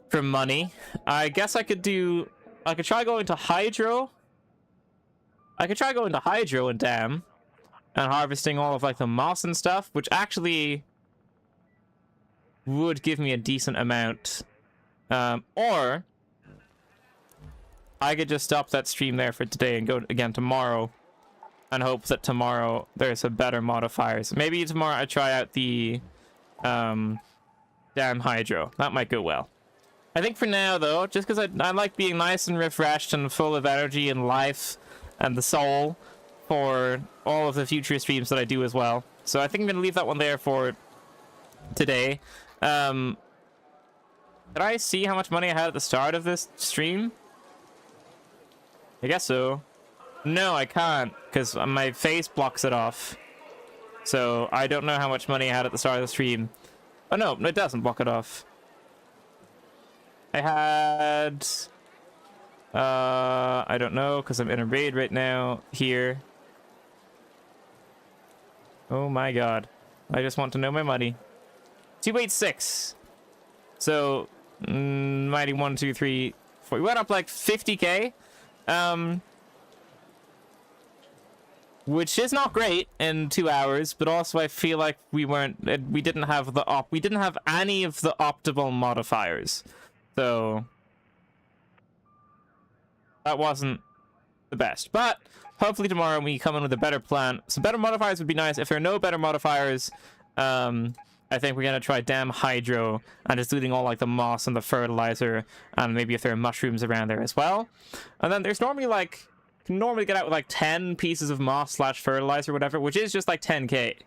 for money. I guess I could do... I could try going to Hydro. I could try going to Hydro and Dam and harvesting all of like the moss and stuff, which actually would give me a decent amount. Or I could just stop that stream there for today and go again tomorrow and hope that tomorrow there's a better modifiers. Maybe tomorrow I try out the Dam Hydro. That might go well. I think for now, though, just because I like being nice and refreshed and full of energy and life and the soul for all of the future streams that I do as well. So I think I'm going to leave that one there for today. Did I see how much money I had at the start of this stream? I guess so. No, I can't, because my face blocks it off. So I don't know how much money I had at the start of the stream. Oh no, it doesn't block it off. I had... I don't know, because I'm in a raid right now, here. Oh my god. I just want to know my money. 286. So, mighty 1, 2, 3, 4. We went up like 50k. Which is not great in 2 hours, but also I feel like we didn't have any of the optimal modifiers. So that wasn't the best. But hopefully tomorrow we come in with a better plan. Some better modifiers would be nice. If there are no better modifiers, I think we're gonna try Dam Hydro and just looting all like the moss and the fertilizer, and maybe if there are mushrooms around there as well. And then there's normally like, can normally get out with like 10 pieces of moss / fertilizer or whatever, which is just like 10k.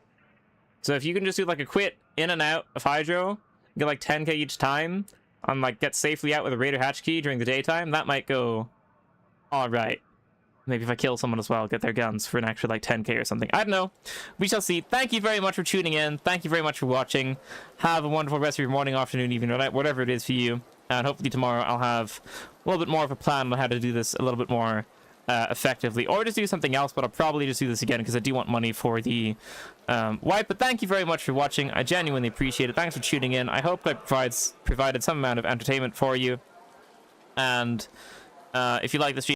So if you can just do like a quick in and out of Hydro, get like 10k each time, and like get safely out with a Raider Hatch key during the daytime, that might go alright. Maybe if I kill someone as well, get their guns for an extra like 10k or something. I don't know. We shall see. Thank you very much for tuning in. Thank you very much for watching. Have a wonderful rest of your morning, afternoon, evening, or night, whatever it is for you. And hopefully tomorrow I'll have a little bit more of a plan on how to do this a little bit more effectively. Or just do something else, but I'll probably just do this again because I do want money for the wipe. But thank you very much for watching. I genuinely appreciate it. Thanks for tuning in. I hope I provided some amount of entertainment for you. And if you like this video,